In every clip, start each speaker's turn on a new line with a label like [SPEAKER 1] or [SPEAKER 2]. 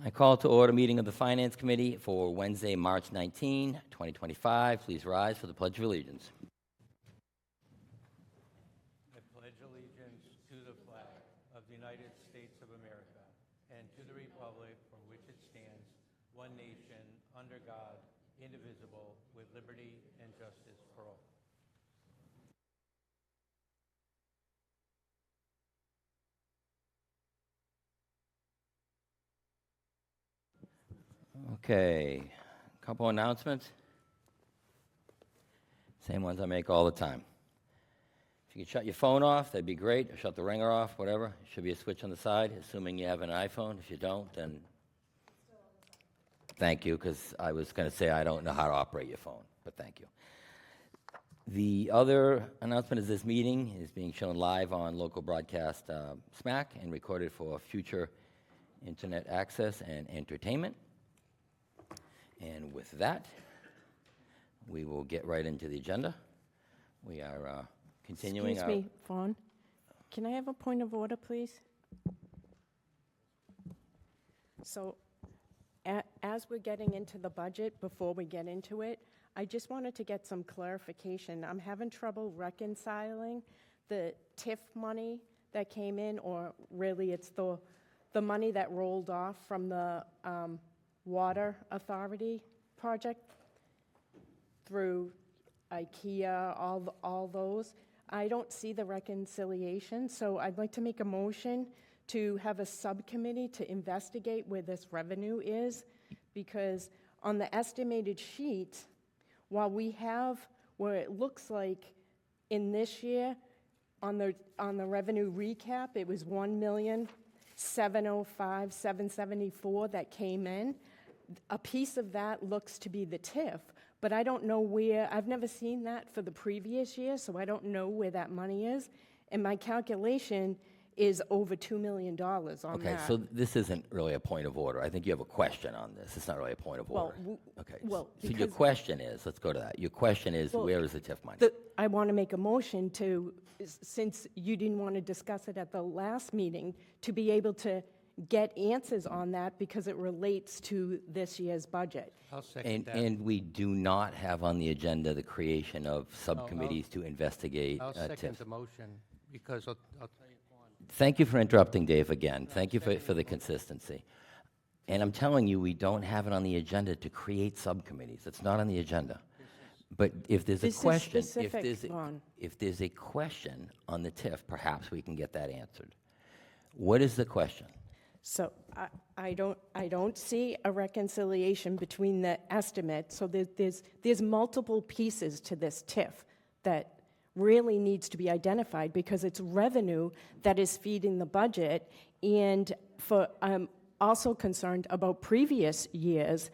[SPEAKER 1] I call to order meeting of the Finance Committee for Wednesday, March 19, 2025. Please rise for the Pledge of Allegiance.
[SPEAKER 2] I pledge allegiance to the flag of the United States of America and to the republic for which it stands, one nation, under God, indivisible, with liberty and justice for all.
[SPEAKER 1] Okay, a couple announcements. Same ones I make all the time. If you could shut your phone off, that'd be great. Or shut the ringer off, whatever. There should be a switch on the side, assuming you have an iPhone. If you don't, then thank you, because I was going to say I don't know how to operate your phone, but thank you. The other announcement is this meeting is being shown live on local broadcast SMAC and recorded for future internet access and entertainment. And with that, we will get right into the agenda. We are continuing
[SPEAKER 3] Excuse me, Vaughn. Can I have a point of order, please? So, as we're getting into the budget, before we get into it, I just wanted to get some clarification. I'm having trouble reconciling the TIF money that came in, or really it's the money that rolled off from the Water Authority project through IKEA, all those. I don't see the reconciliation, so I'd like to make a motion to have a subcommittee to investigate where this revenue is, because on the estimated sheet, while we have where it looks like in this year on the revenue recap, it was $1,705,774 that came in. A piece of that looks to be the TIF, but I don't know where. I've never seen that for the previous year, so I don't know where that money is. And my calculation is over $2 million on that.
[SPEAKER 1] Okay, so this isn't really a point of order. I think you have a question on this. It's not really a point of order. Okay, so your question is, let's go to that. Your question is, where is the TIF money?
[SPEAKER 3] I want to make a motion to, since you didn't want to discuss it at the last meeting, to be able to get answers on that because it relates to this year's budget.
[SPEAKER 2] I'll second that.
[SPEAKER 1] And we do not have on the agenda the creation of subcommittees to investigate
[SPEAKER 2] I'll second
[SPEAKER 1] TIF.
[SPEAKER 2] the motion because I'll tell you one.
[SPEAKER 1] Thank you for interrupting, Dave, again. Thank you for the consistency. And I'm telling you, we don't have it on the agenda to create subcommittees. It's not on the agenda. But if there's a question, if there's a question on the TIF, perhaps we can get that answered. What is the question?
[SPEAKER 3] So I don't see a reconciliation between the estimate. So there's multiple pieces to this TIF that really needs to be identified because it's revenue that is feeding the budget. And I'm also concerned about previous years.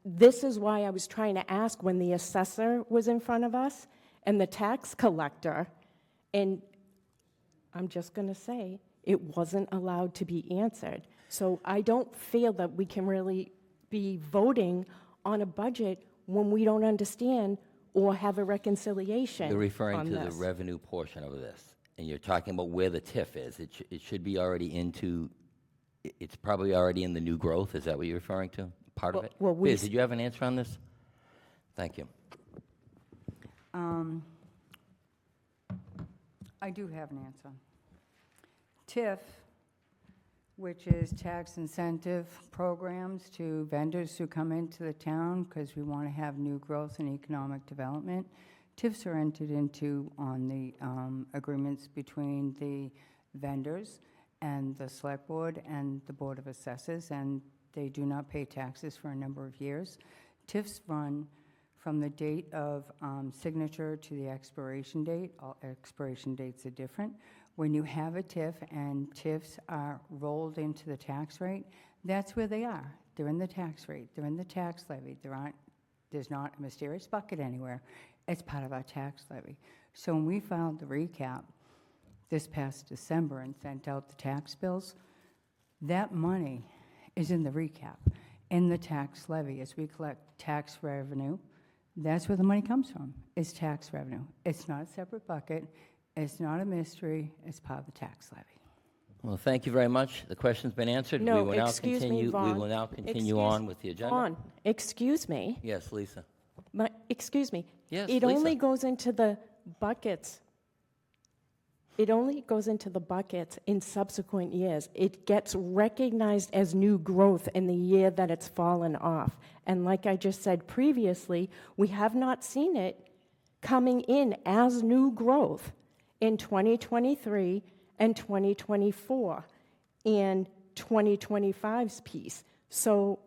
[SPEAKER 3] This is why I was trying to ask when the assessor was in front of us and the tax collector, and I'm just going to say, it wasn't allowed to be answered. So I don't feel that we can really be voting on a budget when we don't understand or have a reconciliation.
[SPEAKER 1] You're referring to the revenue portion of this, and you're talking about where the TIF is. It should be already it's probably already in the new growth. Is that what you're referring to? Part of it?
[SPEAKER 3] Well,
[SPEAKER 1] Biz, did you have an answer on this? Thank you.
[SPEAKER 4] I do have an answer. TIF, which is tax incentive programs to vendors who come into the town because we want to have new growth and economic development. TIFs are entered into on the agreements between the vendors and the Select Board and the Board of Assessors, and they do not pay taxes for a number of years. TIFs run from the date of signature to the expiration date. All expiration dates are different. When you have a TIF and TIFs are rolled into the tax rate, that's where they are. They're in the tax rate. They're in the tax levy. There's not a mysterious bucket anywhere. It's part of our tax levy. So when we filed the recap this past December and sent out the tax bills, that money is in the recap, in the tax levy. As we collect tax revenue, that's where the money comes from, is tax revenue. It's not a separate bucket. It's not a mystery. It's part of the tax levy.
[SPEAKER 1] Well, thank you very much. The question's been answered.
[SPEAKER 3] No,
[SPEAKER 1] We will now
[SPEAKER 3] excuse me,
[SPEAKER 1] continue. We
[SPEAKER 3] Vaughn.
[SPEAKER 1] will now continue
[SPEAKER 3] Excuse-
[SPEAKER 1] on with the agenda.
[SPEAKER 3] Vaughn, excuse me,
[SPEAKER 1] Yes, Lisa.
[SPEAKER 3] excuse me.
[SPEAKER 1] Yes,
[SPEAKER 3] It
[SPEAKER 1] Lisa.
[SPEAKER 3] only goes into the buckets. It only goes into the buckets in subsequent years. It gets recognized as new growth in the year that it's fallen off. And like I just said previously, we have not seen it coming in as new growth in 2023 and 2024 and 2025's piece. So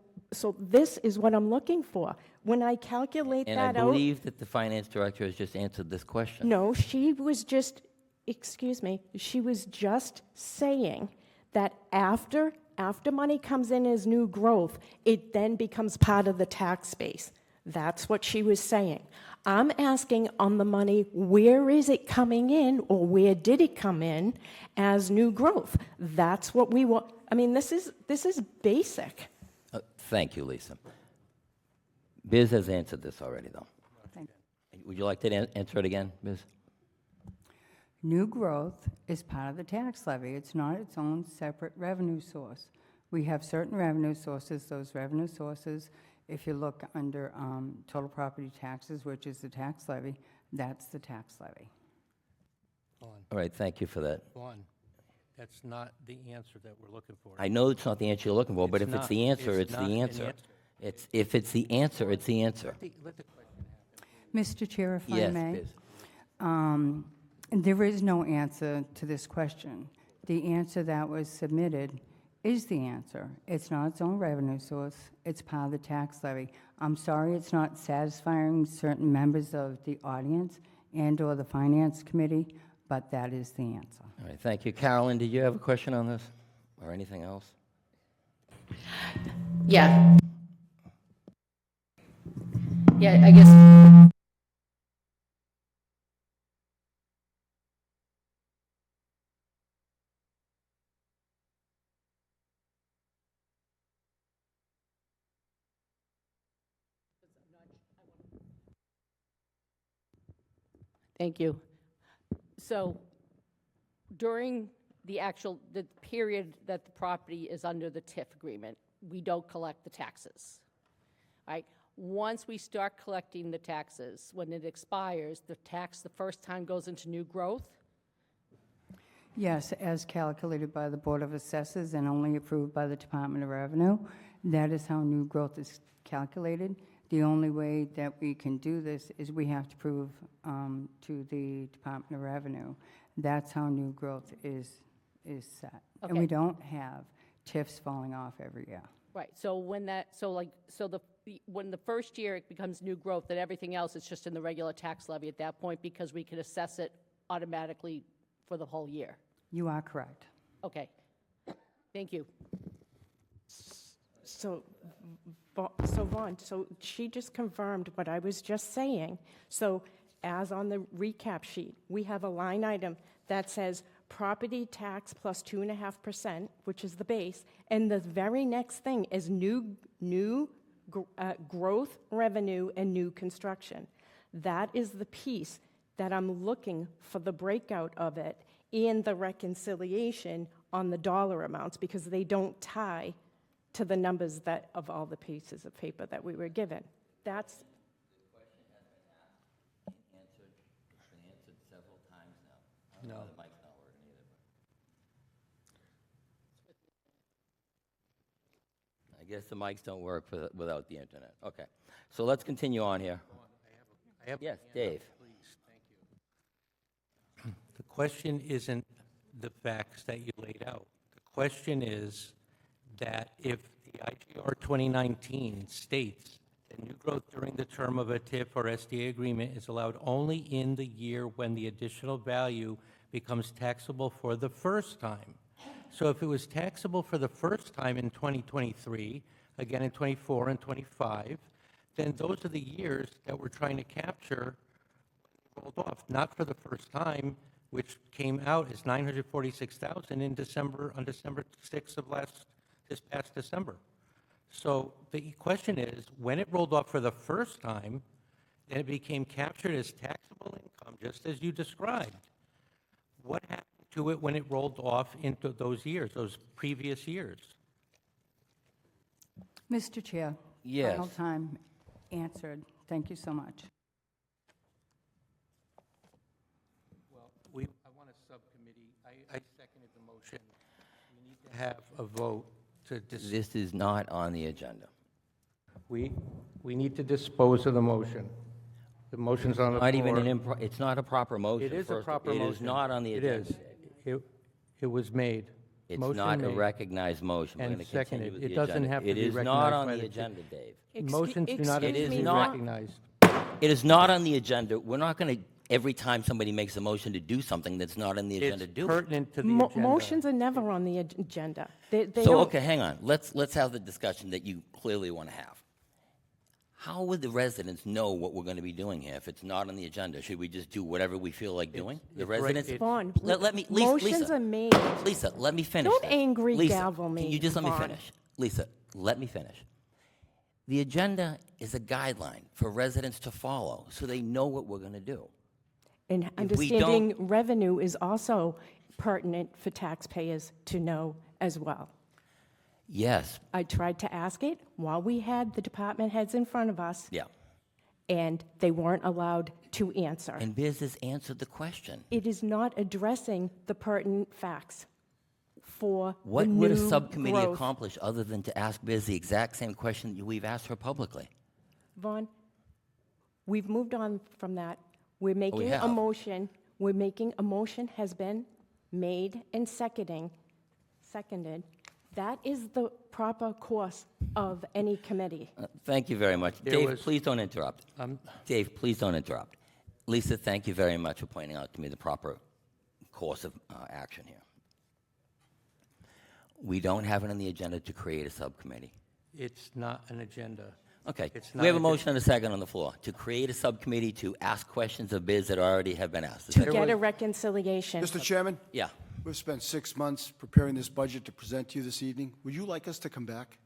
[SPEAKER 3] this is what I'm looking for. When I calculate
[SPEAKER 1] And I
[SPEAKER 3] that out,
[SPEAKER 1] believe that the finance director has just answered this question.
[SPEAKER 3] no, she was just, excuse me, she was just saying that after money comes in as new growth, it then becomes part of the tax base. That's what she was saying. I'm asking on the money, where is it coming in, or where did it come in as new growth? That's what we want. I mean, this is basic.
[SPEAKER 1] Thank you, Lisa. Biz has answered this already, though.
[SPEAKER 4] Thank-
[SPEAKER 1] Would you like to answer it again, Biz?
[SPEAKER 4] New growth is part of the tax levy. It's not its own separate revenue source. We have certain revenue sources. Those revenue sources, if you look under total property taxes, which is the tax levy, that's the tax levy.
[SPEAKER 2] Vaughn,
[SPEAKER 1] All right, thank you for that.
[SPEAKER 2] Vaughn, that's not the answer that we're looking for.
[SPEAKER 1] I know it's not the answer you're looking for, but
[SPEAKER 2] It's
[SPEAKER 1] if it's
[SPEAKER 2] not.
[SPEAKER 1] the answer,
[SPEAKER 2] It's
[SPEAKER 1] it's
[SPEAKER 2] not
[SPEAKER 1] the
[SPEAKER 2] an
[SPEAKER 1] answer.
[SPEAKER 2] answer.
[SPEAKER 1] If it's the answer, it's the answer.
[SPEAKER 2] Let the question happen.
[SPEAKER 4] Mr. Chair, if I
[SPEAKER 1] Yes,
[SPEAKER 4] may.
[SPEAKER 1] Biz.
[SPEAKER 4] There is no answer to this question. The answer that was submitted is the answer. It's not its own revenue source. It's part of the tax levy. I'm sorry it's not satisfying certain members of the audience and/or the Finance Committee, but that is the answer.
[SPEAKER 1] All right, thank you. Carolyn, did you have a question on this or anything else?
[SPEAKER 5] Yeah. Yeah, I guess. Thank you. So during the period that the property is under the TIF agreement, we don't collect the taxes, right? Once we start collecting the taxes, when it expires, the first time goes into new growth?
[SPEAKER 4] Yes, as calculated by the Board of Assessors and only approved by the Department of Revenue. That is how new growth is calculated. The only way that we can do this is we have to prove to the Department of Revenue. That's how new growth is set. And we
[SPEAKER 5] Okay.
[SPEAKER 4] don't have TIFs falling off every year.
[SPEAKER 5] Right, so when the first year it becomes new growth, then everything else is just in the regular tax levy at that point because we can assess it automatically for the whole year.
[SPEAKER 4] You are correct.
[SPEAKER 5] Okay, thank you.
[SPEAKER 3] So Vaughn, so she just confirmed what I was just saying. So as on the recap sheet, we have a line item that says property tax plus 2.5%, which is the base, and the very next thing is growth revenue and new construction. That is the piece that I'm looking for the breakout of it and the reconciliation on the dollar amounts because they don't tie to the numbers that of all the pieces of paper that we were given. That's
[SPEAKER 1] Answered several times now.
[SPEAKER 2] No.
[SPEAKER 1] The mic's not working either. I guess the mics don't work without the internet. Okay, so let's continue on here.
[SPEAKER 2] I have
[SPEAKER 1] Yes,
[SPEAKER 2] my hand up,
[SPEAKER 1] Dave.
[SPEAKER 2] Please, thank you. The question isn't the facts that you laid out. The question is that if the IGR 2019 states that new growth during the term of a TIF or SDA agreement is allowed only in the year when the additional value becomes taxable for the first time. So if it was taxable for the first time in 2023, again in 24 and 25, then those are the years that we're trying to capture rolled off, not for the first time, which came out as $946,000 in December, on December 6th of this past December. So the question is, when it rolled off for the first time, then it became captured as taxable income, just as you described. What happened to it when it rolled off into those years, those previous years.
[SPEAKER 4] Mr. Chair.
[SPEAKER 1] Yes.
[SPEAKER 4] Final time answered. Thank you so much.
[SPEAKER 2] Well, I want a subcommittee. I seconded the motion. We need to have a vote to
[SPEAKER 1] This is not on the agenda.
[SPEAKER 2] we need to dispose of the motion. The motion's on the floor.
[SPEAKER 1] Not even it's not a proper motion.
[SPEAKER 2] It is a
[SPEAKER 1] first.
[SPEAKER 2] proper motion.
[SPEAKER 1] It is not on the
[SPEAKER 2] It
[SPEAKER 1] agenda.
[SPEAKER 2] is. It was made.
[SPEAKER 1] It's
[SPEAKER 2] Motion
[SPEAKER 1] not a
[SPEAKER 2] made.
[SPEAKER 1] recognized motion. We're
[SPEAKER 2] and
[SPEAKER 1] going to continue
[SPEAKER 2] seconded.
[SPEAKER 1] with the
[SPEAKER 2] It doesn't
[SPEAKER 1] agenda.
[SPEAKER 2] have to
[SPEAKER 1] It
[SPEAKER 2] be
[SPEAKER 1] is not
[SPEAKER 2] recognized
[SPEAKER 1] on
[SPEAKER 2] by
[SPEAKER 1] the
[SPEAKER 2] the
[SPEAKER 1] agenda, Dave.
[SPEAKER 2] Motions do not have to
[SPEAKER 1] It is
[SPEAKER 2] be
[SPEAKER 1] not-
[SPEAKER 2] recognized.
[SPEAKER 1] It is not on the agenda. We're not going to, every time somebody makes a motion to do something that's not on the agenda,
[SPEAKER 2] It's
[SPEAKER 1] do it.
[SPEAKER 2] pertinent to the
[SPEAKER 3] Mo-
[SPEAKER 2] agenda.
[SPEAKER 3] Motions are never on the agenda. They
[SPEAKER 1] So,
[SPEAKER 3] don't-
[SPEAKER 1] okay, hang on. Let's have the discussion that you clearly want to have. How would the residents know what we're going to be doing here if it's not on the agenda? Should we just do whatever we feel like doing? The
[SPEAKER 2] it's right-
[SPEAKER 1] residents?
[SPEAKER 2] it's-
[SPEAKER 3] Vaughn,
[SPEAKER 1] Let me, Lisa.
[SPEAKER 3] motions are made.
[SPEAKER 1] Lisa, let me finish.
[SPEAKER 3] Don't
[SPEAKER 1] this.
[SPEAKER 3] angry
[SPEAKER 1] Lisa,
[SPEAKER 3] gavel me,
[SPEAKER 1] Can you just let me
[SPEAKER 3] Vaughn.
[SPEAKER 1] finish? Lisa, let me finish. The agenda is a guideline for residents to follow so they know what we're going to do.
[SPEAKER 3] And
[SPEAKER 1] If we don't-
[SPEAKER 3] understanding revenue is also pertinent for taxpayers to know as well.
[SPEAKER 1] Yes,
[SPEAKER 3] I tried to ask it while we had the department heads in front of us,
[SPEAKER 1] yeah.
[SPEAKER 3] and they weren't allowed to answer.
[SPEAKER 1] And Biz has answered the question.
[SPEAKER 3] It is not addressing the pertinent facts for the
[SPEAKER 1] What would a
[SPEAKER 3] new
[SPEAKER 1] subcommittee
[SPEAKER 3] growth.
[SPEAKER 1] accomplish other than to ask Biz the exact same question that we've asked her publicly?
[SPEAKER 3] Vaughn, we've moved on from that. We're making a
[SPEAKER 1] have.
[SPEAKER 3] motion. We're making a motion has been made and seconded. That is the proper course of any committee.
[SPEAKER 1] Thank you very much.
[SPEAKER 2] There
[SPEAKER 1] Dave,
[SPEAKER 2] was-
[SPEAKER 1] please don't interrupt. Dave, please don't interrupt. Lisa, thank you very much for pointing out to me the proper course of action here. We don't have it on the agenda to create a subcommittee.
[SPEAKER 2] It's not an agenda.
[SPEAKER 1] Okay.
[SPEAKER 2] It's
[SPEAKER 1] We have a
[SPEAKER 2] not a-
[SPEAKER 1] motion and a second on the floor to create a subcommittee to ask questions of Biz that already have been asked. Is
[SPEAKER 3] To
[SPEAKER 1] that-
[SPEAKER 3] get a reconciliation.
[SPEAKER 6] Mr. Chairman,
[SPEAKER 1] Yeah.
[SPEAKER 6] we've spent 6 months preparing this budget to present to you this evening. Would you like us to come back?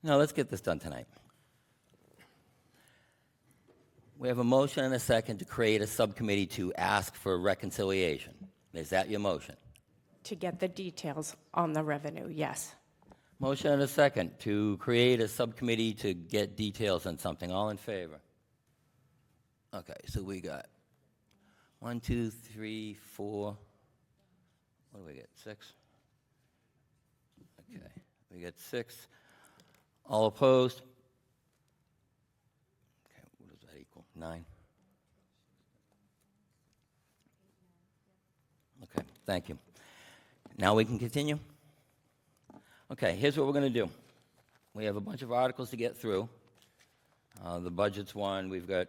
[SPEAKER 1] No, let's get this done tonight. We have a motion and a second to create a subcommittee to ask for reconciliation. Is that your motion?
[SPEAKER 3] To get the details on the revenue, yes.
[SPEAKER 1] Motion and a second to create a subcommittee to get details on something. All in favor? Okay, so we got 1, 2, 3, 4. What do we get? 6? Okay, we got 6. All opposed? Okay, what does that equal? 9? Okay, thank you. Now we can continue? Okay, here's what we're going to do. We have a bunch of articles to get through. The budget's one. We've got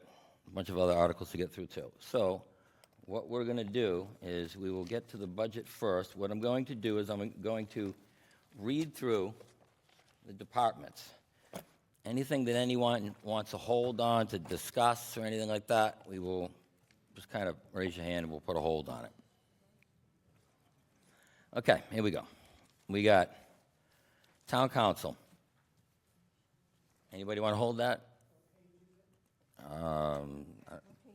[SPEAKER 1] a bunch of other articles to get through, too. So what we're going to do is we will get to the budget first. What I'm going to do is I'm going to read through the departments. Anything that anyone wants to hold on to discuss or anything like that, we will just kind of raise your hand and we'll put a hold on it. Okay, here we go. We got Town Council. Anybody want to hold that?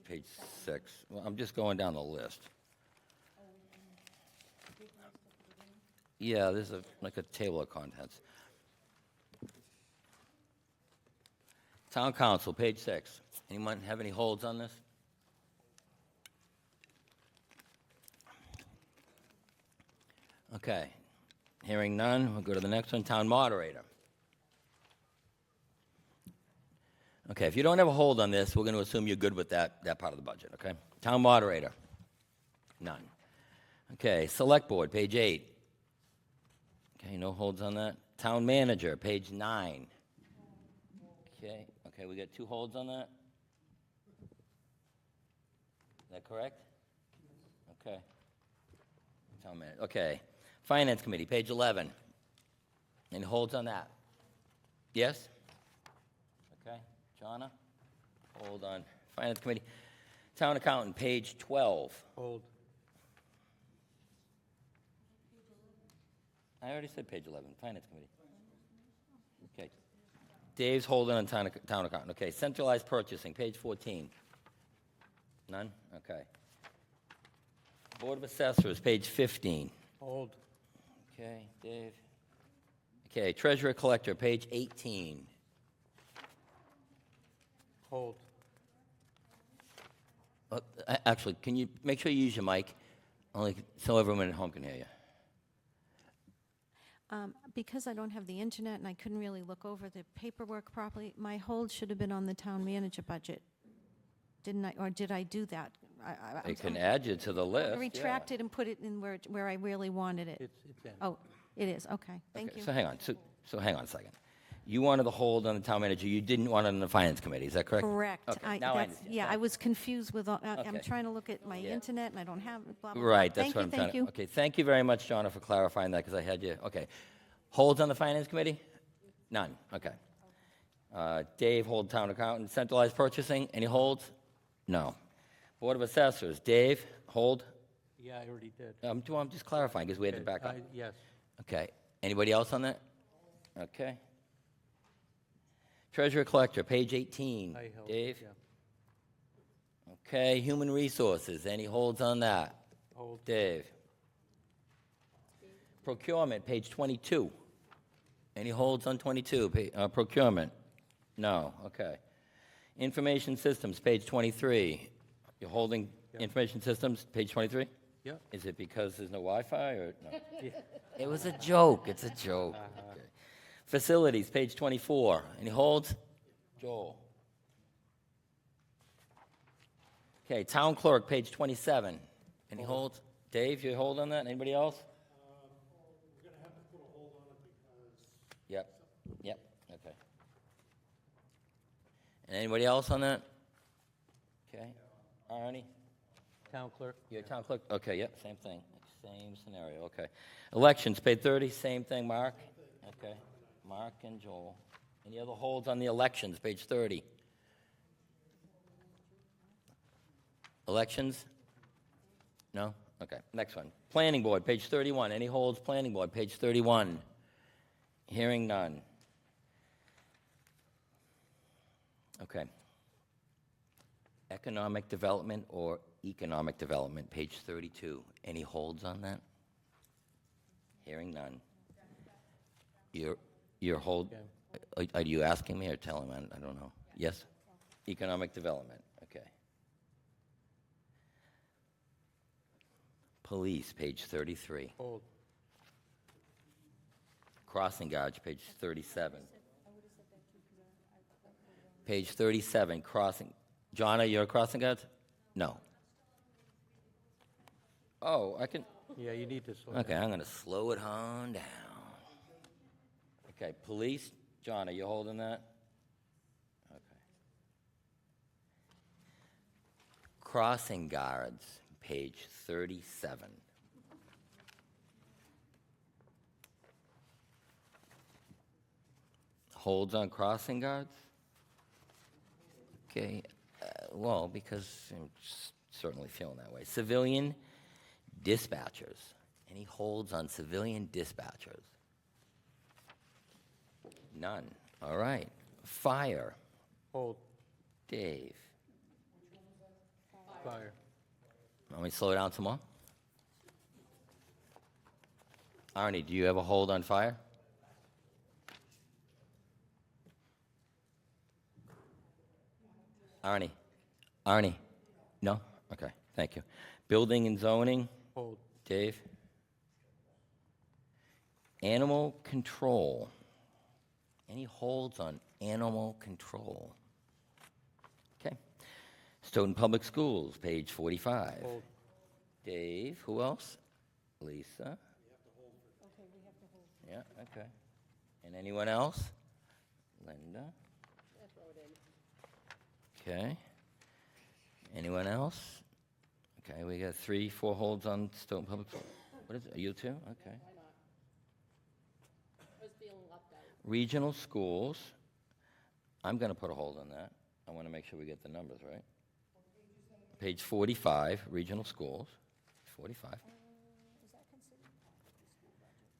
[SPEAKER 1] Page 6. Well, I'm just going down the list. Yeah, there's like a table of contents. Town Council, page 6. Anyone have any holds on this? Okay. Hearing none, we'll go to the next one, Town Moderator. Okay, if you don't have a hold on this, we're going to assume you're good with that part of the budget, okay? Town Moderator, none. Okay, Select Board, page 8. Okay, no holds on that. Town Manager, page 9. Okay, we got 2 holds on that? Is that correct? Okay. Town Manager, okay. Finance Committee, page 11. Any holds on that? Yes? Okay. Jonna? Hold on. Finance Committee. Town Accountant, page 12.
[SPEAKER 2] Hold.
[SPEAKER 1] I already said page 11, Finance Committee. Okay. Dave's holding on Town Accountant. Okay. Centralized Purchasing, page 14. None? Okay. Board of Assessors, page 15.
[SPEAKER 2] Hold.
[SPEAKER 1] Okay, Dave. Okay, Treasurer Collector, page 18.
[SPEAKER 2] Hold.
[SPEAKER 1] Actually, can you make sure you use your mic? Only so everyone at home can hear you.
[SPEAKER 7] Because I don't have the internet and I couldn't really look over the paperwork properly, my hold should have been on the town manager budget. Didn't I, or did I do that?
[SPEAKER 1] They can add you to the list. yeah.
[SPEAKER 7] Retract it and put it in where I really wanted it.
[SPEAKER 2] It's in.
[SPEAKER 7] Oh, it is, okay, thank
[SPEAKER 1] Okay,
[SPEAKER 7] you.
[SPEAKER 1] So hang on, so hang on a second. You wanted the hold on the town manager, you didn't want it on the finance committee, is that correct?
[SPEAKER 7] Correct.
[SPEAKER 1] Okay, now I understand.
[SPEAKER 7] Yeah, I was confused with, I'm
[SPEAKER 1] Okay.
[SPEAKER 7] trying to look at my
[SPEAKER 1] Yeah.
[SPEAKER 7] internet and I don't have, it, blah, blah, blah.
[SPEAKER 1] Right, that's what I'm
[SPEAKER 7] Thank
[SPEAKER 1] trying to.
[SPEAKER 7] you.
[SPEAKER 1] Okay, thank you very much, Jonna, for clarifying that, because I had you, okay. Holds on the finance committee? None, okay. Dave, hold town accountant, centralized purchasing, any holds? No. Board of Assessors, Dave, hold?
[SPEAKER 2] Yeah, I already did.
[SPEAKER 1] I'm just clarifying, because we had to back up.
[SPEAKER 2] Yes.
[SPEAKER 1] Okay, anybody else on that? Okay. Treasurer Collector, page 18.
[SPEAKER 2] I held.
[SPEAKER 1] Dave?
[SPEAKER 2] Yeah.
[SPEAKER 1] Okay, Human Resources, any holds on that?
[SPEAKER 2] Hold.
[SPEAKER 1] Dave? Procurement, page 22. Any holds on 22? Procurement? No, okay. Information Systems, page 23. You're holding Information Systems, page 23?
[SPEAKER 2] Yeah.
[SPEAKER 1] Is it because there's no Wi-Fi or no?
[SPEAKER 2] Yeah.
[SPEAKER 1] It was a joke, it's a joke. Okay. Facilities, page 24. Any holds? Joel? Okay, Town Clerk, page 27. Any holds? Dave, you hold on that? Anybody else?
[SPEAKER 8] We're gonna have to put a hold on it because
[SPEAKER 1] Yep, okay. And anybody else on that? Okay. Arnie?
[SPEAKER 2] Town clerk.
[SPEAKER 1] You're town clerk? Okay, yep, same thing. Same scenario, okay. Elections, page 30, same thing, Mark? Okay. Mark and Joel. Any other holds on the elections, page 30? Elections? No? Okay, next one. Planning Board, page 31. Any holds, Planning Board, page 31? Hearing none. Okay. Economic Development or Economic Development, page 32. Any holds on that? Hearing none. Your hold, are you asking me or telling me? I don't know. Yes? Economic Development, okay. Police, page 33.
[SPEAKER 2] Hold.
[SPEAKER 1] Crossing guards, page 37. Page 37, crossing. Jonna, you're a crossing guard? No. Oh, I can.
[SPEAKER 2] Yeah, you need to slow
[SPEAKER 1] Okay,
[SPEAKER 2] down.
[SPEAKER 1] I'm going to slow it on down. Okay, police. John, are you holding that? Okay. Crossing guards, page 37. Holds on crossing guards? Okay, well, because I'm certainly feeling that way. Civilian dispatchers. Any holds on civilian dispatchers? None. All right. Fire.
[SPEAKER 2] Hold.
[SPEAKER 1] Dave.
[SPEAKER 2] Fire.
[SPEAKER 1] Want me to slow down some more? Arnie, do you have a hold on fire? Arnie? No? Okay, thank you. Building and zoning?
[SPEAKER 2] Hold.
[SPEAKER 1] Dave? Animal control. Any holds on animal control? Okay. Stoughton Public Schools, page 45.
[SPEAKER 2] Hold.
[SPEAKER 1] Dave, who else? Lisa? Yeah, okay. And anyone else? Linda? Okay. Anyone else? Okay, we got 3, 4 holds on Stoughton Public Schools. What is it? Are you two? Okay. Regional schools. I'm going to put a hold on that. I want to make sure we get the numbers right. Page 45, regional schools. 45.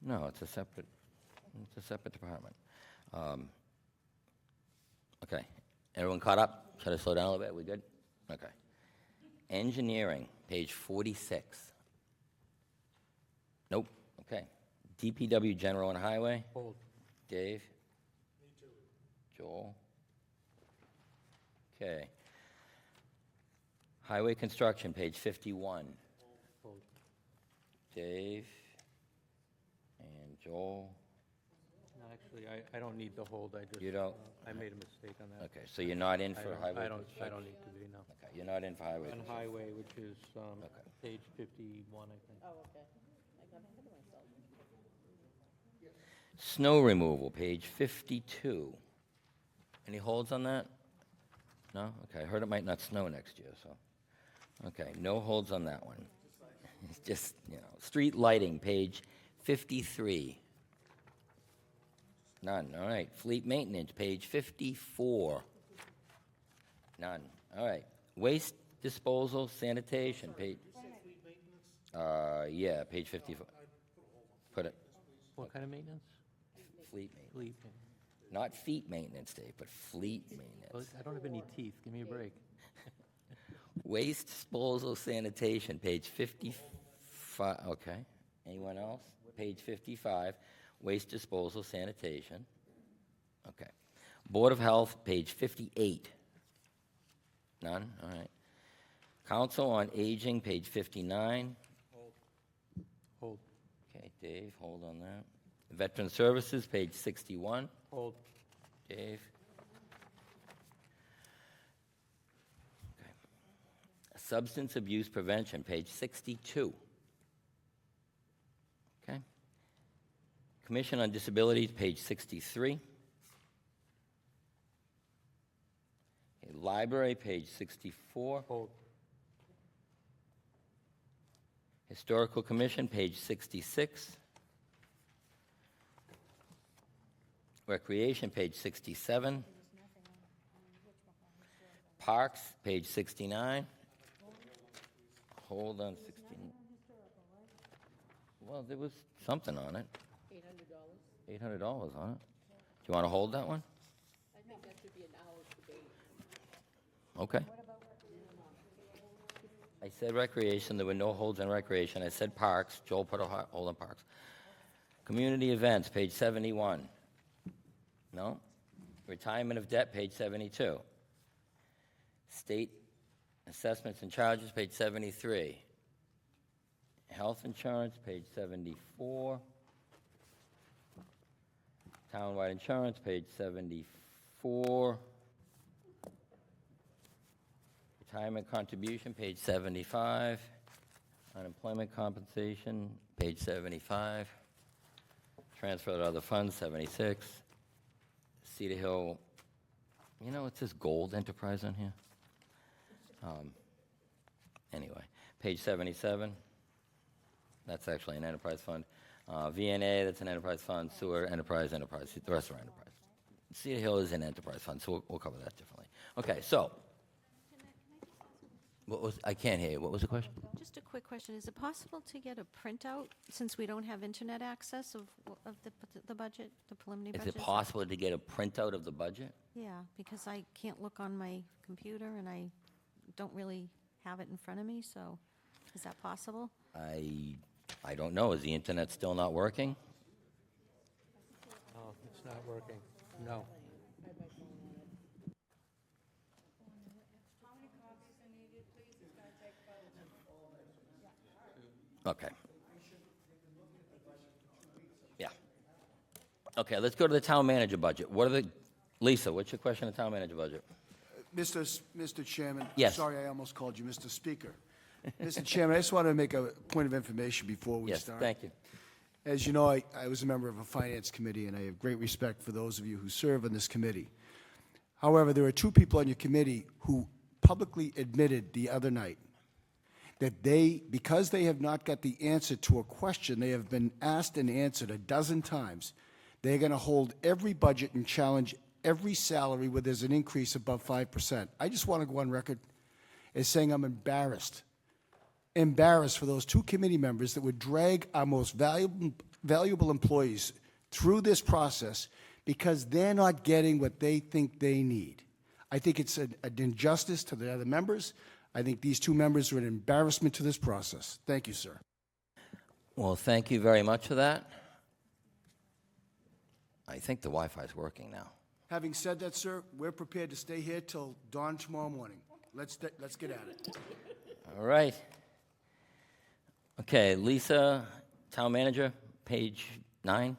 [SPEAKER 1] No, it's a separate department. Okay, everyone caught up? Should I slow down a little bit? We good? Okay. Engineering, page 46. Nope. Okay. DPW General and Highway?
[SPEAKER 2] Hold.
[SPEAKER 1] Dave? Me too. Joel? Okay. Highway Construction, page 51.
[SPEAKER 2] Hold.
[SPEAKER 1] Dave? And Joel?
[SPEAKER 2] No, actually, I don't need the hold, I just.
[SPEAKER 1] You don't?
[SPEAKER 2] I made a mistake on that.
[SPEAKER 1] Okay, so you're not in
[SPEAKER 2] I
[SPEAKER 1] for
[SPEAKER 2] don't-
[SPEAKER 1] highway
[SPEAKER 2] I don't
[SPEAKER 1] construction?
[SPEAKER 2] need to be, no.
[SPEAKER 1] Okay, you're not in for highway
[SPEAKER 2] On
[SPEAKER 1] construction.
[SPEAKER 2] highway, which is
[SPEAKER 1] Okay.
[SPEAKER 2] page 51, I think.
[SPEAKER 5] Oh, okay. I got ahead of myself.
[SPEAKER 1] Snow removal, page 52. Any holds on that? No? Okay, I heard it might not snow next year, so. Okay, no holds on that one. It's just, street lighting, page 53. None, all right. Fleet maintenance, page 54. None, all right. Waste disposal, sanitation, page. Yeah, page 54. Put it,
[SPEAKER 2] What kind of maintenance?
[SPEAKER 1] fleet maintenance.
[SPEAKER 2] Fleet.
[SPEAKER 1] Not feet maintenance, Dave, but fleet
[SPEAKER 2] Well,
[SPEAKER 1] maintenance.
[SPEAKER 2] I don't have any teeth, give me a break.
[SPEAKER 1] Waste disposal sanitation, page 55, okay. Anyone else? Page 55, waste disposal sanitation. Okay. Board of Health, page 58. None? All right. Council on Aging, page 59.
[SPEAKER 2] Hold.
[SPEAKER 1] Okay, Dave, hold on that. Veteran Services, page 61.
[SPEAKER 2] Hold.
[SPEAKER 1] Dave. Okay. Substance Abuse Prevention, page 62. Okay. Commission on Disabilities, page 63. Okay, Library, page 64.
[SPEAKER 2] Hold.
[SPEAKER 1] Historical Commission, page 66. Recreation, page 67. Parks, page 69. Hold on, 16. Well, there was something on it. $800 on it. Do you want to hold that one?
[SPEAKER 5] I think that should be an hour's debate.
[SPEAKER 1] Okay. I said recreation, there were no holds on recreation. I said parks, Joel put a hold on parks. Community events, page 71. No? Retirement of debt, page 72. State assessments and charges, page 73. Health insurance, page 74. Townwide insurance, page 74. Retirement contribution, page 75. Unemployment compensation, page 75. Transfer to other funds, 76. Cedar Hill, it says gold enterprise on here. Anyway, page 77. That's actually an enterprise fund. VNA, that's an enterprise fund. Sewer, enterprise. The rest are enterprise. Cedar Hill is an enterprise fund, so we'll cover that differently. Okay, so. I can't hear you. What was the question?
[SPEAKER 7] Just a quick question. Is it possible to get a printout, since we don't have internet access of the budget, the preliminary
[SPEAKER 1] Is
[SPEAKER 7] budget?
[SPEAKER 1] it possible to get a printout of the budget?
[SPEAKER 7] Yeah, because I can't look on my computer and I don't really have it in front of me, so is that possible?
[SPEAKER 1] I don't know. Is the internet still not working?
[SPEAKER 2] No, it's not working. No.
[SPEAKER 1] Okay. Yeah. Okay, let's go to the town manager budget. Lisa, what's your question on town manager budget?
[SPEAKER 6] Mr. Chairman?
[SPEAKER 1] Yes.
[SPEAKER 6] Sorry, I almost called you Mr. Speaker. Mr. Chairman, I just want to make a point of information before we
[SPEAKER 1] Yes,
[SPEAKER 6] start.
[SPEAKER 1] thank you.
[SPEAKER 6] As you know, I was a member of a finance committee, and I have great respect for those of you who serve on this committee. However, there are two people on your committee who publicly admitted the other night that because they have not got the answer to a question they have been asked and answered a dozen times, they're going to hold every budget and challenge every salary where there's an increase above 5%. I just want to go on record as saying I'm embarrassed for those two committee members that would drag our most valuable employees through this process because they're not getting what they think they need. I think it's an injustice to the other members. I think these two members are an embarrassment to this process. Thank you, sir.
[SPEAKER 1] Well, thank you very much for that. I think the Wi-Fi is working now.
[SPEAKER 6] Having said that, sir, we're prepared to stay here till dawn tomorrow morning. Let's get at it.
[SPEAKER 1] All right. Okay, Lisa, Town Manager, page 9.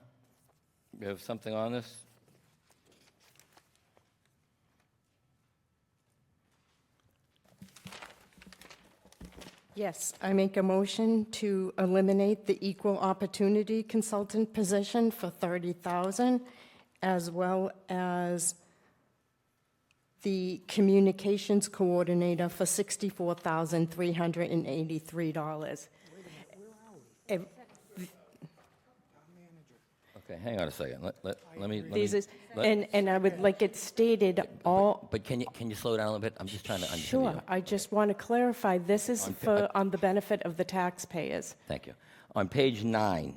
[SPEAKER 1] You have something on this?
[SPEAKER 3] Yes, I make a motion to eliminate the equal opportunity consultant position for $30,000, as well as the communications coordinator for $64,383.
[SPEAKER 1] Okay, hang on a second. Let me.
[SPEAKER 3] These is,
[SPEAKER 1] let-
[SPEAKER 3] and I would like it stated all.
[SPEAKER 1] But can you slow down a little bit? I'm just trying to understand.
[SPEAKER 3] Sure, I just want to clarify, this is on the benefit of the taxpayers.
[SPEAKER 1] Thank you. On page 9,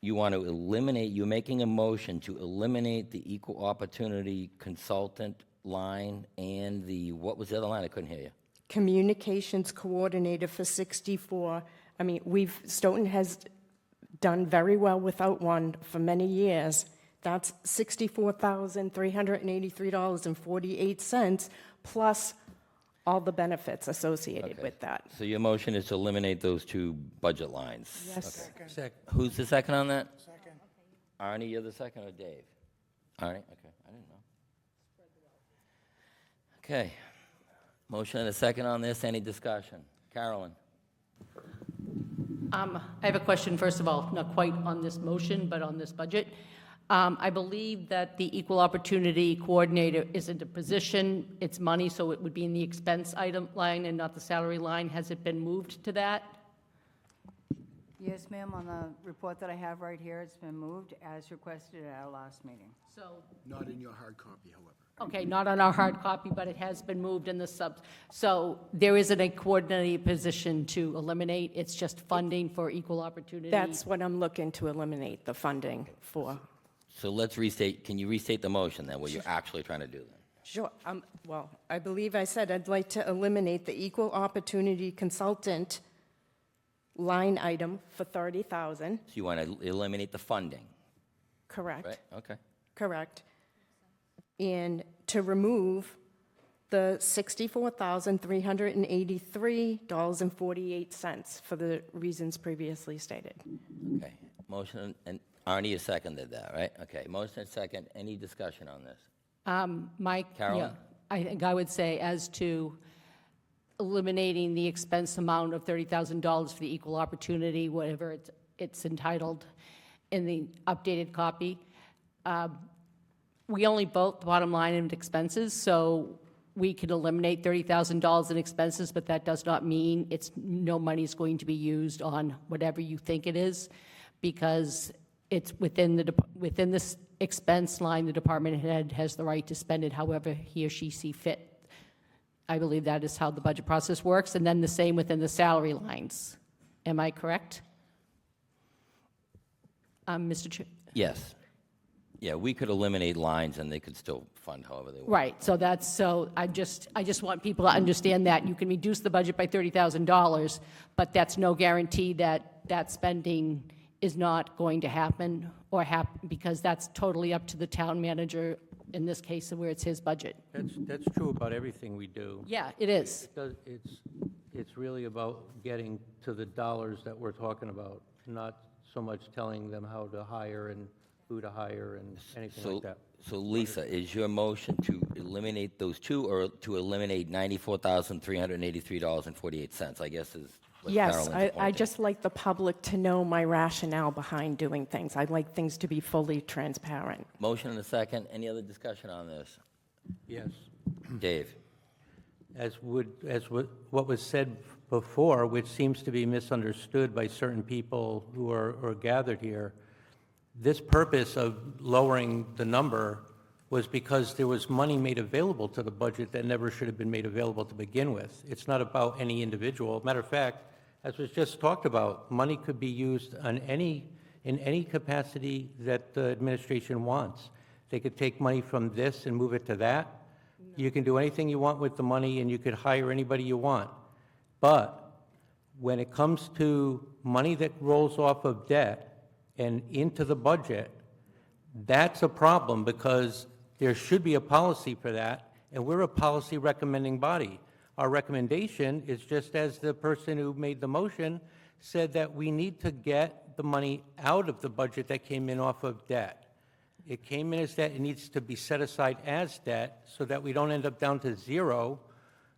[SPEAKER 1] you want to eliminate, you're making a motion to eliminate the equal opportunity consultant line and what was the other line? I couldn't hear you.
[SPEAKER 3] Communications coordinator for 64. I mean, Stoughton has done very well without one for many years. That's $64,383.48, plus all the benefits associated
[SPEAKER 1] Okay.
[SPEAKER 3] with that.
[SPEAKER 1] So your motion is to eliminate those two budget lines?
[SPEAKER 3] Yes.
[SPEAKER 1] Who's the second on that? Second. Arnie, you're the second, or Dave? Arnie, okay, I didn't know. Okay. Motion and a second on this, any discussion? Carolyn?
[SPEAKER 5] I have a question, first of all, not quite on this motion, but on this budget. I believe that the equal opportunity coordinator isn't a position, it's money, so it would be in the expense item line and not the salary line. Has it been moved to that?
[SPEAKER 4] Yes, ma'am, on the report that I have right here, it's been moved as requested at our last meeting.
[SPEAKER 5] So,
[SPEAKER 6] Not in your hard copy, however.
[SPEAKER 5] okay, not on our hard copy, but it has been moved in the subs. So there isn't a coordinated position to eliminate, it's just funding for equal opportunity?
[SPEAKER 3] That's what I'm looking to eliminate, the funding for.
[SPEAKER 1] So let's restate, can you restate the motion then, what you're actually trying to do then?
[SPEAKER 3] Sure. Well, I believe I said I'd like to eliminate the equal opportunity consultant line item for $30,000.
[SPEAKER 1] So you want to eliminate the funding,
[SPEAKER 3] Correct.
[SPEAKER 1] right? Okay.
[SPEAKER 3] Correct. And to remove the $64,383.48 for the reasons previously stated.
[SPEAKER 1] Okay, motion, and Arnie, you seconded that, right? Okay, motion and second, any discussion on this?
[SPEAKER 5] Mike?
[SPEAKER 1] Carolyn?
[SPEAKER 5] Yeah, I think I would say as to eliminating the expense amount of $30,000 for the equal opportunity, whatever it's entitled, in the updated copy. We only vote the bottom line and expenses, so we could eliminate $30,000 in expenses, but that does not mean no money's going to be used on whatever you think it is, because it's within this expense line, the department head has the right to spend it however he or she see fit. I believe that is how the budget process works, and then the same within the salary lines. Am I correct? Mr. Chair?
[SPEAKER 1] Yes. Yeah, we could eliminate lines and they could still fund however they want.
[SPEAKER 5] Right, so I just want people to understand that you can reduce the budget by $30,000, but that's no guarantee that that spending is not going to happen because that's totally up to the town manager, in this case, where it's his budget.
[SPEAKER 2] That's true about everything we do.
[SPEAKER 5] Yeah, it is.
[SPEAKER 2] It's really about getting to the dollars that we're talking about, not so much telling them how to hire and who to hire and anything like that.
[SPEAKER 1] So Lisa, is your motion to eliminate those two or to eliminate $94,383.48, I guess is what
[SPEAKER 3] Yes,
[SPEAKER 1] Carolyn's
[SPEAKER 3] I
[SPEAKER 1] pointing.
[SPEAKER 3] just like the public to know my rationale behind doing things. I'd like things to be fully transparent.
[SPEAKER 1] Motion and a second, any other discussion on this?
[SPEAKER 2] Yes.
[SPEAKER 1] Dave?
[SPEAKER 2] What was said before, which seems to be misunderstood by certain people who are gathered here, this purpose of lowering the number was because there was money made available to the budget that never should have been made available to begin with. It's not about any individual. Matter of fact, as was just talked about, money could be used in any capacity that the administration wants. They could take money from this and move it to that. You can do anything you want with the money, and you could hire anybody you want. But when it comes to money that rolls off of debt and into the budget, that's a problem because there should be a policy for that, and we're a policy recommending body. Our recommendation is just as the person who made the motion said that we need to get the money out of the budget that came in off of debt. It came in as debt, it needs to be set aside as debt so that we don't end up down to zero,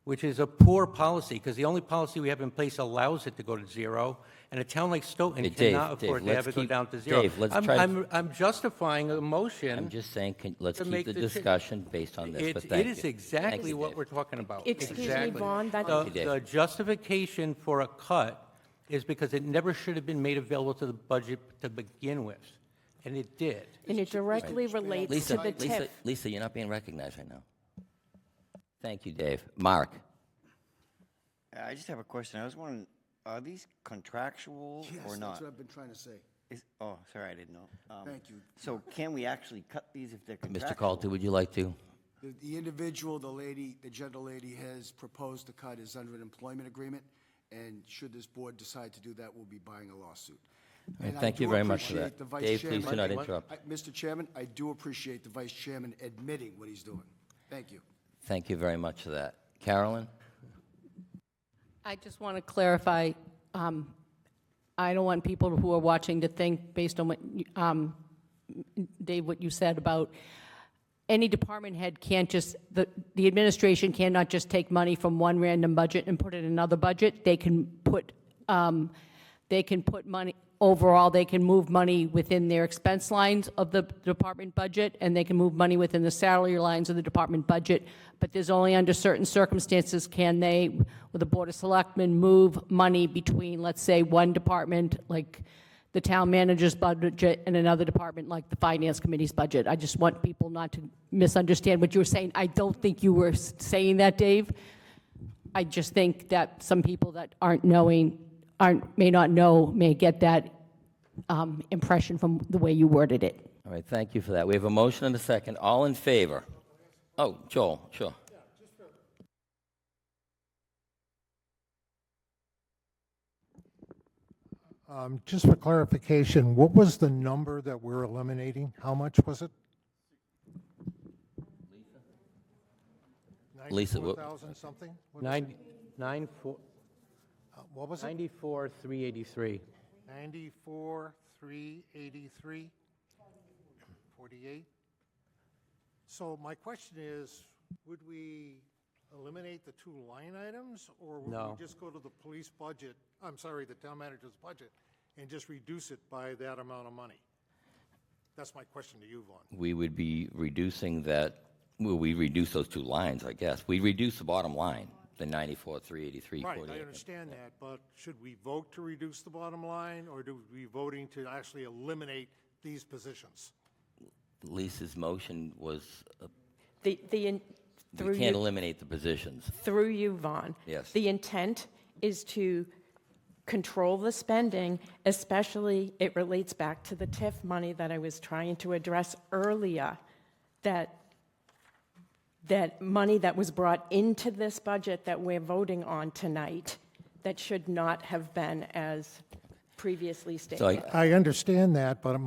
[SPEAKER 2] which is a poor policy, because the only policy we have in place allows it to go to zero, and a town like Stoughton
[SPEAKER 1] Hey, Dave,
[SPEAKER 2] cannot afford to
[SPEAKER 1] let's
[SPEAKER 2] have it go
[SPEAKER 1] keep-
[SPEAKER 2] down to zero.
[SPEAKER 1] Dave, let's
[SPEAKER 2] I'm-
[SPEAKER 1] try to-
[SPEAKER 2] I'm justifying a motion.
[SPEAKER 1] I'm just saying, let's
[SPEAKER 2] to
[SPEAKER 1] keep
[SPEAKER 2] make
[SPEAKER 1] the
[SPEAKER 2] the
[SPEAKER 1] discussion based on this, but thank
[SPEAKER 2] It
[SPEAKER 1] you.
[SPEAKER 2] is exactly
[SPEAKER 1] Thank you,
[SPEAKER 2] what
[SPEAKER 1] Dave.
[SPEAKER 2] we're talking about.
[SPEAKER 3] Excuse me,
[SPEAKER 2] Exactly.
[SPEAKER 3] Vaughn, that-
[SPEAKER 2] The-
[SPEAKER 1] Thank you, Dave.
[SPEAKER 2] The justification for a cut is because it never should have been made available to the budget to begin with, and it did.
[SPEAKER 3] And it directly relates
[SPEAKER 1] Lisa,
[SPEAKER 3] to the TIF.
[SPEAKER 1] Lisa, you're not being recognized right now. Thank you, Dave. Mark?
[SPEAKER 9] I just have a question. I was wondering, are these contractual
[SPEAKER 6] Yes,
[SPEAKER 9] or
[SPEAKER 6] that's
[SPEAKER 9] not?
[SPEAKER 6] what I've been trying to say.
[SPEAKER 9] Oh, sorry, I didn't know.
[SPEAKER 6] Thank you.
[SPEAKER 9] So can we actually cut these if they're contractual?
[SPEAKER 1] Mr. Calter, would you like to?
[SPEAKER 6] The individual, the lady, the gentlelady has proposed to cut is under an employment agreement, and should this board decide to do that, we'll be buying a lawsuit.
[SPEAKER 1] right,
[SPEAKER 6] And I
[SPEAKER 1] thank you
[SPEAKER 6] do
[SPEAKER 1] very much for
[SPEAKER 6] appreciate
[SPEAKER 1] that.
[SPEAKER 6] the Vice
[SPEAKER 1] Dave, please do
[SPEAKER 6] Chairman-
[SPEAKER 1] not interrupt.
[SPEAKER 6] Mr. Chairman, I do appreciate the Vice Chairman admitting what he's doing. Thank you.
[SPEAKER 1] Thank you very much for that. Carolyn?
[SPEAKER 5] I just want to clarify, I don't want people who are watching to think, based on what, Dave, what you said about any department head can't just, the administration cannot just take money from one random budget and put it in another budget. They can put money, overall, they can move money within their expense lines of the department budget, and they can move money within the salary lines of the department budget, but there's only under certain circumstances can they, with the Board of Selectmen, move money between, let's say, one department, like the town manager's budget, and another department, like the finance committee's budget. I just want people not to misunderstand what you were saying. I don't think you were saying that, Dave. I just think that some people that may not know, may get that impression from the way you worded it.
[SPEAKER 1] All right, thank you for that. We have a motion and a second. All in favor? Oh, Joel, sure.
[SPEAKER 8] Just for clarification, what was the number that we're eliminating? How much was it?
[SPEAKER 1] Lisa, what-
[SPEAKER 8] 94,000 something? What was it?
[SPEAKER 2] 94,
[SPEAKER 8] What was it?
[SPEAKER 2] 94,383.
[SPEAKER 8] 94,383? 48? So my question is, would we eliminate the two line items? Or would
[SPEAKER 2] No.
[SPEAKER 8] we just go to the police budget, I'm sorry, the town manager's budget, and just reduce it by that amount of money? That's my question to you, Vaughn.
[SPEAKER 1] We would be reducing that, well, we reduce those two lines, I guess. We reduce the bottom line, the 94,383,
[SPEAKER 8] Right,
[SPEAKER 1] 48.
[SPEAKER 8] I understand that, but should we vote to reduce the bottom line, or do we voting to actually eliminate these positions?
[SPEAKER 1] Lisa's motion was,
[SPEAKER 3] The,
[SPEAKER 1] we
[SPEAKER 3] through
[SPEAKER 1] can't
[SPEAKER 3] you,
[SPEAKER 1] eliminate the positions.
[SPEAKER 3] through you, Vaughn.
[SPEAKER 1] Yes.
[SPEAKER 3] The intent is to control the spending, especially it relates back to the TIF money that I was trying to address earlier, that money that was brought into this budget that we're voting on tonight, that should not have been as previously
[SPEAKER 1] So
[SPEAKER 3] stated.
[SPEAKER 8] I understand that, but I'm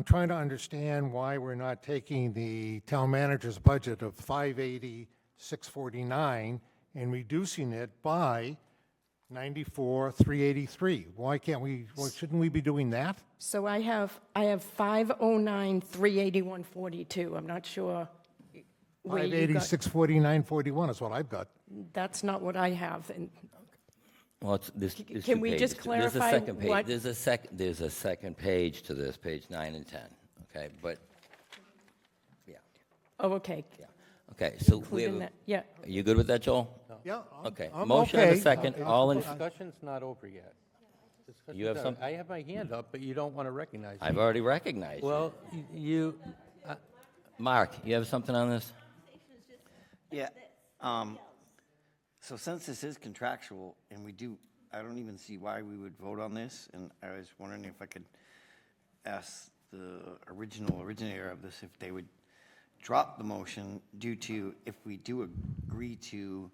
[SPEAKER 8] trying to understand why we're not taking the town manager's budget of 580,649 and reducing it by 94,383. Why can't we, shouldn't we be doing that?
[SPEAKER 3] So I have 509,381.42. I'm not sure where you got.
[SPEAKER 8] 580,649.41 is what I've got.
[SPEAKER 3] That's not what I have. And
[SPEAKER 1] Well, there's
[SPEAKER 3] Can
[SPEAKER 1] two
[SPEAKER 3] we just
[SPEAKER 1] pages.
[SPEAKER 3] clarify
[SPEAKER 1] There's a second page.
[SPEAKER 3] what-
[SPEAKER 1] There's a second page to this, page 9 and 10, okay? But, yeah,
[SPEAKER 3] Oh, okay.
[SPEAKER 1] yeah. Okay, so we
[SPEAKER 3] Including
[SPEAKER 1] have,
[SPEAKER 3] that, yeah.
[SPEAKER 1] are you good with that, Joel?
[SPEAKER 8] Yeah.
[SPEAKER 1] Okay,
[SPEAKER 8] I'm
[SPEAKER 1] motion and a
[SPEAKER 8] okay.
[SPEAKER 1] second, all in,
[SPEAKER 2] Discussion's not over yet.
[SPEAKER 1] You have
[SPEAKER 2] Discussion's not-
[SPEAKER 1] some-
[SPEAKER 2] I have my hand up, but you don't want to recognize me.
[SPEAKER 1] I've already recognized you.
[SPEAKER 2] Well, you,
[SPEAKER 1] Mark, you have something on this?
[SPEAKER 9] Yeah. So since this is contractual, and I don't even see why we would vote on this, and I was wondering if I could ask the originator of this if they would drop the motion due to, if we do agree to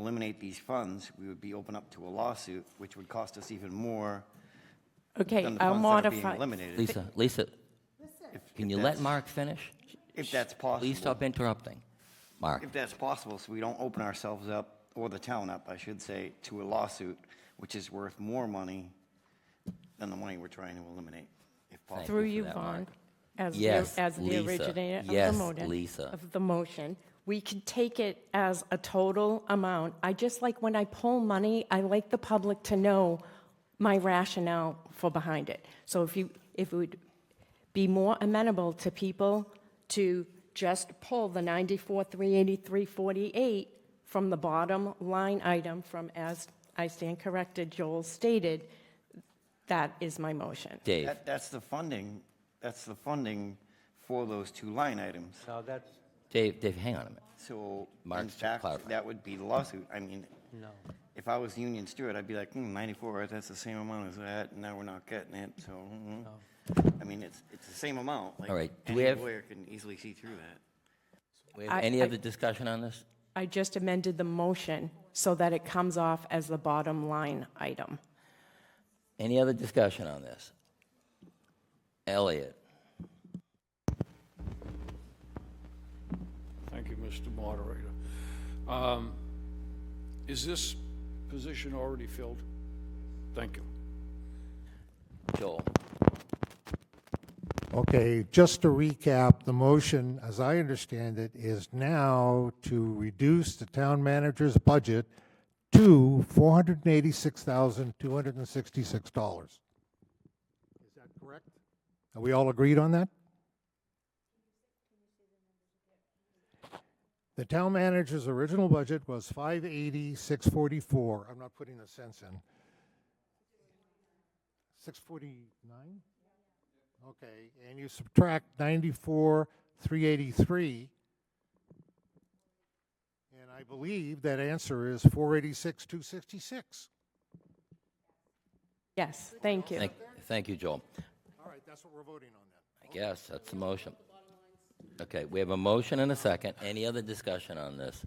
[SPEAKER 9] eliminate these funds, we would be open up to a lawsuit, which would cost us even more
[SPEAKER 3] Okay,
[SPEAKER 9] than the
[SPEAKER 3] I'll
[SPEAKER 9] funds that are being
[SPEAKER 3] modify.
[SPEAKER 9] eliminated.
[SPEAKER 1] Lisa, can you let
[SPEAKER 9] that's-
[SPEAKER 1] Mark finish?
[SPEAKER 9] If that's possible.
[SPEAKER 1] Please stop interrupting. Mark,
[SPEAKER 9] If that's possible, so we don't open ourselves up, or the town up, I should say, to a lawsuit, which is worth more money than the money we're trying to eliminate, if possible.
[SPEAKER 3] Through
[SPEAKER 1] for
[SPEAKER 3] you,
[SPEAKER 1] that,
[SPEAKER 3] Vaughn,
[SPEAKER 1] Mark.
[SPEAKER 3] as
[SPEAKER 1] Yes,
[SPEAKER 3] the
[SPEAKER 1] Lisa.
[SPEAKER 3] originator of
[SPEAKER 1] Yes,
[SPEAKER 3] the motion.
[SPEAKER 1] Lisa.
[SPEAKER 3] Of the motion. We could take it as a total amount. I just like when I pull money, I like the public to know my rationale for behind it. So if it would be more amenable to people to just pull the 94,383.48 from the bottom line item from, as I stand corrected, Joel stated, that is my motion.
[SPEAKER 1] Dave,
[SPEAKER 9] That's the funding for those two line items.
[SPEAKER 2] No, that's,
[SPEAKER 1] Dave, hang on a minute.
[SPEAKER 9] So, in
[SPEAKER 1] Mark's
[SPEAKER 9] fact,
[SPEAKER 1] clarifying.
[SPEAKER 9] that would be the lawsuit. I mean,
[SPEAKER 2] no.
[SPEAKER 9] if I was Union Steward, I'd be like, 94, that's the same amount as that, and now we're not getting it, so, I mean, it's the same amount. Like,
[SPEAKER 1] All right, do we
[SPEAKER 9] any
[SPEAKER 1] have-
[SPEAKER 9] lawyer can easily see through that.
[SPEAKER 1] We have
[SPEAKER 3] I-
[SPEAKER 1] any
[SPEAKER 3] I-
[SPEAKER 1] other discussion on this?
[SPEAKER 3] I just amended the motion so that it comes off as the bottom line item.
[SPEAKER 1] Any other discussion on this? Elliot?
[SPEAKER 10] Thank you, Mr. Moderator. Is this position already filled? Thank you.
[SPEAKER 1] Joel?
[SPEAKER 8] Okay, just to recap, the motion, as I understand it, is now to reduce the town manager's budget to $486,266. Is that correct? Are we all agreed on that? The town manager's original budget was $580,644. I'm not putting the cents in. 649? Okay, and you subtract 94,383, and I believe that answer is 486,266.
[SPEAKER 3] Yes, thank you.
[SPEAKER 1] Thank you, Joel.
[SPEAKER 8] All right, that's what we're voting on then.
[SPEAKER 1] I guess that's the motion. Okay, we have a motion and a second. Any other discussion on this?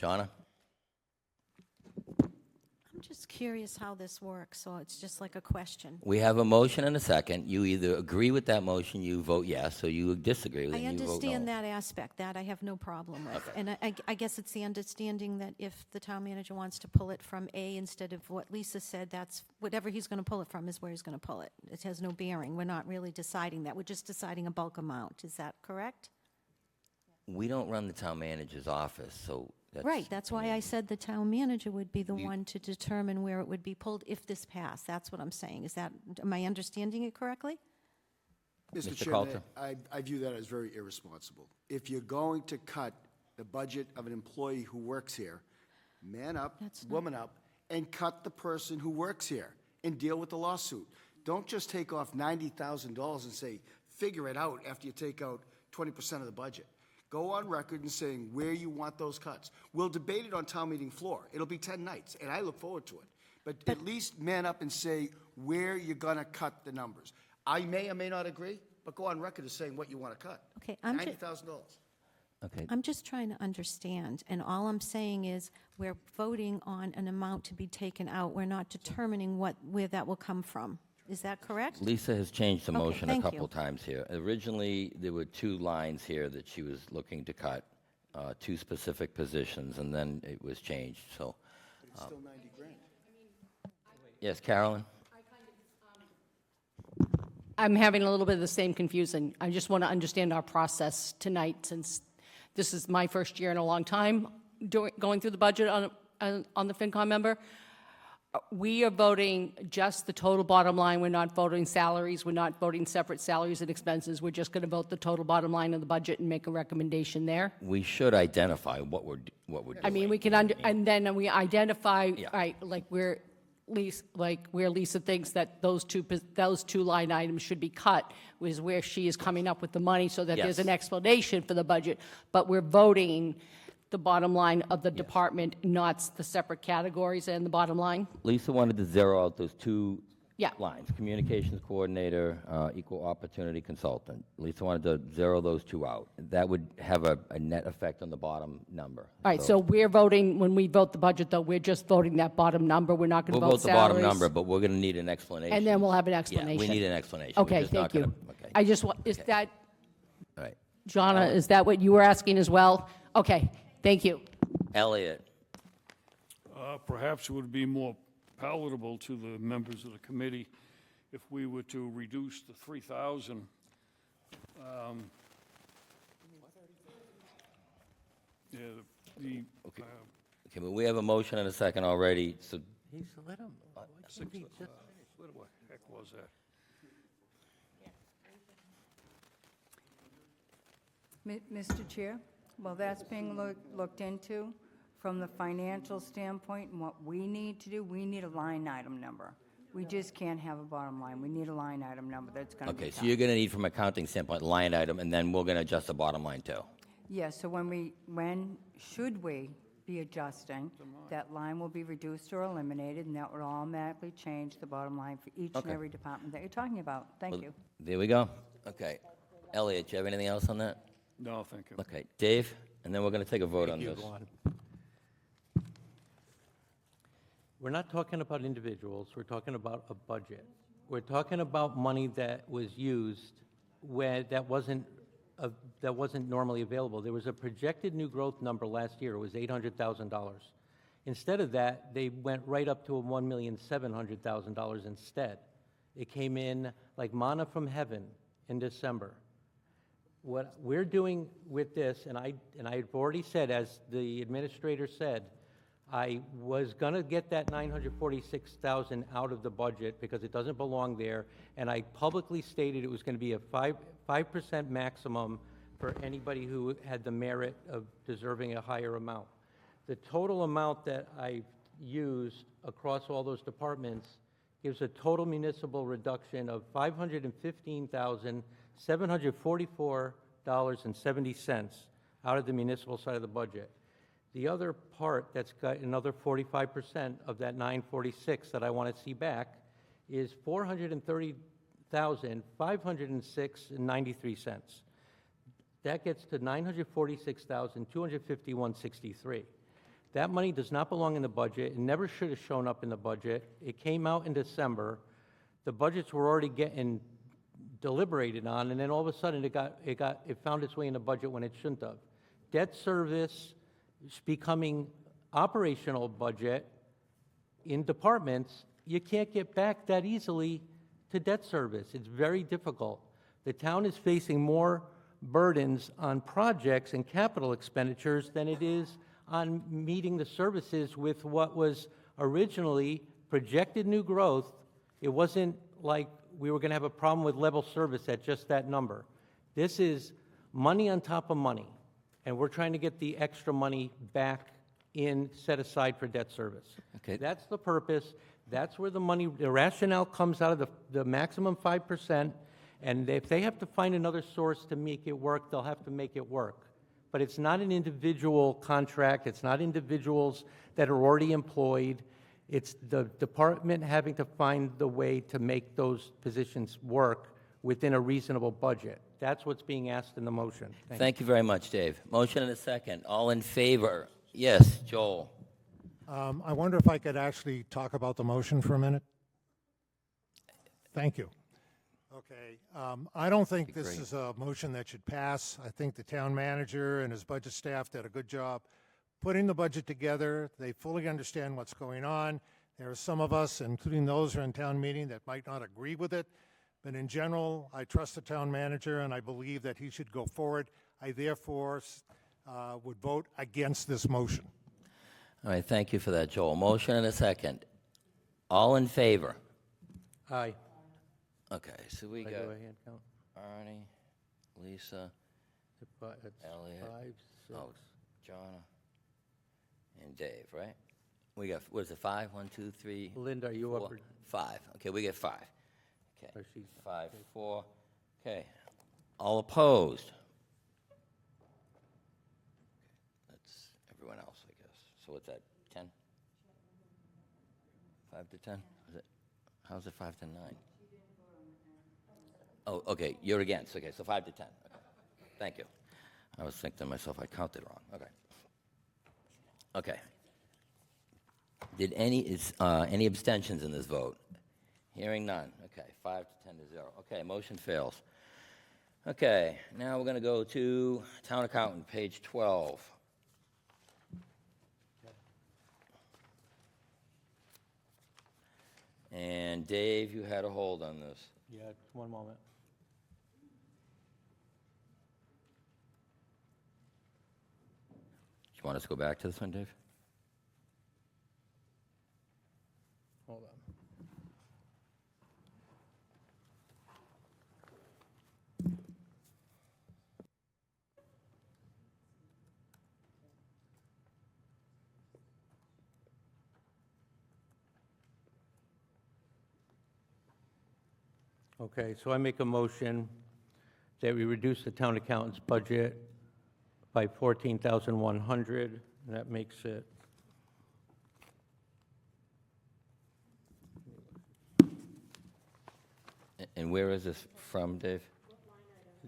[SPEAKER 1] Jonna?
[SPEAKER 7] I'm just curious how this works, so it's just like a question.
[SPEAKER 1] We have a motion and a second. You either agree with that motion, you vote yes, or you disagree with it,
[SPEAKER 7] I
[SPEAKER 1] and you vote no.
[SPEAKER 7] understand that aspect, that I have no problem with. And I guess it's the understanding that if the town manager wants to pull it from A instead of what Lisa said, that's, whatever he's going to pull it from is where he's going to pull it. It has no bearing. We're not really deciding that. We're just deciding a bulk amount. Is that correct?
[SPEAKER 1] We don't run the town manager's office, so that's...
[SPEAKER 7] Right, that's why I said the town manager would be the one to determine where it would be pulled if this passed. That's what I'm saying. Is that, am I understanding it correctly?
[SPEAKER 6] Mr.
[SPEAKER 1] Mr.
[SPEAKER 6] Chairman,
[SPEAKER 1] Coulter?
[SPEAKER 6] I view that as very irresponsible. If you're going to cut the budget of an employee who works here, man up,
[SPEAKER 7] That's not-
[SPEAKER 6] woman up, and cut the person who works here and deal with the lawsuit. Don't just take off $90,000 and say, figure it out after you take out 20% of the budget. Go on record and saying where you want those cuts. We'll debate it on town meeting floor. It'll be 10 nights, and I look forward to it. But at least man up and say where you're gonna cut the numbers. I may or may not agree, but go on record as saying what you want to cut.
[SPEAKER 7] Okay, I'm ju-
[SPEAKER 6] $90,000.
[SPEAKER 1] Okay,
[SPEAKER 7] I'm just trying to understand, and all I'm saying is we're voting on an amount to be taken out. We're not determining where that will come from. Is that correct?
[SPEAKER 1] Lisa has changed the
[SPEAKER 7] Okay,
[SPEAKER 1] motion a
[SPEAKER 7] thank
[SPEAKER 1] couple
[SPEAKER 7] you.
[SPEAKER 1] times here. Originally, there were two lines here that she was looking to cut, two specific positions, and then it was changed, so...
[SPEAKER 6] It's still 90 grand.
[SPEAKER 1] Yes, Carolyn?
[SPEAKER 5] I'm having a little bit of the same confusion. I just want to understand our process tonight, since this is my first year in a long time going through the budget on the FinCom member. We are voting just the total bottom line. We're not voting salaries. We're not voting separate salaries and expenses. We're just going to vote the total bottom line of the budget and make a recommendation there.
[SPEAKER 1] We should identify what we're doing.
[SPEAKER 5] I mean, we can, and then we identify,
[SPEAKER 1] Yeah.
[SPEAKER 5] right, like where Lisa thinks that those two line items should be cut, is where she is coming up with the money so that there's
[SPEAKER 1] Yes.
[SPEAKER 5] an explanation for the budget. But we're voting the bottom line of the department, not the separate categories and the bottom line.
[SPEAKER 1] Lisa wanted to zero out those two
[SPEAKER 5] Yeah.
[SPEAKER 1] lines, communications coordinator, equal opportunity consultant. Lisa wanted to zero those two out. That would have a net effect on the bottom number.
[SPEAKER 5] All right, so we're voting, when we vote the budget, though, we're just voting that bottom number. We're not going to
[SPEAKER 1] We'll
[SPEAKER 5] vote
[SPEAKER 1] vote the bottom
[SPEAKER 5] salaries.
[SPEAKER 1] number, but we're going to need an explanation.
[SPEAKER 5] And then we'll have an
[SPEAKER 1] Yeah,
[SPEAKER 5] explanation.
[SPEAKER 1] we need an explanation. We're
[SPEAKER 5] Okay,
[SPEAKER 1] just not
[SPEAKER 5] thank you.
[SPEAKER 1] gonna- Okay,
[SPEAKER 5] I just want, is
[SPEAKER 1] Okay.
[SPEAKER 5] that,
[SPEAKER 1] all right.
[SPEAKER 5] Jonna, is that what you were asking as well? Okay, thank you.
[SPEAKER 1] Elliot,
[SPEAKER 10] Perhaps it would be more palatable to the members of the committee if we were to reduce the 3,000. Yeah, the,
[SPEAKER 1] okay, but we have a motion and a second already, so
[SPEAKER 2] He's, let him, why can't he just
[SPEAKER 10] what the heck was that?
[SPEAKER 4] Mr. Chair, well, that's being looked into from the financial standpoint, and what we need to do, we need a line item number. We just can't have a bottom line. We need a line item number that's going to be
[SPEAKER 1] okay, so
[SPEAKER 4] tough.
[SPEAKER 1] you're going to need from accounting standpoint, line item, and then we're going to adjust the bottom line too.
[SPEAKER 4] Yes, so should we be adjusting, that line will be reduced or eliminated, and that would automatically change the bottom line for each and
[SPEAKER 1] Okay.
[SPEAKER 4] every department that you're talking about. Thank
[SPEAKER 1] Well,
[SPEAKER 4] you.
[SPEAKER 1] There we go. Okay. Elliot, do you have anything else on that?
[SPEAKER 10] No, thank you.
[SPEAKER 1] Okay, Dave, and then we're going to take a vote on
[SPEAKER 2] you
[SPEAKER 1] this.
[SPEAKER 2] go on. We're not talking about individuals, we're talking about a budget. We're talking about money that was used where that wasn't normally available. There was a projected new growth number last year, it was $800,000. Instead of that, they went right up to a $1,700,000 instead. It came in like manna from heaven in December. What we're doing with this, and I've already said, as the administrator said, I was going to get that $946,000 out of the budget because it doesn't belong there, and I publicly stated it was going to be a 5% maximum for anybody who had the merit of deserving a higher amount. The total amount that I've used across all those departments gives a total municipal reduction of $515,744.70 out of the municipal side of the budget. The other part that's got another 45% of that 946 that I want to see back is $430,506.93. That gets to $946,251.63. That money does not belong in the budget. It never should have shown up in the budget. It came out in December. The budgets were already getting deliberated on, and then all of a sudden it found its way in the budget when it shouldn't have. Debt service is becoming operational budget in departments. You can't get back that easily to debt service. It's very difficult. The town is facing more burdens on projects and capital expenditures than it is on meeting the services with what was originally projected new growth. It wasn't like we were going to have a problem with level service at just that number. This is money on top of money, and we're trying to get the extra money back in, set aside for debt service.
[SPEAKER 1] Okay.
[SPEAKER 2] That's the purpose. That's where the money, the rationale comes out of the maximum 5%, and if they have to find another source to make it work, they'll have to make it work. But it's not an individual contract. It's not individuals that are already employed. It's the department having to find the way to make those positions work within a reasonable budget. That's what's being asked in the motion.
[SPEAKER 1] Thank you very much, Dave. Motion and a second. All in favor? Yes, Joel.
[SPEAKER 8] I wonder if I could actually talk about the motion for a minute? Thank you. Okay, I don't think this is a motion that should pass. I think the town manager and his budget staff did a good job putting the budget together. They fully understand what's going on. There are some of us, including those who are in town meeting, that might not agree with it. But in general, I trust the town manager, and I believe that he should go forward. I therefore would vote against this motion.
[SPEAKER 1] All right, thank you for that, Joel. Motion and a second. All in favor?
[SPEAKER 2] Aye.
[SPEAKER 1] Okay, so we
[SPEAKER 2] Can I
[SPEAKER 1] got
[SPEAKER 2] do a hand count?
[SPEAKER 1] Arnie, Lisa,
[SPEAKER 2] It's
[SPEAKER 1] Elliot,
[SPEAKER 2] 5, 6.
[SPEAKER 1] oh, Jonna, and Dave, right? We got, what is it, 5? 1, 2, 3.
[SPEAKER 2] Linda, are you up?
[SPEAKER 1] 4, 5. Okay, we get 5. Okay,
[SPEAKER 2] Or she's-
[SPEAKER 1] 5, 4. Okay, all opposed? That's everyone else, I guess. So what's that, 10? 5 to 10? Is it? How's it 5 to 9? Oh, okay, you're against, okay, so 5 to 10, okay. Thank you. I was thinking to myself, I counted wrong, okay. Okay. Did any abstentions in this vote? Hearing none, okay, 5 to 10 to 0. Okay, motion fails. Okay, now we're gonna go to Town Accountant, page 12. And Dave, you had a hold on this.
[SPEAKER 2] Yeah, one moment.
[SPEAKER 1] Do you want us to go back to this one, Dave?
[SPEAKER 2] Hold on. Okay, so I make a motion that we reduce the town accountant's budget by 14,100, and that makes it,
[SPEAKER 1] And where is this from, Dave?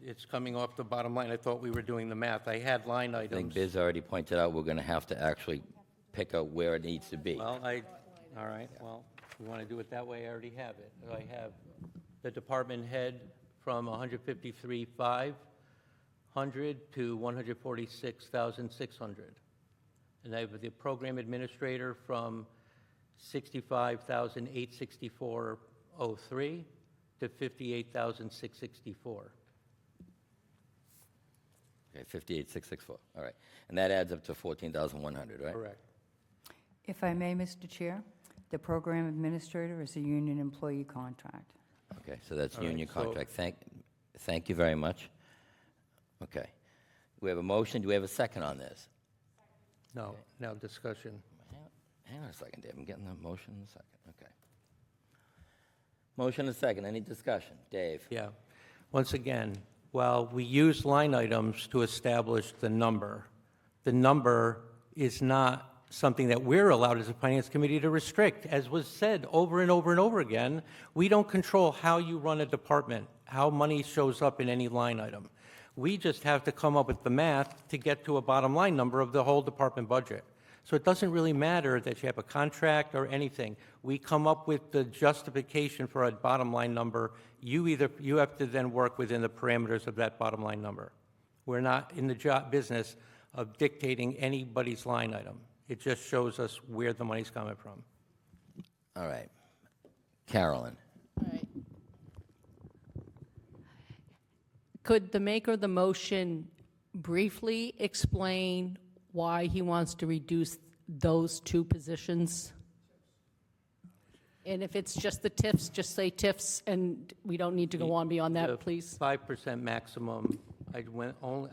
[SPEAKER 2] it's coming off the bottom line. I thought we were doing the math. I had line
[SPEAKER 1] I think
[SPEAKER 2] items.
[SPEAKER 1] Biz already pointed out we're going to have to actually pick out where it needs to be.
[SPEAKER 2] Well, all right, well, if you want to do it that way, I already have it. I have the department head from 153,500 to 146,600. And I have the program administrator from 65,864.03 to 58,664.
[SPEAKER 1] Okay, 58,664, all right. And that adds up to 14,100, right?
[SPEAKER 2] Correct.
[SPEAKER 4] If I may, Mr. Chair, the program administrator is a union employee contract.
[SPEAKER 1] Okay, so that's
[SPEAKER 2] All right,
[SPEAKER 1] union
[SPEAKER 2] so-
[SPEAKER 1] contract. Thank you very much. Okay. We have a motion. Do we have a second on this?
[SPEAKER 2] No, now discussion.
[SPEAKER 1] Hang on a second, Dave. I'm getting the motion in a second. Okay. Motion and a second. Any discussion? Dave?
[SPEAKER 2] Yeah. Once again, while we use line items to establish the number is not something that we're allowed as a finance committee to restrict. As was said over and over and over again, we don't control how you run a department, how money shows up in any line item. We just have to come up with the math to get to a bottom line number of the whole department budget. So it doesn't really matter that you have a contract or anything. We come up with the justification for a bottom line number. You have to then work within the parameters of that bottom line number. We're not in the business of dictating anybody's line item. It just shows us where the money's coming from.
[SPEAKER 1] All right. Carolyn?
[SPEAKER 5] All right. Could the maker of the motion briefly explain why he wants to reduce those two positions? And if it's just the TIFs, just say TIFs, and we don't need to go on beyond
[SPEAKER 2] The
[SPEAKER 5] that, please.
[SPEAKER 2] 5% maximum, I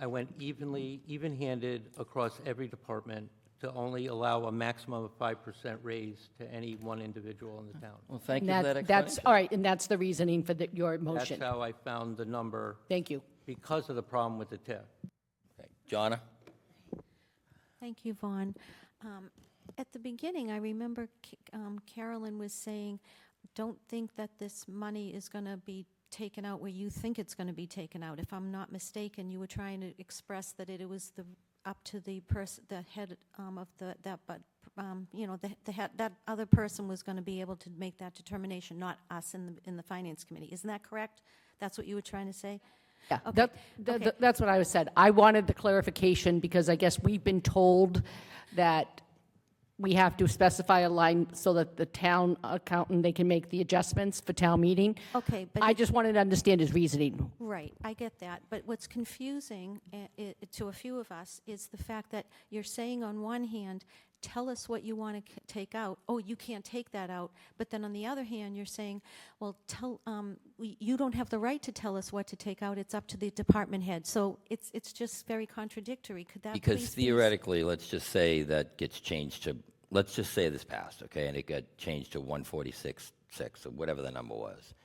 [SPEAKER 2] went even-handed across every department to only allow a maximum of 5% raise to any one individual in the town.
[SPEAKER 1] Well, thank
[SPEAKER 5] And
[SPEAKER 1] you for that explanation.
[SPEAKER 5] That's, all right, and that's the reasoning for your
[SPEAKER 2] That's
[SPEAKER 5] motion.
[SPEAKER 2] how I found the number,
[SPEAKER 5] Thank you.
[SPEAKER 2] because of the problem with the TIF.
[SPEAKER 1] Okay. Jonna?
[SPEAKER 7] Thank you, Vaughn. At the beginning, I remember Carolyn was saying, don't think that this money is going to be taken out where you think it's going to be taken out. If I'm not mistaken, you were trying to express that it was up to the head of that other person was going to be able to make that determination, not us in the finance committee. Isn't that correct? That's what you were trying to say?
[SPEAKER 5] Yeah,
[SPEAKER 7] Okay, okay.
[SPEAKER 5] that's what I was said. I wanted the clarification because I guess we've been told that we have to specify a line so that the town accountant, they can make the adjustments for town meeting.
[SPEAKER 7] Okay, but
[SPEAKER 5] I just wanted to understand his reasoning.
[SPEAKER 7] Right, I get that. But what's confusing to a few of us is the fact that you're saying on one hand, tell us what you want to take out. Oh, you can't take that out. But then on the other hand, you're saying, well, you don't have the right to tell us what to take out. It's up to the department head. So it's just very contradictory. Could that
[SPEAKER 1] Because
[SPEAKER 7] please be-
[SPEAKER 1] theoretically, let's just say that gets changed to, let's just say this passed, okay, and it got changed to 146.6 or whatever the number was.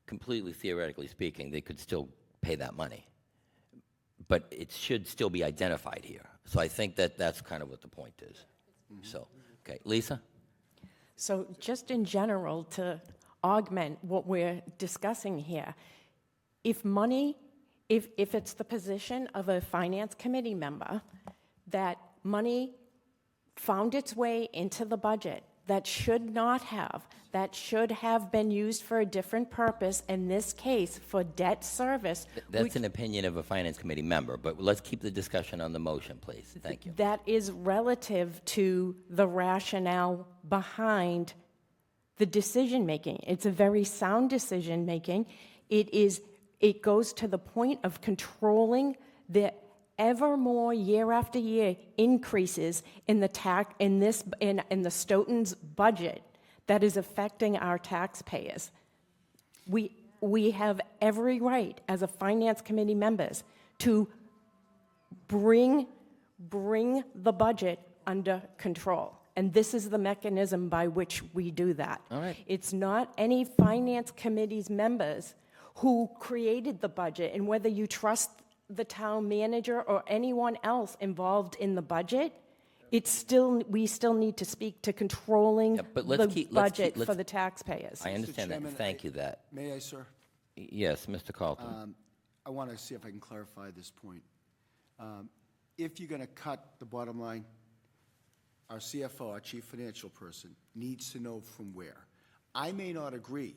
[SPEAKER 1] Completely theoretically speaking, they could still pay that money. But it should still be identified here. So I think that that's kind of what the point is. So, okay, Lisa?
[SPEAKER 3] So just in general, to augment what we're discussing here. If money, if it's the position of a finance committee member, that money found its way into the budget that should not have, that should have been used for a different purpose, in this case, for debt service.
[SPEAKER 1] That's an opinion of a finance committee member, but let's keep the discussion on the motion, please. Thank you.
[SPEAKER 3] That is relative to the rationale behind the decision-making. It's a very sound decision-making. It goes to the point of controlling the ever more year after year increases in the Stoughton's budget that is affecting our taxpayers. We have every right as a finance committee members to bring the budget under control. And this is the mechanism by which we do that.
[SPEAKER 1] All right.
[SPEAKER 3] It's not any finance committee's members who created the budget, and whether you trust the town manager or anyone else involved in the budget, we still need to speak to controlling
[SPEAKER 1] but
[SPEAKER 3] the budget for the taxpayers.
[SPEAKER 1] I understand that.
[SPEAKER 6] Chairman,
[SPEAKER 1] Thank you that.
[SPEAKER 6] May I, sir?
[SPEAKER 1] Yes, Mr. Carlton.
[SPEAKER 6] I want to see if I can clarify this point. If you're going to cut the bottom line, our CFO, our chief financial person, needs to know from where. I may not agree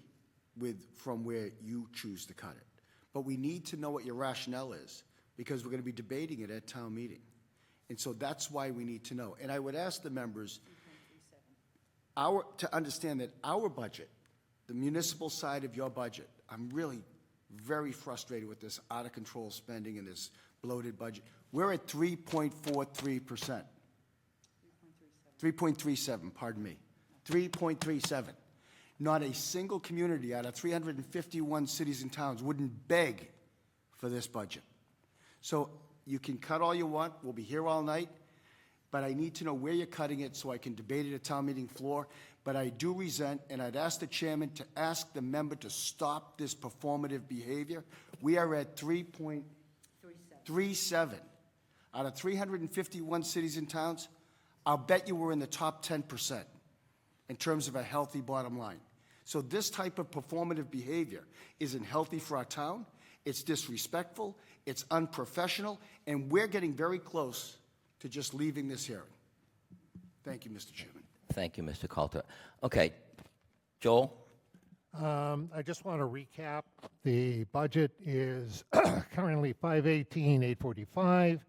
[SPEAKER 6] with from where you choose to cut it, but we need to know what your rationale is, because we're going to be debating it at town meeting. And so that's why we need to know. And I would ask the members to understand that our budget, the municipal side of your budget, I'm really very frustrated with this out-of-control spending and this bloated budget. We're at 3.43%. 3.37, pardon me. 3.37. Not a single community out of 351 cities and towns wouldn't beg for this budget. So you can cut all you want. We'll be here all night. But I need to know where you're cutting it so I can debate it at town meeting floor. But I do resent, and I'd ask the chairman to ask the member to stop this performative behavior. We are at 3.37. Out of 351 cities and towns, I'll bet you we're in the top 10% in terms of a healthy bottom line. So this type of performative behavior isn't healthy for our town. It's disrespectful, it's unprofessional, and we're getting very close to just leaving this hearing. Thank you, Mr. Chairman.
[SPEAKER 1] Thank you, Mr. Coulter. Okay, Joel?
[SPEAKER 8] I just want to recap. The budget is currently $518,845.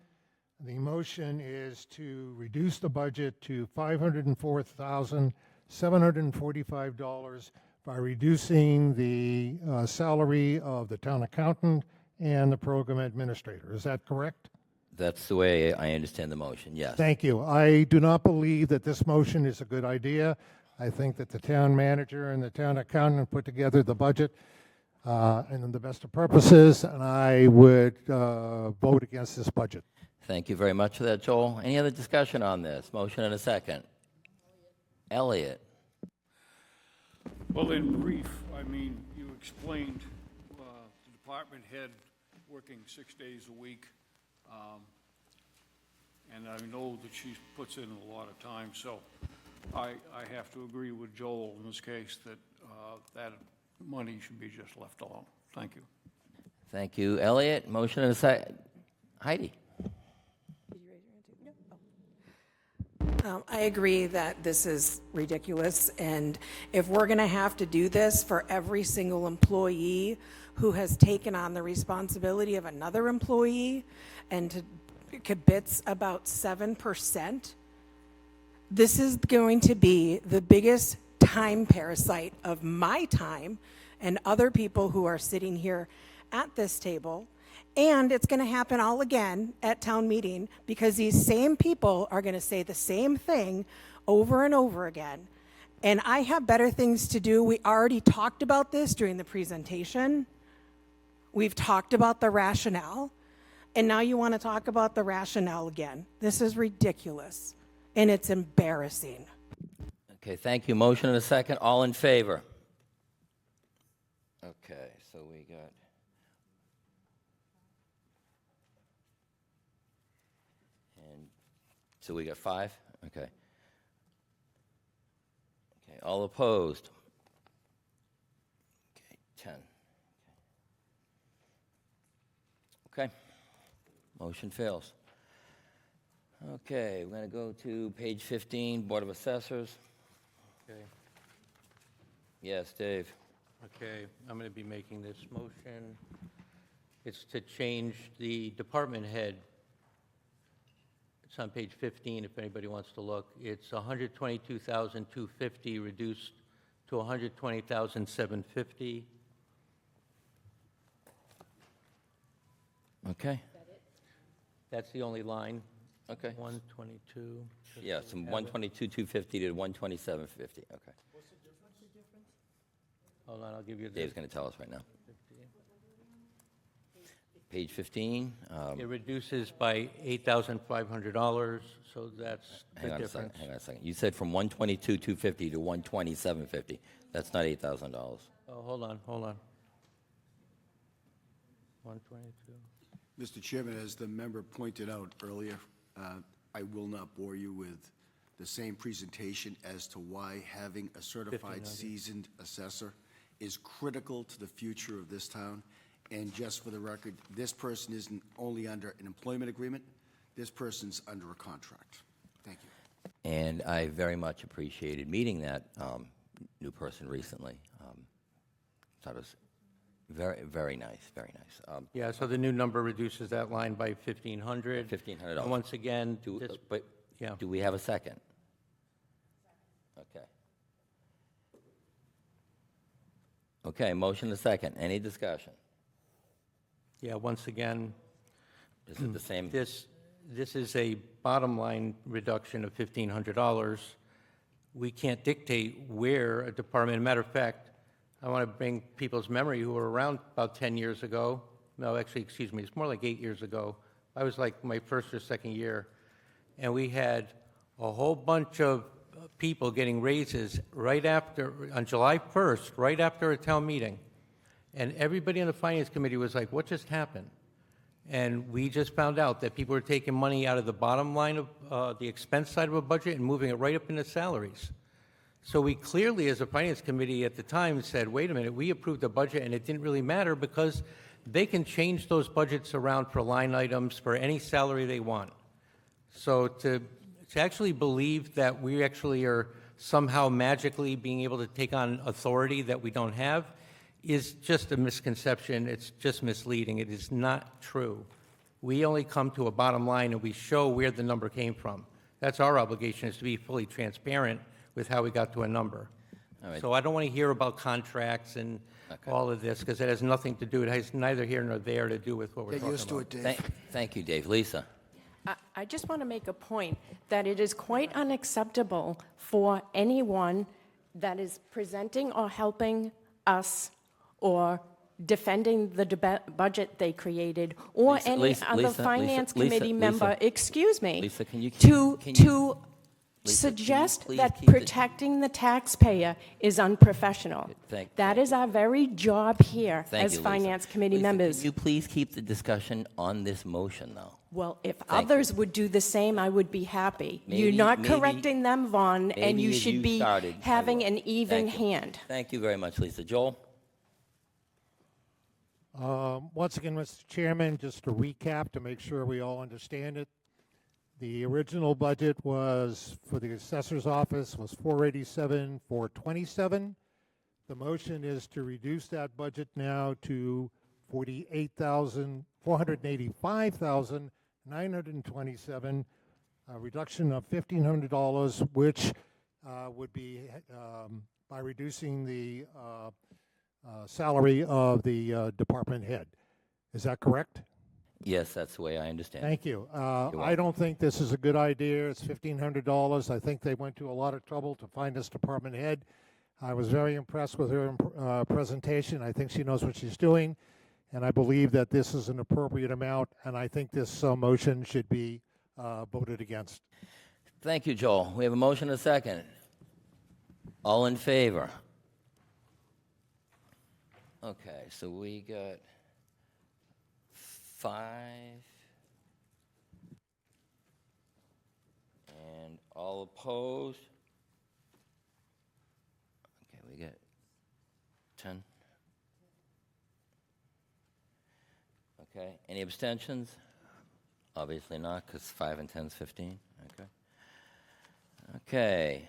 [SPEAKER 8] The motion is to reduce the budget to $504,745 by reducing the salary of the town accountant and the program administrator. Is that correct?
[SPEAKER 1] That's the way I understand the motion, yes.
[SPEAKER 8] Thank you. I do not believe that this motion is a good idea. I think that the town manager and the town accountant put together the budget in the best of purposes, and I would vote against this budget.
[SPEAKER 1] Thank you very much for that, Joel. Any other discussion on this? Motion and a second. Elliot?
[SPEAKER 10] Well, in brief, I mean, you explained the department head working 6 days a week, and I know that she puts in a lot of time, so I have to agree with Joel in this case that that money should be just left alone. Thank you.
[SPEAKER 1] Thank you, Elliot. Motion and a second. Heidi?
[SPEAKER 11] I agree that this is ridiculous, and if we're going to have to do this for every single employee who has taken on the responsibility of another employee and to kibitz about 7%, this is going to be the biggest time parasite of my time and other people who are sitting here at this table. And it's going to happen all again at town meeting, because these same people are going to say the same thing over and over again. And I have better things to do. We already talked about this during the presentation. We've talked about the rationale. And now you want to talk about the rationale again. This is ridiculous. And it's embarrassing.
[SPEAKER 1] Okay, thank you. Motion and a second. All in favor? Okay, so we got... So we got 5? Okay. Okay, all opposed? 10. Okay. Motion fails. Okay, we're going to go to page 15, Board of Assessors.
[SPEAKER 2] Okay.
[SPEAKER 1] Yes, Dave.
[SPEAKER 2] Okay, I'm going to be making this motion. It's to change the department head. It's on page 15, if anybody wants to look. It's 122,250 reduced to 120,750.
[SPEAKER 1] Okay.
[SPEAKER 2] That's the only line.
[SPEAKER 1] Okay.
[SPEAKER 2] 122.
[SPEAKER 1] Yeah, from 122,250 to 127,50. Okay.
[SPEAKER 2] Hold on, I'll give you the.
[SPEAKER 1] Dave's going to tell us right now. Page 15.
[SPEAKER 2] It reduces by $8,500, so that's the
[SPEAKER 1] Hang on a
[SPEAKER 2] difference.
[SPEAKER 1] second. Hang on a second. You said from 122,250 to 127,50. That's not $8,000.
[SPEAKER 2] Oh, hold on. 122.
[SPEAKER 6] Mr. Chairman, as the member pointed out earlier, I will not bore you with the same presentation as to why having a certified
[SPEAKER 2] 1,500.
[SPEAKER 6] seasoned assessor is critical to the future of this town. And just for the record, this person isn't only under an employment agreement, this person's under a contract. Thank you.
[SPEAKER 1] And I very much appreciated meeting that new person recently. Thought it was very, very nice, very nice.
[SPEAKER 2] Yeah, so the new number reduces that line by $1,500.
[SPEAKER 1] $1,500.
[SPEAKER 2] And once again,
[SPEAKER 1] But
[SPEAKER 2] yeah.
[SPEAKER 1] do we have a second? Okay. Okay, motion to second. Any discussion?
[SPEAKER 2] Yeah, once again,
[SPEAKER 1] Is it the same?
[SPEAKER 2] this is a bottom line reduction of $1,500. We can't dictate where a department, matter of fact, I want to bring people's memory who were around about 10 years ago. No, actually, excuse me, it's more like 8 years ago. I was like my first or second year, and we had a whole bunch of people getting raises right after, on July 1st, right after a town meeting. And everybody on the Finance Committee was like, what just happened? And we just found out that people were taking money out of the bottom line of the expense side of a budget and moving it right up into salaries. So we clearly, as a Finance Committee at the time, said, wait a minute, we approved a budget and it didn't really matter because they can change those budgets around for line items for any salary they want. So to actually believe that we actually are somehow magically being able to take on authority that we don't have is just a misconception. It's just misleading. It is not true. We only come to a bottom line and we show where the number came from. That's our obligation, is to be fully transparent with how we got to a number.
[SPEAKER 1] All right.
[SPEAKER 2] So I don't want to hear about contracts and all of this, because it has nothing to do, it has neither here nor there to do with what we're
[SPEAKER 6] Get
[SPEAKER 2] talking
[SPEAKER 6] used to
[SPEAKER 2] about.
[SPEAKER 6] it, Dave.
[SPEAKER 1] Thank you, Dave. Lisa?
[SPEAKER 3] I just want to make a point that it is quite unacceptable for anyone that is presenting or helping us or defending the budget they created, or
[SPEAKER 1] Lisa,
[SPEAKER 3] any
[SPEAKER 1] Lisa,
[SPEAKER 3] other
[SPEAKER 1] Lisa,
[SPEAKER 3] finance
[SPEAKER 1] Lisa,
[SPEAKER 3] committee
[SPEAKER 1] Lisa,
[SPEAKER 3] member,
[SPEAKER 1] Lisa.
[SPEAKER 3] excuse me,
[SPEAKER 1] Lisa, can you
[SPEAKER 3] to
[SPEAKER 1] Lisa,
[SPEAKER 3] suggest
[SPEAKER 1] please
[SPEAKER 3] that
[SPEAKER 1] keep the-
[SPEAKER 3] protecting the taxpayer is unprofessional. That is our very job here
[SPEAKER 1] Thank
[SPEAKER 3] as
[SPEAKER 1] you, Lisa.
[SPEAKER 3] finance committee
[SPEAKER 1] Lisa,
[SPEAKER 3] members.
[SPEAKER 1] Can you please keep the discussion on this motion, though?
[SPEAKER 3] Well, if
[SPEAKER 1] Thank
[SPEAKER 3] others would do the same, I would be happy. You're
[SPEAKER 1] Maybe-
[SPEAKER 3] not
[SPEAKER 1] maybe-
[SPEAKER 3] correcting them, Vaughn, and
[SPEAKER 1] Maybe
[SPEAKER 3] you
[SPEAKER 1] as
[SPEAKER 3] should
[SPEAKER 1] you
[SPEAKER 3] be
[SPEAKER 1] started, I
[SPEAKER 3] having
[SPEAKER 1] will.
[SPEAKER 3] an even
[SPEAKER 1] Thank you.
[SPEAKER 3] hand.
[SPEAKER 1] Thank you very much, Lisa. Joel?
[SPEAKER 8] Once again, Mr. Chairman, just to recap to make sure we all understand it. The original budget was, for the assessor's office, was $487,427. The motion is to reduce that budget now to $485,927, a reduction of $1,500, which would be by reducing the salary of the department head. Is that correct?
[SPEAKER 1] Yes, that's the way I understand it.
[SPEAKER 8] Thank you. I
[SPEAKER 1] welcome.
[SPEAKER 8] don't think this is a good idea. It's $1,500. I think they went to a lot of trouble to find this department head. I was very impressed with her presentation. I think she knows what she's doing, and I believe that this is an appropriate amount, and I think this motion should be voted against.
[SPEAKER 1] Thank you, Joel. We have a motion and a second. All in favor? Okay, so we got 5. And all opposed? Okay, we got 10. Okay, any abstentions? Obviously not, because 5 and 10 is 15, okay. Okay.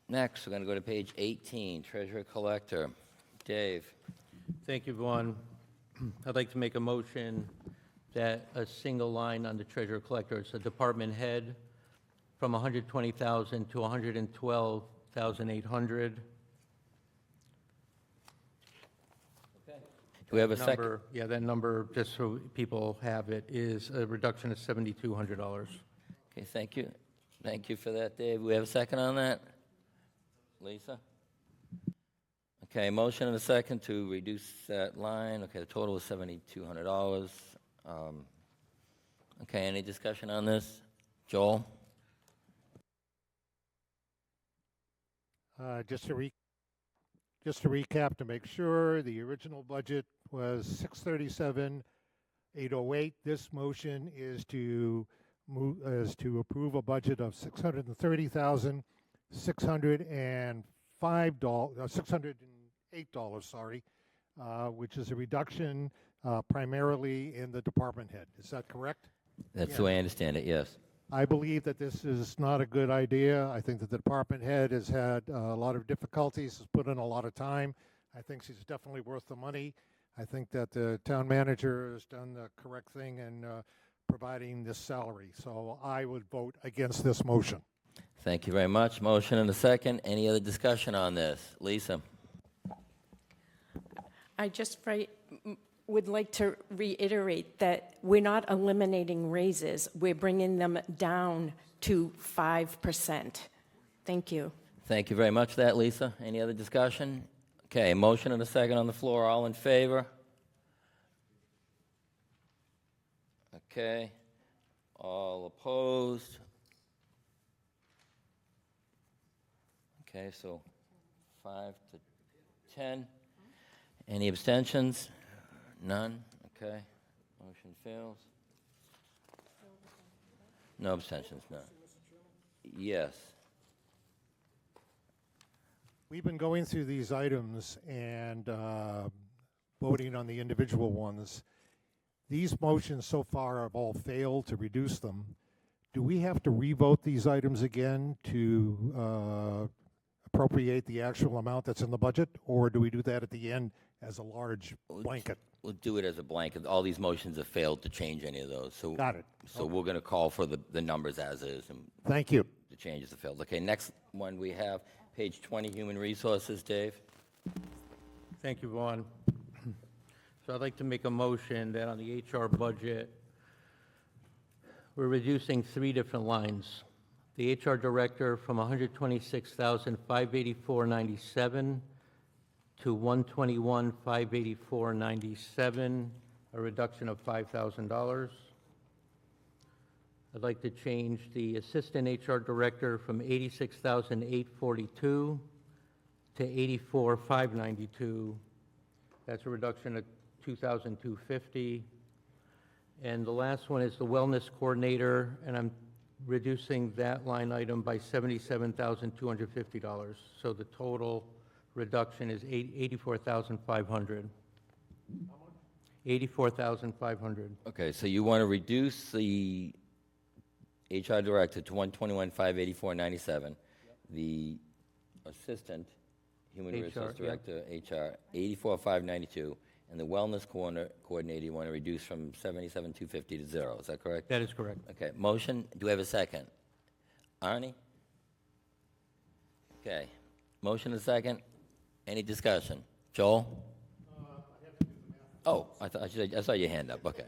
[SPEAKER 1] Next, we're going to go to page 18, Treasurer Collector. Dave.
[SPEAKER 2] Thank you, Vaughn. I'd like to make a motion that a single line on the treasurer collector, it's a department head, from 120,000 to 112,800.
[SPEAKER 1] Do we have a second?
[SPEAKER 2] Number, yeah, that number, just so people have it, is a reduction of $7,200.
[SPEAKER 1] Okay, thank you. Thank you for that, Dave. We have a second on that? Lisa? Okay, motion and a second to reduce that line. Okay, the total is $7,200. Okay, any discussion on this? Joel?
[SPEAKER 8] Just to recap, to make sure, the original budget was 637,808. This motion is to approve a budget of $608, sorry, which is a reduction primarily in the department head. Is that correct?
[SPEAKER 1] That's the way I understand it, yes.
[SPEAKER 8] I believe that this is not a good idea. I think that the department head has had a lot of difficulties, has put in a lot of time. I think she's definitely worth the money. I think that the town manager has done the correct thing in providing this salary. So I would vote against this motion.
[SPEAKER 1] Thank you very much. Motion and a second. Any other discussion on this? Lisa?
[SPEAKER 3] I just would like to reiterate that we're not eliminating raises. We're bringing them down to 5%. Thank you.
[SPEAKER 1] Thank you very much for that, Lisa. Any other discussion? Okay, motion and a second on the floor. All in favor? Okay. All opposed? Okay, so 5 to 10. Any abstentions? None? Okay. Motion fails. No abstentions, no. Yes.
[SPEAKER 8] We've been going through these items and voting on the individual ones. These motions so far have all failed to reduce them. Do we have to revote these items again to appropriate the actual amount that's in the budget, or do we do that at the end as a large blanket?
[SPEAKER 1] We'll do it as a blanket. All these motions have failed to change any of those. So,
[SPEAKER 8] Got it.
[SPEAKER 1] So we're going to call for the numbers as is. And
[SPEAKER 8] Thank you.
[SPEAKER 1] the changes have failed. Okay, next one we have, page 20, Human Resources. Dave?
[SPEAKER 2] Thank you, Vaughn. So I'd like to make a motion that on the HR budget, we're reducing 3 different lines. The HR director from $126,584.97 to $121,584.97, a reduction of $5,000. I'd like to change the assistant HR director from $86,842 to $84,592. That's a reduction of $2,250. And the last one is the wellness coordinator, and I'm reducing that line item by $77,250. So the total reduction is $84,500. $84,500.
[SPEAKER 1] Okay, so you want to reduce the HR director to $121,584.97. The assistant human
[SPEAKER 2] HR,
[SPEAKER 1] resource
[SPEAKER 2] yeah.
[SPEAKER 1] director, HR, $84,592. And the wellness coordinator, you want to reduce from $77,250 to 0. Is that correct?
[SPEAKER 2] That is correct.
[SPEAKER 1] Okay, motion. Do we have a second? Arnie? Okay, motion and second. Any discussion? Joel? Oh, I saw your hand up. Okay.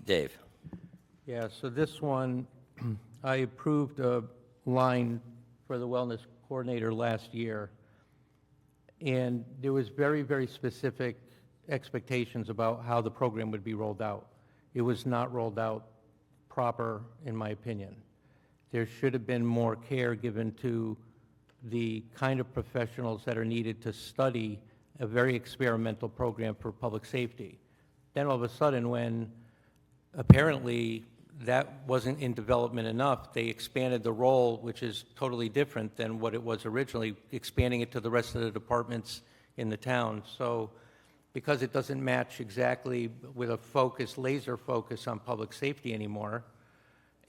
[SPEAKER 1] Dave?
[SPEAKER 2] Yeah, so this one, I approved a line for the wellness coordinator last year, and there was very, very specific expectations about how the program would be rolled out. It was not rolled out proper, in my opinion. There should have been more care given to the kind of professionals that are needed to study a very experimental program for public safety. Then all of a sudden, when apparently that wasn't in development enough, they expanded the role, which is totally different than what it was originally, expanding it to the rest of the departments in the town. So because it doesn't match exactly with a focus, laser focus on public safety anymore,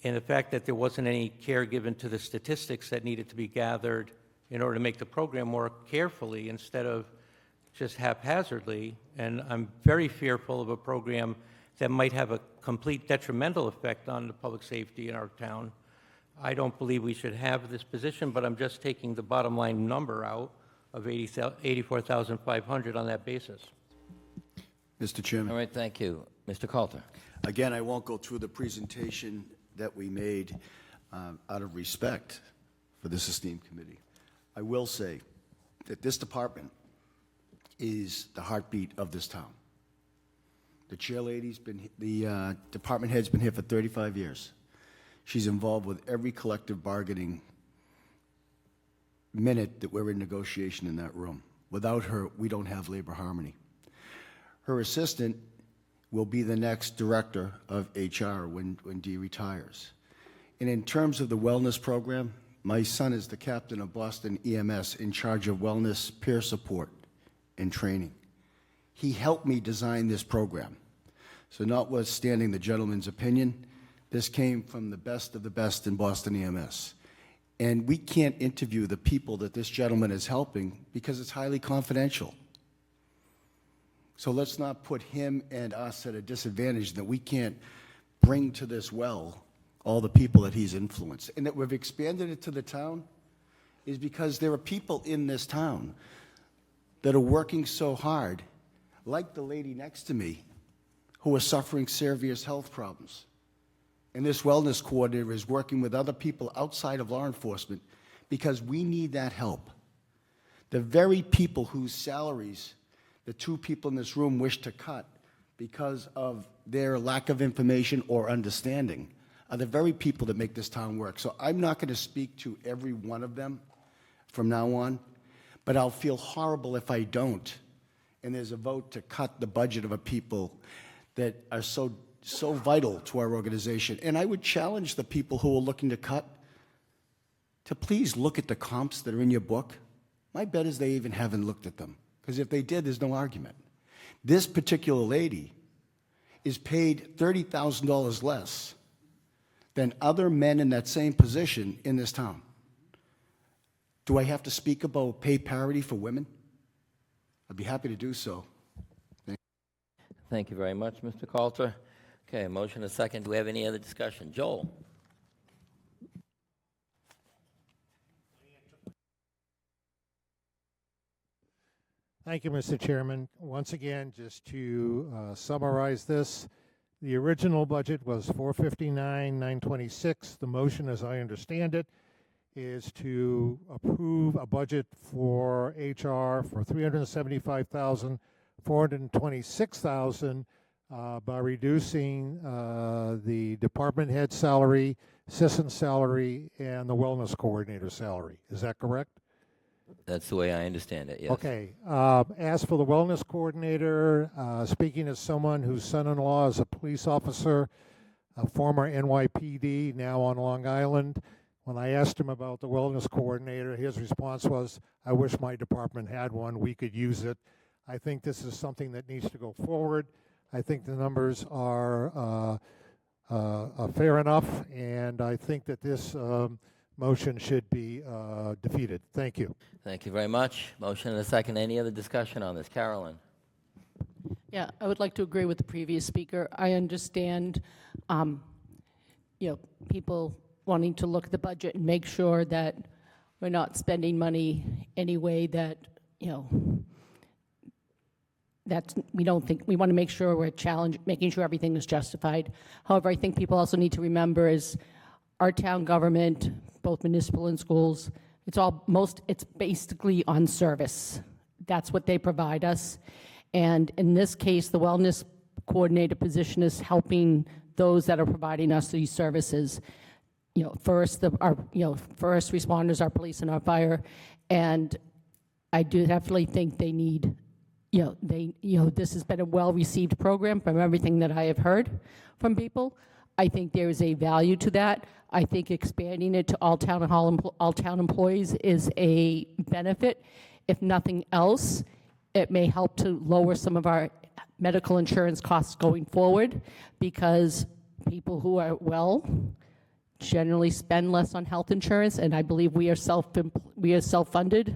[SPEAKER 2] and the fact that there wasn't any care given to the statistics that needed to be gathered in order to make the program work carefully instead of just haphazardly, and I'm very fearful of a program that might have a complete detrimental effect on the public safety in our town. I don't believe we should have this position, but I'm just taking the bottom line number out of 84,500 on that basis.
[SPEAKER 6] Mr. Chairman.
[SPEAKER 1] All right, thank you. Mr. Coulter.
[SPEAKER 6] Again, I won't go through the presentation that we made out of respect for this esteemed committee. I will say that this department is the heartbeat of this town. The the department head's been here for 35 years. She's involved with every collective bargaining minute that we're in negotiation in that room. Without her, we don't have labor harmony. Her assistant will be the next director of HR when Dee retires. And in terms of the wellness program, my son is the captain of Boston EMS in charge of wellness, peer support, and training. He helped me design this program. So notwithstanding the gentleman's opinion, this came from the best of the best in Boston EMS. And we can't interview the people that this gentleman is helping because it's highly confidential. So let's not put him and us at a disadvantage that we can't bring to this well all the people that he's influenced. And that we've expanded it to the town is because there are people in this town that are working so hard, like the lady next to me, who are suffering serious health problems. And this wellness coordinator is working with other people outside of law enforcement because we need that help. The very people whose salaries the two people in this room wish to cut because of their lack of information or understanding are the very people that make this town work. So I'm not going to speak to every one of them from now on, but I'll feel horrible if I don't, and there's a vote to cut the budget of a people that are so vital to our organization. And I would challenge the people who are looking to cut to please look at the comps that are in your book. My bet is they even haven't looked at them, because if they did, there's no argument. This particular lady is paid $30,000 less than other men in that same position in this town. Do I have to speak about pay parity for women? I'd be happy to do so.
[SPEAKER 1] Thank you very much, Mr. Coulter. Okay, motion and a second. Do we have any other discussion? Joel?
[SPEAKER 8] Thank you, Mr. Chairman. Once again, just to summarize this, the original budget was $459,926. The motion, as I understand it, is to approve a budget for HR for $375,426,000 by reducing the department head salary, assistant salary, and the wellness coordinator salary. Is that correct?
[SPEAKER 1] That's the way I understand it, yes.
[SPEAKER 8] Okay. As for the wellness coordinator, speaking as someone whose son-in-law is a police officer, a former NYPD, now on Long Island, when I asked him about the wellness coordinator, his response was, "I wish my department had one. We could use it." I think this is something that needs to go forward. I think the numbers are fair enough, and I think that this motion should be defeated. Thank you.
[SPEAKER 1] Thank you very much. Motion and a second. Any other discussion on this? Carolyn?
[SPEAKER 5] Yeah, I would like to agree with the previous speaker. I understand, people wanting to look at the budget and make sure that we're not spending money any way that, we don't think, we want to make sure we're making sure everything is justified. However, I think people also need to remember is our town government, both municipal and schools, it's basically on service. That's what they provide us. And in this case, the wellness coordinator position is helping those that are providing us these services. First responders, our police and our fire. And I do definitely think they need, this has been a well-received program from everything that I have heard from people. I think there is a value to that. I think expanding it to all town employees is a benefit. If nothing else, It may help to lower some of our medical insurance costs going forward, because people who are well generally spend less on health insurance, and I believe we are self-funded.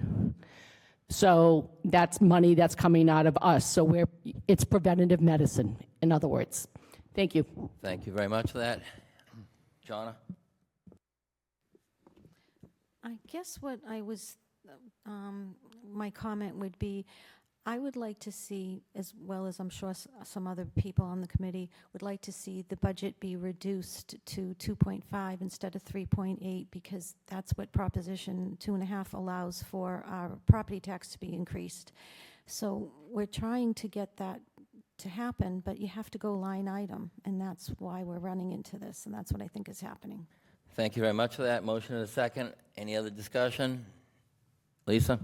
[SPEAKER 5] So that's money that's coming out of us. So it's preventative medicine, in other words. Thank you.
[SPEAKER 1] Thank you very much for that. Jonna?
[SPEAKER 7] I guess what I was, my comment would be, I would like to see, as well as I'm sure some other people on the committee would like to see, the budget be reduced to 2.5 instead of 3.8, because that's what Proposition 2.5 allows for our property tax to be increased. So we're trying to get that to happen, but you have to go line item, and that's why we're running into this, and that's what I think is happening.
[SPEAKER 1] Thank you very much for that. Motion and a second. Any other discussion? Lisa?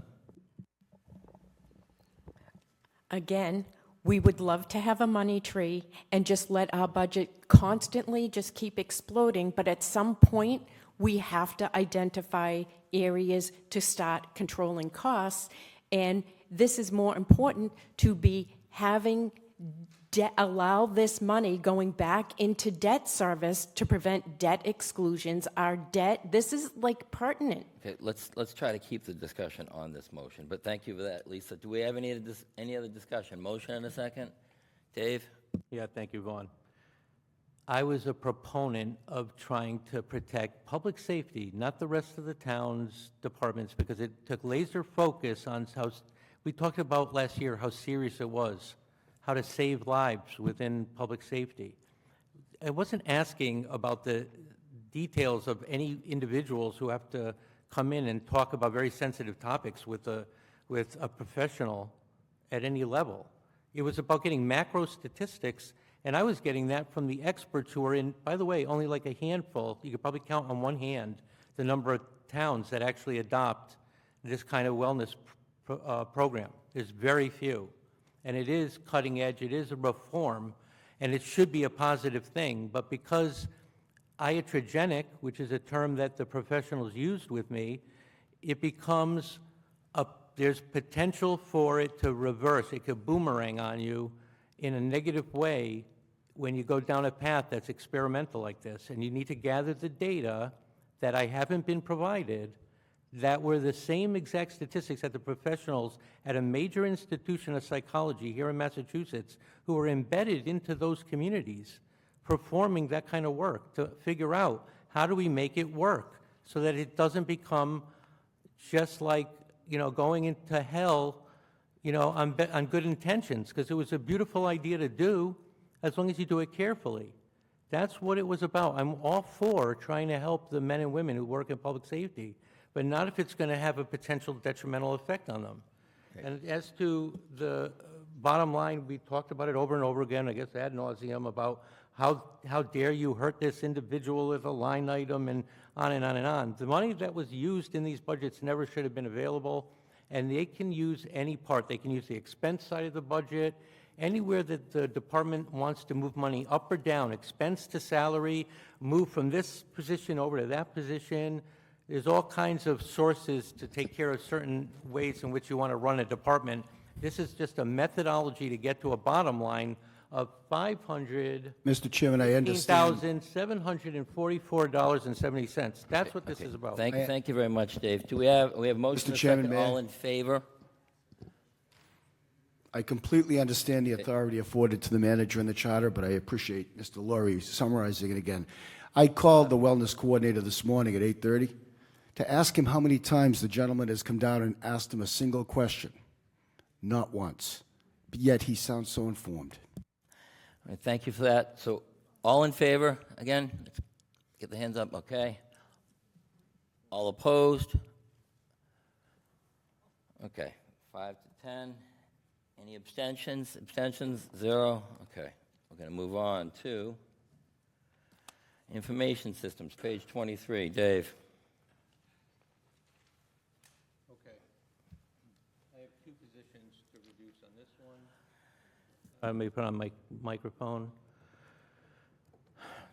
[SPEAKER 3] Again, we would love to have a money tree and just let our budget constantly just keep exploding, but at some point, we have to identify areas to start controlling costs, and this is more important, to be having allow this money going back into debt service to prevent debt exclusions. Our debt, this is like pertinent.
[SPEAKER 1] Okay, let's try to keep the discussion on this motion, but thank you for that, Lisa. Do we have any other discussion? Motion and a second. Dave?
[SPEAKER 2] Yeah, thank you, Vaughn. I was a proponent of trying to protect public safety, not the rest of the town's departments, because it took laser focus on how, we talked about last year how serious it was, how to save lives within public safety. I wasn't asking about the details of any individuals who have to come in and talk about very sensitive topics with a professional at any level. It was about getting macro statistics, and I was getting that from the experts who are in, by the way, only like a handful. You could probably count on one hand the number of towns that actually adopt this kind of wellness program. There's very few. And it is cutting edge, it is a reform, and it should be a positive thing. But because iatrogenic, which is a term that the professionals used with me, it becomes there's potential for it to reverse. It could boomerang on you in a negative way when you go down a path that's experimental like this. And you need to gather the data that I haven't been provided, that were the same exact statistics that the professionals at a major institution of psychology here in Massachusetts, who are embedded into those communities, performing that kind of work to figure out how do we make it work so that it doesn't become just like, going into hell, on good intentions, because it was a beautiful idea to do as long as you do it carefully. That's what it was about. I'm all for trying to help the men and women who work in public safety, but not if it's going to have a potential detrimental effect on them. Okay. And as to the bottom line, we talked about it over and over again, I guess ad nauseum, about how dare you hurt this individual with a line item, and on and on and on. The money that was used in these budgets never should have been available, and they can use any part. They can use the expense side of the budget, anywhere that the department wants to move money up or down, expense to salary, move from this position over to that position. There's all kinds of sources to take care of certain ways in which you want to run a department. This is just a methodology to get to a bottom line of
[SPEAKER 6] Mr. Chairman, I understand.
[SPEAKER 2] $15,744.70. That's what this is about.
[SPEAKER 1] Thank you very much, Dave. We have motion
[SPEAKER 6] Mr. Chairman,
[SPEAKER 1] second.
[SPEAKER 6] may I?
[SPEAKER 1] All in favor?
[SPEAKER 6] I completely understand the authority afforded to the manager in the charter, but I appreciate Mr. Laurie summarizing it again. I called the wellness coordinator this morning at 8:30 to ask him how many times the gentleman has come down and asked him a single question. Not once. But yet he sounds so informed.
[SPEAKER 1] All right, thank you for that. So, all in favor? Again, let's get the hands up, okay? All opposed? Okay, 5 to 10. Any abstentions? Abstentions? 0. Okay, we're going to move on to Information Systems, page 23. Dave.
[SPEAKER 2] Okay. I have 2 positions to reduce on this one. Let me put on my microphone.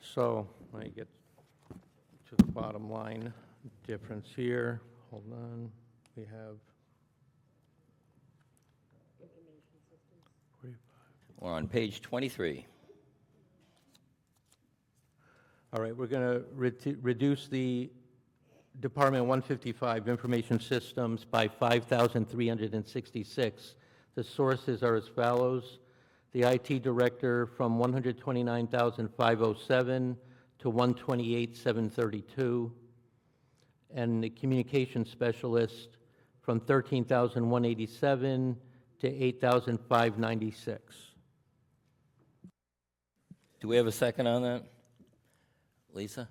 [SPEAKER 2] So let me get to the bottom line difference here. Hold on. We have
[SPEAKER 1] We're on page 23.
[SPEAKER 2] All right, we're going to reduce the Department 155 Information Systems by 5,366. The sources are as follows. The IT Director from 129,507 to 128,732, and the Communication Specialist from 13,187 to 8,596.
[SPEAKER 1] Do we have a second on that? Lisa?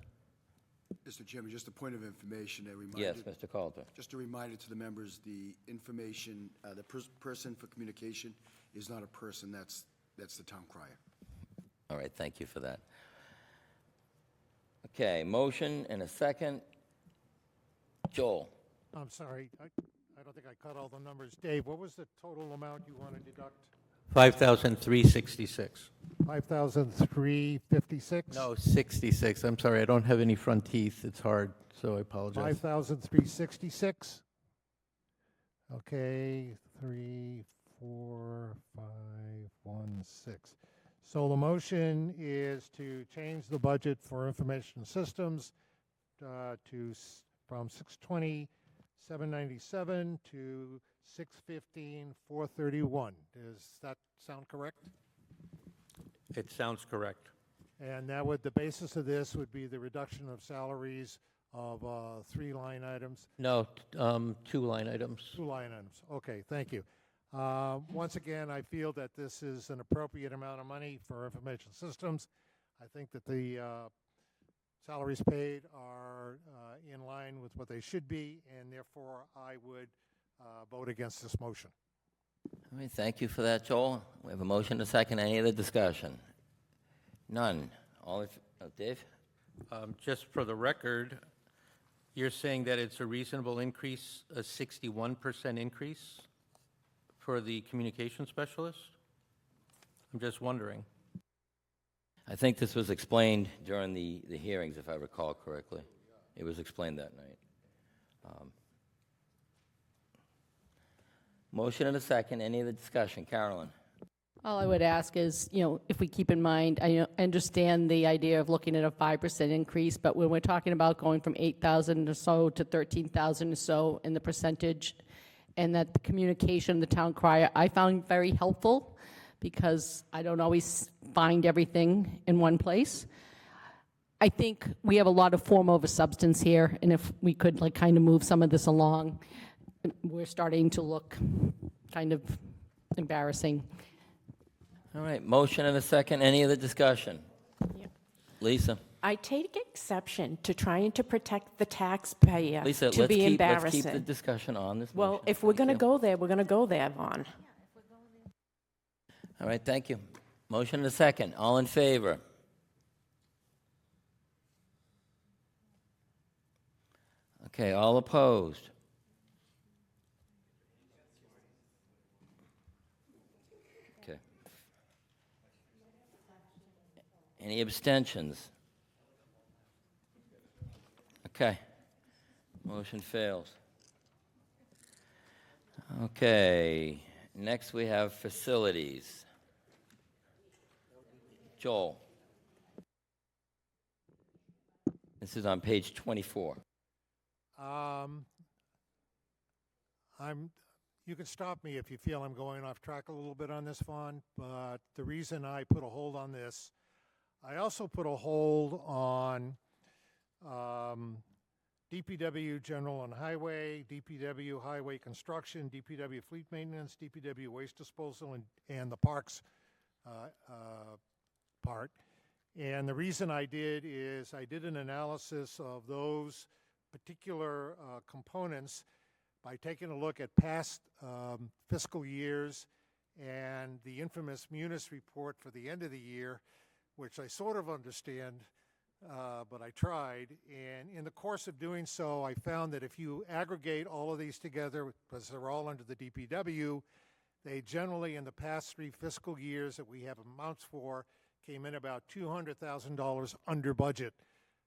[SPEAKER 6] Mr. Chairman, just a point of information, a reminder.
[SPEAKER 1] Yes, Mr. Coulter.
[SPEAKER 6] Just a reminder to the members, the information, the person for communication is not a person, that's the town crier.
[SPEAKER 1] All right, thank you for that. Okay, motion and a second. Joel?
[SPEAKER 8] I'm sorry, I don't think I caught all the numbers. Dave, what was the total amount you want to deduct?
[SPEAKER 2] 5,366.
[SPEAKER 8] 5,356?
[SPEAKER 2] No, 66. I'm sorry, I don't have any front teeth. It's hard, so I apologize.
[SPEAKER 8] 5,366? Okay, 3, 4, 5, 1, 6. So the motion is to change the budget for information systems from 620, 797 to 615, 431. Does that sound correct?
[SPEAKER 2] It sounds correct.
[SPEAKER 8] And that would, the basis of this would be the reduction of salaries of 3 line items.
[SPEAKER 2] No, 2 line items.
[SPEAKER 8] 2 line items. Okay, thank you. Once again, I feel that this is an appropriate amount of money for information systems. I think that the salaries paid are in line with what they should be, and therefore I would vote against this motion.
[SPEAKER 1] All right, thank you for that, Joel. We have a motion and a second. Any other discussion? None. Dave?
[SPEAKER 2] Just for the record, you're saying that it's a reasonable increase, a 61% increase for the communication specialist? I'm just wondering.
[SPEAKER 1] I think this was explained during the hearings, if I recall correctly. It was explained that night. Motion and a second. Any other discussion? Carolyn?
[SPEAKER 5] All I would ask is, if we keep in mind, I understand the idea of looking at a 5% increase, but when we're talking about going from 8,000 or so to 13,000 or so in the percentage, and that the communication, the town crier, I found very helpful because I don't always find everything in one place. I think we have a lot of form over substance here, and if we could kind of move some of this along, we're starting to look kind of embarrassing.
[SPEAKER 1] All right, motion and a second. Any other discussion? Lisa?
[SPEAKER 3] I take exception to trying to protect the taxpayer
[SPEAKER 1] Lisa,
[SPEAKER 3] to
[SPEAKER 1] let's
[SPEAKER 3] be
[SPEAKER 1] keep
[SPEAKER 3] embarrassing.
[SPEAKER 1] the discussion on this
[SPEAKER 3] Well,
[SPEAKER 1] motion.
[SPEAKER 3] if we're going to
[SPEAKER 1] Thank you.
[SPEAKER 3] go there, we're going to go there, Vaughn.
[SPEAKER 1] All right, thank you. Motion and a second. All in favor? Okay, all opposed? Okay. Any abstentions? Okay. Motion fails. Okay. Next we have facilities. Joel. This is on page 24.
[SPEAKER 8] You can stop me if you feel I'm going off track a little bit on this, Vaughn, but the reason I put a hold on this, I also put a hold on DPW General and Highway, DPW Highway Construction, DPW Fleet Maintenance, DPW Waste Disposal, and the Parks part. And the reason I did is I did an analysis of those particular components by taking a look at past fiscal years and the infamous Munis report for the end of the year, which I sort of understand, but I tried. And in the course of doing so, I found that if you aggregate all of these together, because they're all under the DPW, they generally, in the past 3 fiscal years that we have amounts for, came in about $200,000 under budget.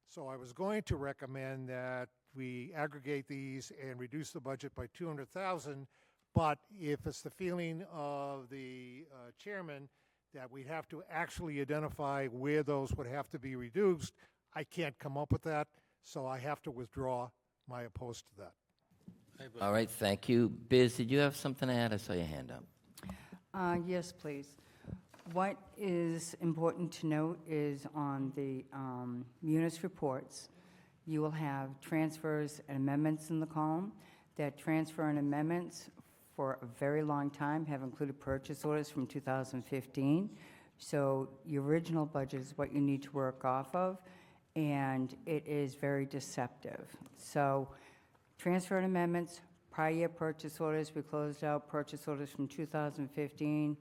[SPEAKER 8] So I was going to recommend that we aggregate these and reduce the budget by $200,000, but if it's the feeling of the chairman that we have to actually identify where those would have to be reduced. I can't come up with that, so I have to withdraw my opposed to that.
[SPEAKER 1] All right, thank you. Biz, did you have something to add? I saw your hand up.
[SPEAKER 4] Yes, please. What is important to note is on the munis reports, you will have transfers and amendments in the column. That transfer and amendments for a very long time have included purchase orders from 2015. So your original budget is what you need to work off of, and it is very deceptive. So transfer and amendments, prior year purchase orders, we closed out purchase orders from 2015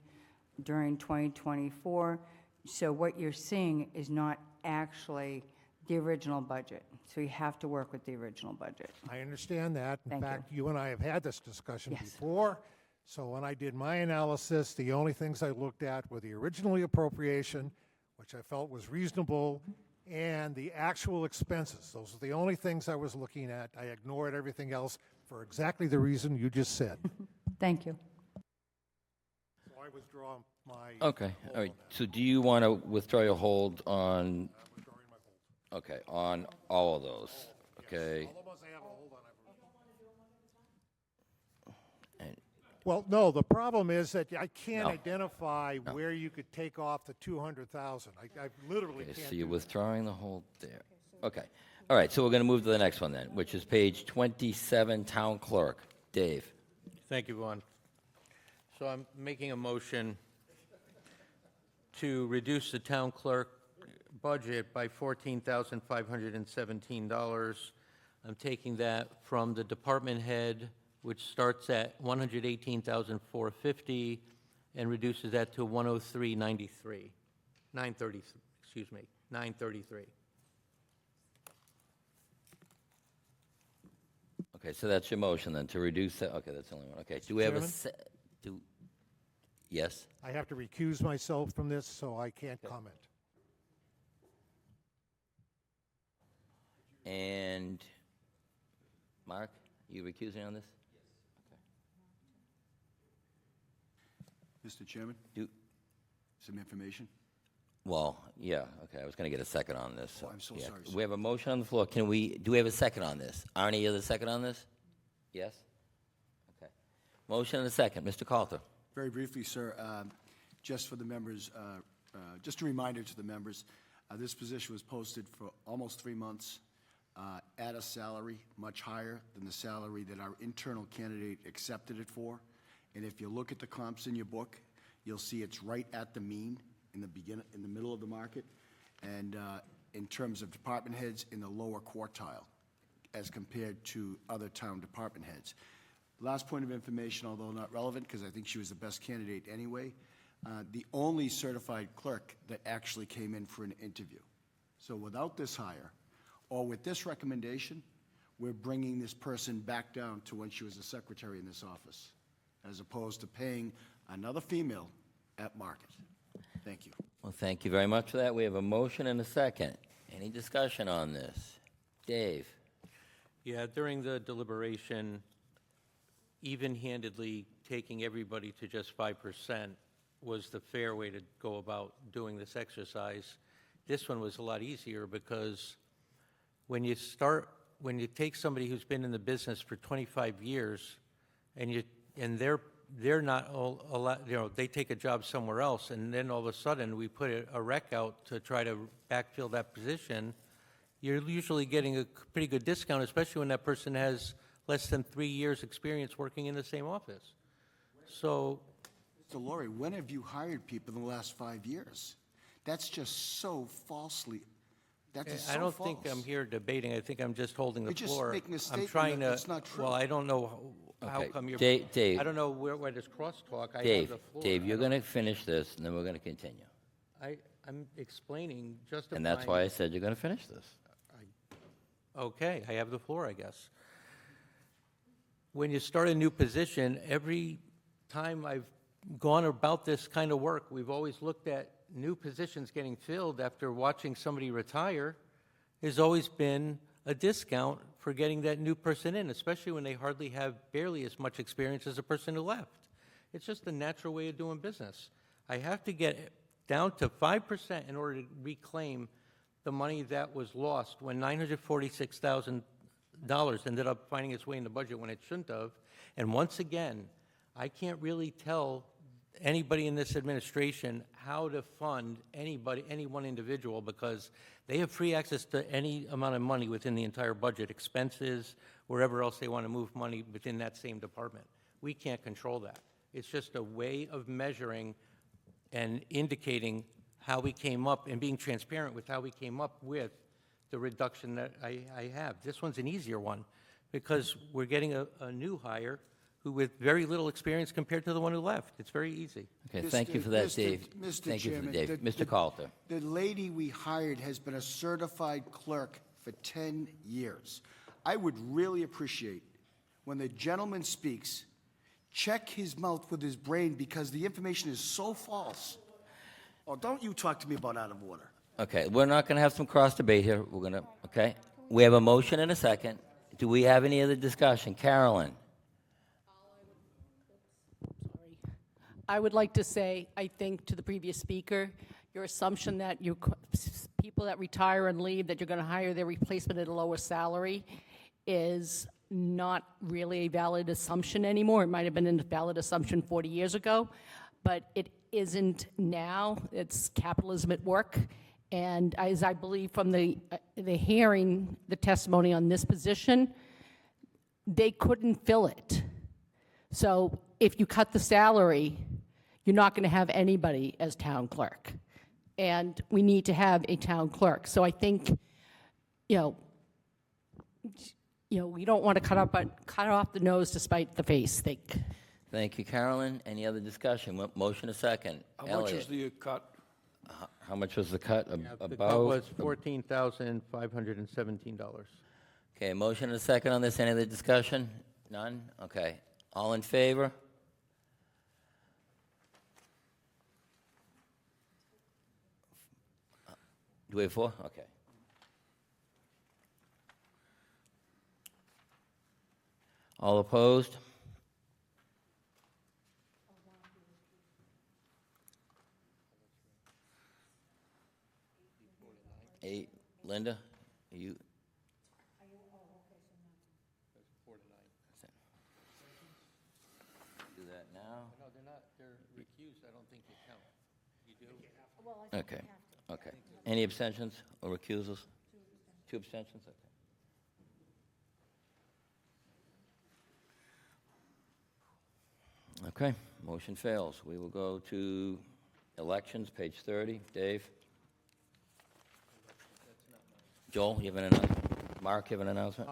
[SPEAKER 4] during 2024. So what you're seeing is not actually the original budget. So you have to work with the original budget.
[SPEAKER 8] I understand that. In
[SPEAKER 4] Thank you.
[SPEAKER 8] fact, you and I have had this discussion
[SPEAKER 4] Yes.
[SPEAKER 8] before. So when I did my analysis, the only things I looked at were the originally appropriation, which I felt was reasonable, and the actual expenses. Those are the only things I was looking at. I ignored everything else for exactly the reason you just said.
[SPEAKER 4] Thank you.
[SPEAKER 8] So I withdraw my.
[SPEAKER 1] Okay,
[SPEAKER 8] hold
[SPEAKER 1] all right.
[SPEAKER 8] on that.
[SPEAKER 1] So do you want to withdraw your hold on,
[SPEAKER 8] I'm withdrawing my hold.
[SPEAKER 1] okay, on all of those? Okay.
[SPEAKER 8] All the ones I have a hold on, I've
[SPEAKER 1] And
[SPEAKER 8] Well, no, the problem is that I can't
[SPEAKER 1] No.
[SPEAKER 8] identify where you could take off the 200,000. I literally
[SPEAKER 1] Okay,
[SPEAKER 8] can't
[SPEAKER 1] so you're
[SPEAKER 8] do that.
[SPEAKER 1] withdrawing the hold there. Okay. All right, so we're going to move to the next one then, which is page 27, Town Clerk. Dave.
[SPEAKER 2] Thank you, Vaughn. So I'm making a motion to reduce the town clerk budget by $14,517. I'm taking that from the department head, which starts at $118,450 and reduces that to $103,933. 933.
[SPEAKER 1] Okay, so that's your motion then, to reduce that, okay, that's the only one. Okay, do we have a,
[SPEAKER 8] Chairman?
[SPEAKER 1] yes?
[SPEAKER 8] I have to recuse myself from this, so I can't comment.
[SPEAKER 1] And Mark, you recusing on this?
[SPEAKER 6] Mr. Chairman,
[SPEAKER 1] Do,
[SPEAKER 6] some information.
[SPEAKER 1] well, yeah, okay, I was going to get a second on this.
[SPEAKER 6] Oh, I'm so
[SPEAKER 1] yeah.
[SPEAKER 6] sorry, sir.
[SPEAKER 1] We have a motion on the floor. Do we have a second on this? Arnie, you the second on this? Yes? Okay. Motion and a second. Mr. Coulter.
[SPEAKER 6] Very briefly, sir, just for the members, just a reminder to the members, this position was posted for almost 3 months at a salary much higher than the salary that our internal candidate accepted it for. And if you look at the comps in your book, you'll see it's right at the mean in the middle of the market, and in terms of department heads, in the lower quartile as compared to other town department heads. Last point of information, although not relevant, because I think she was the best candidate anyway, the only certified clerk that actually came in for an interview. So without this hire, or with this recommendation, we're bringing this person back down to when she was a secretary in this office, as opposed to paying another female at market. Thank you.
[SPEAKER 1] Well, thank you very much for that. We have a motion and a second. Any discussion on this? Dave?
[SPEAKER 2] Yeah, during the deliberation, even-handedly taking everybody to just 5% was the fair way to go about doing this exercise. This one was a lot easier because when you take somebody who's been in the business for 25 years and they're not a lot, they take a job somewhere else, and then all of a sudden we put a rec out to try to backfill that position, you're usually getting a pretty good discount, especially when that person has less than 3 years' experience working in the same office. So,
[SPEAKER 6] Mr. Laurie, when have you hired people in the last 5 years? That's just so falsely, that's just so
[SPEAKER 2] I don't
[SPEAKER 6] false.
[SPEAKER 2] think I'm here debating, I think I'm just holding the
[SPEAKER 6] You're just
[SPEAKER 2] floor.
[SPEAKER 6] making a
[SPEAKER 2] I'm
[SPEAKER 6] statement
[SPEAKER 2] trying to.
[SPEAKER 6] that's not true.
[SPEAKER 2] Well, I don't know how
[SPEAKER 1] Okay,
[SPEAKER 2] come you're.
[SPEAKER 1] Dave.
[SPEAKER 2] I don't know where this crosstalk, I have
[SPEAKER 1] Dave,
[SPEAKER 2] the floor.
[SPEAKER 1] Dave, you're going to finish this, and then we're going to continue.
[SPEAKER 2] I'm explaining, justifying.
[SPEAKER 1] And that's why I said you're going to finish this.
[SPEAKER 2] Okay, I have the floor, I guess. When you start a new position, every time I've gone about this kind of work, we've always looked at new positions getting filled after watching somebody retire. There's always been a discount for getting that new person in, especially when they hardly have barely as much experience as the person who left. It's just the natural way of doing business. I have to get down to 5% in order to reclaim the money that was lost when $946,000 ended up finding its way in the budget when it shouldn't have. And once again, I can't really tell anybody in this administration how to fund anybody, any one individual, because they have free access to any amount of money within the entire budget, expenses, wherever else they want to move money within that same department. We can't control that. It's just a way of measuring and indicating how we came up and being transparent with how we came up with the reduction that I have. This one's an easier one because we're getting a new hire who with very little experience compared to the one who left. It's very easy.
[SPEAKER 1] Okay, thank you for that, Dave.
[SPEAKER 6] Mr.
[SPEAKER 1] Thank you for
[SPEAKER 6] Chairman,
[SPEAKER 1] Dave. Mr. Calter.
[SPEAKER 6] The lady we hired has been a certified clerk for 10 years. I would really appreciate when the gentleman speaks, check his mouth with his brain because the information is so false. Oh, don't you talk to me about out of order.
[SPEAKER 1] Okay, we're not going to have some cross debate here. We're going to, okay? We have a motion and a second. Do we have any other discussion? Carolyn?
[SPEAKER 5] I would like to say, I think to the previous speaker, your assumption that people that retire and leave, that you're going to hire their replacement at a lower salary is not really a valid assumption anymore. It might have been a valid assumption 40 years ago, but it isn't now. It's capitalism at work. And as I believe from the hearing, the testimony on this position, they couldn't fill it. So if you cut the salary, you're not going to have anybody as town clerk. And we need to have a town clerk. So I think, we don't want to cut off the nose to spite the face.
[SPEAKER 1] Thank you, Carolyn. Any other discussion? Motion a second.
[SPEAKER 10] How much is the cut?
[SPEAKER 1] How much was the cut?
[SPEAKER 2] The cut
[SPEAKER 1] About?
[SPEAKER 2] was $14,517.
[SPEAKER 1] Okay, motion and a second on this. Any other discussion? None? Okay. All in favor? Do we have four? Okay. All opposed? Eight. Linda, are you? Do that now?
[SPEAKER 2] No, they're recused. I don't think they count. You do?
[SPEAKER 1] Okay, okay. Any abstentions or recusals? Two abstentions, okay. Okay, motion fails. We will go to elections, page 30. Dave? Joel, you have an announcement? Mark, you have an announcement?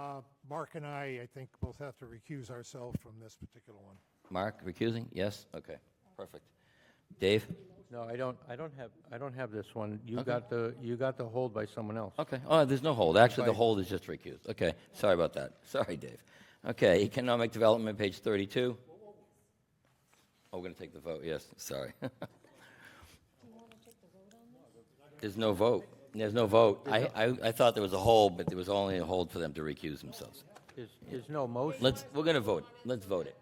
[SPEAKER 8] Mark and I think, both have to recuse ourselves from this particular one.
[SPEAKER 1] Mark, recusing? Yes? Okay, perfect. Dave?
[SPEAKER 2] No, I don't have this one. You got the hold by someone else.
[SPEAKER 1] Okay. Oh, there's no hold. Actually, the hold is just recused. Okay. Sorry about that. Sorry, Dave. Okay. Economic Development, page 32. Oh, we're going to take the vote. Yes. Sorry. There's no vote. There's no vote. I thought there was a hold, but there was only a hold for them to recuse themselves.
[SPEAKER 2] There's no motion.
[SPEAKER 1] We're going to vote. Let's vote it.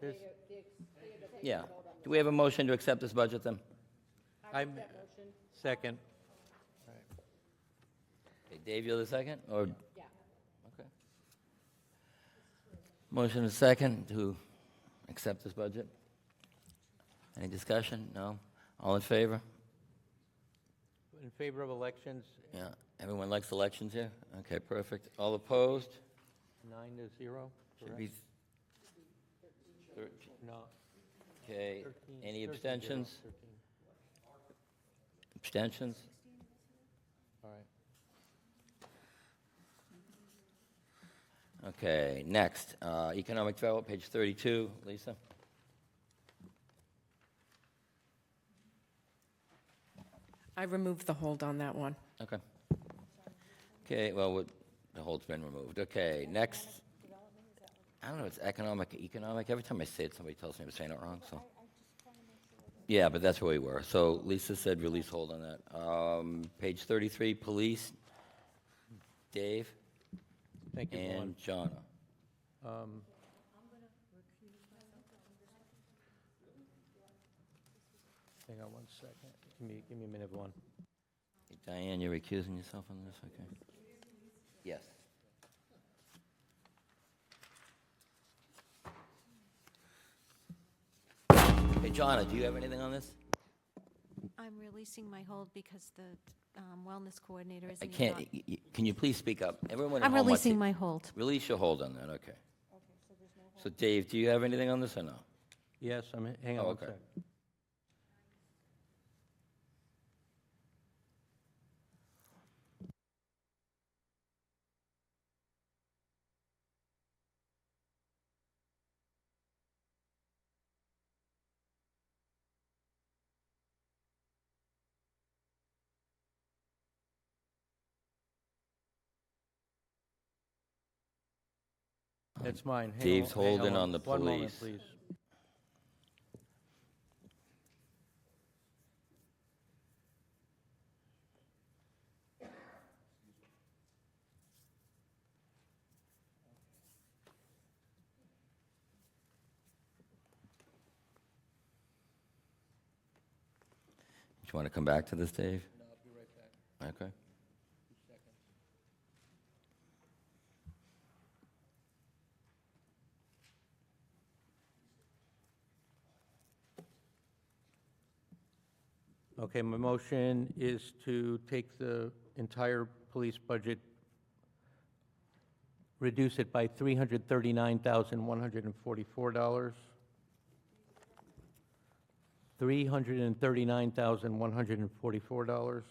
[SPEAKER 1] Yeah. Do we have a motion to accept this budget then?
[SPEAKER 2] I'm second.
[SPEAKER 1] Okay, Dave, you're the second? Or? Yeah. Okay. Motion is second to accept this budget. Any discussion? No? All in favor?
[SPEAKER 2] In favor of elections,
[SPEAKER 1] Yeah. Everyone likes elections here? Okay, perfect. All opposed?
[SPEAKER 2] 9-0.
[SPEAKER 1] Should be 13.
[SPEAKER 2] No.
[SPEAKER 1] Okay.
[SPEAKER 2] 13,
[SPEAKER 1] Any
[SPEAKER 2] 13-0,
[SPEAKER 1] abstentions?
[SPEAKER 2] 13.
[SPEAKER 1] Abstentions?
[SPEAKER 2] All right.
[SPEAKER 1] Okay, next. Economic Development, page 32. Lisa?
[SPEAKER 11] I removed the hold on that one.
[SPEAKER 1] Okay. Okay, well, the hold's been removed. Okay, next. I don't know, it's economic. Every time I say it, somebody tells me I'm saying it wrong, so. Yeah, but that's where we were. So Lisa said release hold on that. Page 33, police. Dave
[SPEAKER 2] Thank you,
[SPEAKER 1] and Jonna.
[SPEAKER 2] Hang on one second. Give me a minute, everyone.
[SPEAKER 1] Diane, you're recusing yourself on this, okay? Yes. Hey, Jonna, do you have anything on this?
[SPEAKER 7] I'm releasing my hold because the wellness coordinator isn't
[SPEAKER 1] I
[SPEAKER 7] even
[SPEAKER 1] can't,
[SPEAKER 7] on.
[SPEAKER 1] can you please speak up? Everyone at
[SPEAKER 7] I'm
[SPEAKER 1] home wants
[SPEAKER 7] releasing
[SPEAKER 1] to-
[SPEAKER 7] my hold.
[SPEAKER 1] Release your hold on that, okay. So Dave, do you have anything on this or no?
[SPEAKER 2] Yes, hang on
[SPEAKER 1] Oh,
[SPEAKER 2] one
[SPEAKER 1] okay.
[SPEAKER 2] sec. That's mine. Hang
[SPEAKER 1] Dave's
[SPEAKER 2] on- hang
[SPEAKER 1] holding on the
[SPEAKER 2] One moment,
[SPEAKER 1] police.
[SPEAKER 2] please.
[SPEAKER 1] Do you want to come back to this, Dave? No, I'll be right back. Okay.
[SPEAKER 2] Okay, my motion is to take the entire police budget, reduce it by $339,144. $339,144.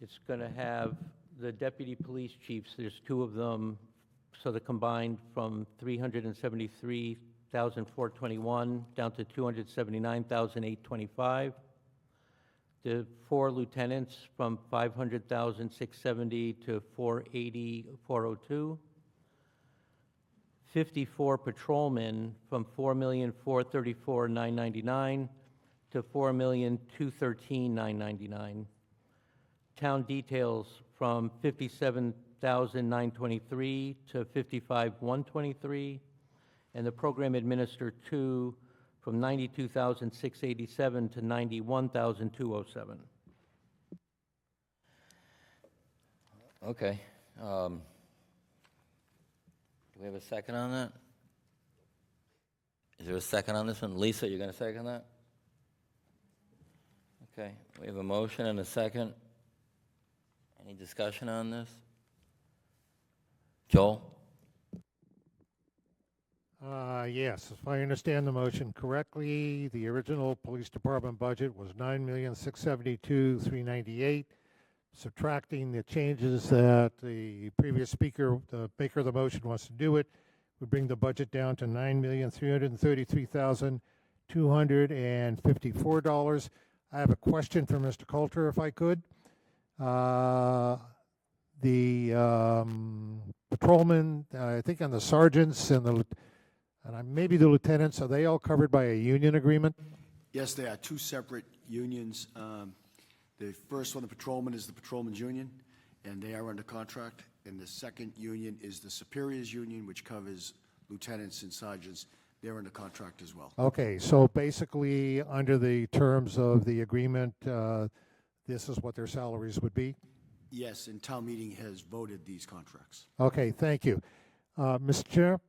[SPEAKER 2] It's going to have the deputy police chiefs, there's two of them, so they're combined from $373,421 down to $279,825. The 4 lieutenants from $500,670 to $480,402. 54 patrolmen from $4,434,999 to $4,213,999. Town details from $57,923 to $55,123, and the program administrator 2 from $92,687 to $91,207.
[SPEAKER 1] Okay. Do we have a second on that? Is there a second on this one? Lisa, you're going to second that? Okay. We have a motion and a second. Any discussion on this? Joel?
[SPEAKER 8] Yes, if I understand the motion correctly, the original police department budget was $9,672,398. Subtracting the changes that the previous speaker, the maker of the motion, wants to do it, would bring the budget down to $9,333,254. I have a question for Mr. Coulter, if I could. The patrolmen, I think on the sergeants and maybe the lieutenants, are they all covered by a union agreement?
[SPEAKER 6] Yes, they are two separate unions. The first one, the patrolman, is the patrolmen's union, and they are under contract. And the second union is the superiors union, which covers lieutenants and sergeants. They're under contract as well.
[SPEAKER 8] Okay, so basically, under the terms of the agreement, this is what their salaries would be?
[SPEAKER 6] Yes, and town meeting has voted these contracts.
[SPEAKER 8] Okay, thank you. Mr. Chair?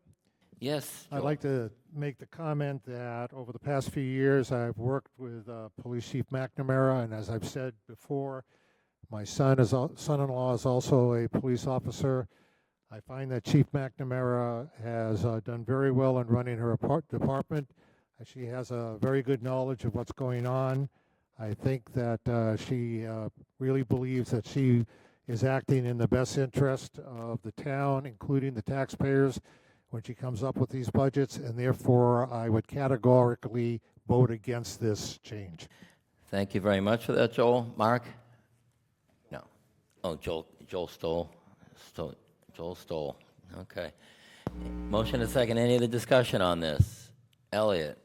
[SPEAKER 1] Yes.
[SPEAKER 8] I'd
[SPEAKER 1] Joel.
[SPEAKER 8] like to make the comment that over the past few years, I've worked with Police Chief McNamara, and as I've said before, my son-in-law is also a police officer. I find that Chief McNamara has done very well in running her department. She has a very good knowledge of what's going on. I think that she really believes that she is acting in the best interest of the town, including the taxpayers, when she comes up with these budgets, and therefore I would categorically vote against this change.
[SPEAKER 1] Thank you very much for that, Joel. Mark? No. Oh, Joel Stoll. Joel Stoll. Okay. Motion and second. Any other discussion on this? Elliot?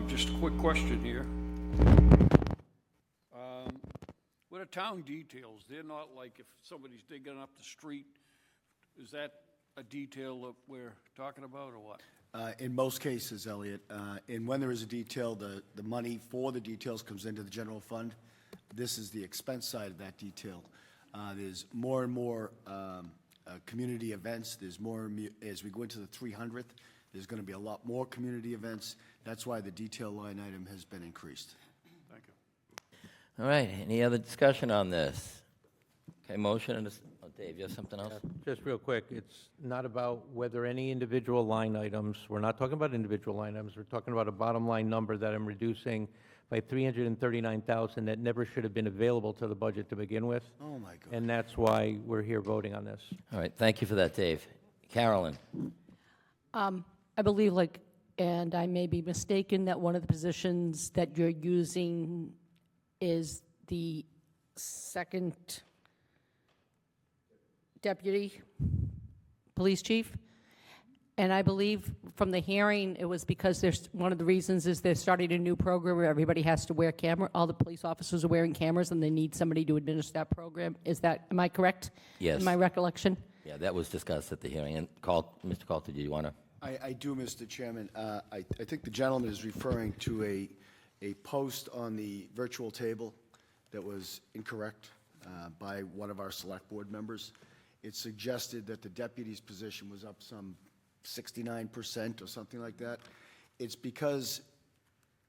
[SPEAKER 10] Just a quick question here. With the town details, they're not like if somebody's digging up the street, is that a detail that we're talking about, or what?
[SPEAKER 6] In most cases, Elliot, and when there is a detail, the money for the details comes into the general fund. This is the expense side of that detail. There's more and more community events. There's more, as we go into the 300th, there's going to be a lot more community events. That's why the detail line item has been increased.
[SPEAKER 10] Thank you.
[SPEAKER 1] All right, any other discussion on this? Okay, motion and Dave, you have something else?
[SPEAKER 2] Just real quick, it's not about whether any individual line items, we're not talking about individual line items, we're talking about a bottom line number that I'm reducing by $339,000 that never should have been available to the budget to begin with.
[SPEAKER 6] Oh, my God.
[SPEAKER 2] And that's why we're here voting on this.
[SPEAKER 1] All right, thank you for that, Dave. Carolyn?
[SPEAKER 5] I believe, and I may be mistaken, that one of the positions that you're using is the second deputy police chief. And I believe from the hearing, it was because one of the reasons is they're starting a new program where everybody has to wear all the police officers are wearing cameras, and they need somebody to administer that program. Am I correct?
[SPEAKER 1] Yes.
[SPEAKER 5] In my recollection?
[SPEAKER 1] Yeah, that was discussed at the hearing. And Mr. Coulter, do you want to?
[SPEAKER 6] I do, Mr. Chairman. I think the gentleman is referring to a post on the virtual table that was incorrect by one of our select board members. It suggested that the deputy's position was up some 69% or something like that. It's because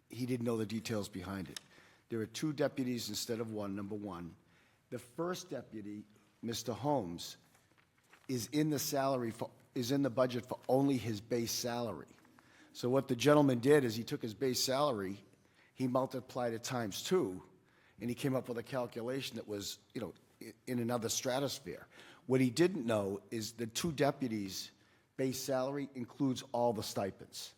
[SPEAKER 6] he didn't know the details behind it. There are two deputies instead of one, number one. The first deputy, Mr. Holmes, is in the budget for only his base salary. So what the gentleman did is he took his base salary, he multiplied it times 2, and he came up with a calculation that was, in another stratosphere. What he didn't know is the two deputies' base salary includes all the stipends.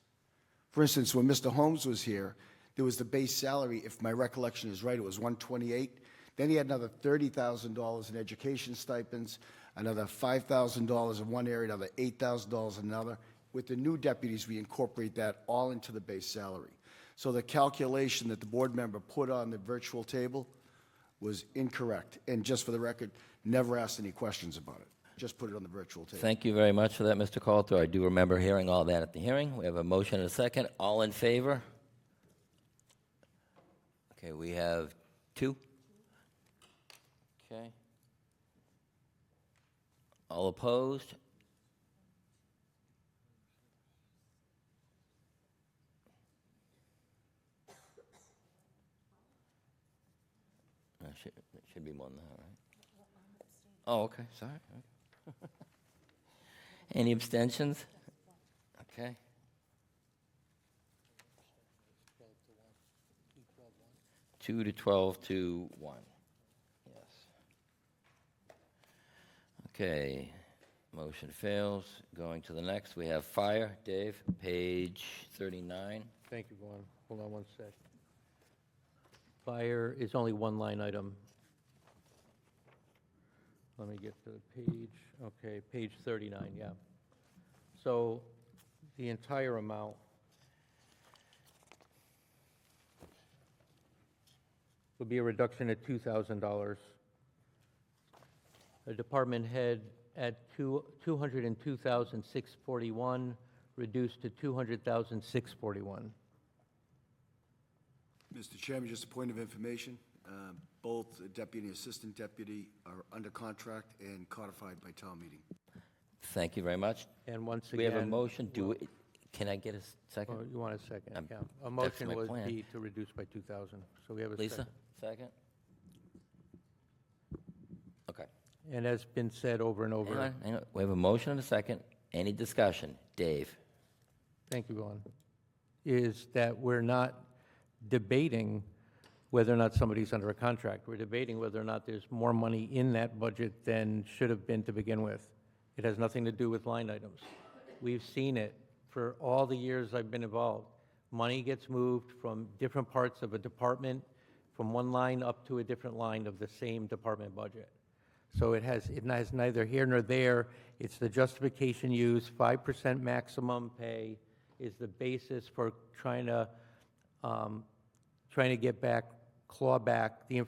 [SPEAKER 6] For instance, when Mr. Holmes was here, there was the base salary, if my recollection is right, it was $128. Then he had another $30,000 in education stipends, another $5,000 in one area, another $8,000 in another. With the new deputies, we incorporate that all into the base salary. So the calculation that the board member put on the virtual table was incorrect. And just for the record, never asked any questions about it. Just put it on the virtual table.
[SPEAKER 1] Thank you very much for that, Mr. Coulter. I do remember hearing all that at the hearing. We have a motion and a second. All in favor? Okay, we have 2. Okay. All opposed? It should be more than that, right? Oh, okay, sorry. Any abstentions? Okay. 2 to 12 to 1. Yes. Okay, motion fails. Going to the next, we have fire. Dave, page 39.
[SPEAKER 2] Thank you, Vaughn. Hold on one sec. Fire is only one line item. Let me get to the page. Okay, page 39, yeah. So the entire amount would be a reduction of $2,000. The department head at $202,641, reduced to $200,641.
[SPEAKER 6] Mr. Chairman, just a point of information. Both the deputy and assistant deputy are under contract and codified by town meeting.
[SPEAKER 1] Thank you very much.
[SPEAKER 2] And once
[SPEAKER 1] We
[SPEAKER 2] again...
[SPEAKER 1] have a motion. Can I get a second?
[SPEAKER 2] Oh, you want a second?
[SPEAKER 1] Um,
[SPEAKER 2] Yeah. A
[SPEAKER 1] that's
[SPEAKER 2] motion
[SPEAKER 1] my
[SPEAKER 2] would
[SPEAKER 1] plan.
[SPEAKER 2] be to reduce by 2,000. So we have a
[SPEAKER 1] Lisa,
[SPEAKER 2] second.
[SPEAKER 1] second? Okay.
[SPEAKER 2] And as been said over and over...
[SPEAKER 1] Hang on. We have a motion and a second. Any discussion? Dave?
[SPEAKER 2] Thank you, Vaughn, is that we're not debating whether or not somebody's under a contract. We're debating whether or not there's more money in that budget than should have been to begin with. It has nothing to do with line items. We've seen it for all the years I've been involved. Money gets moved from different parts of a department, from one line up to a different line of the same department budget. So it has neither here nor there. It's the justification used. 5% maximum pay is the basis for trying to claw back the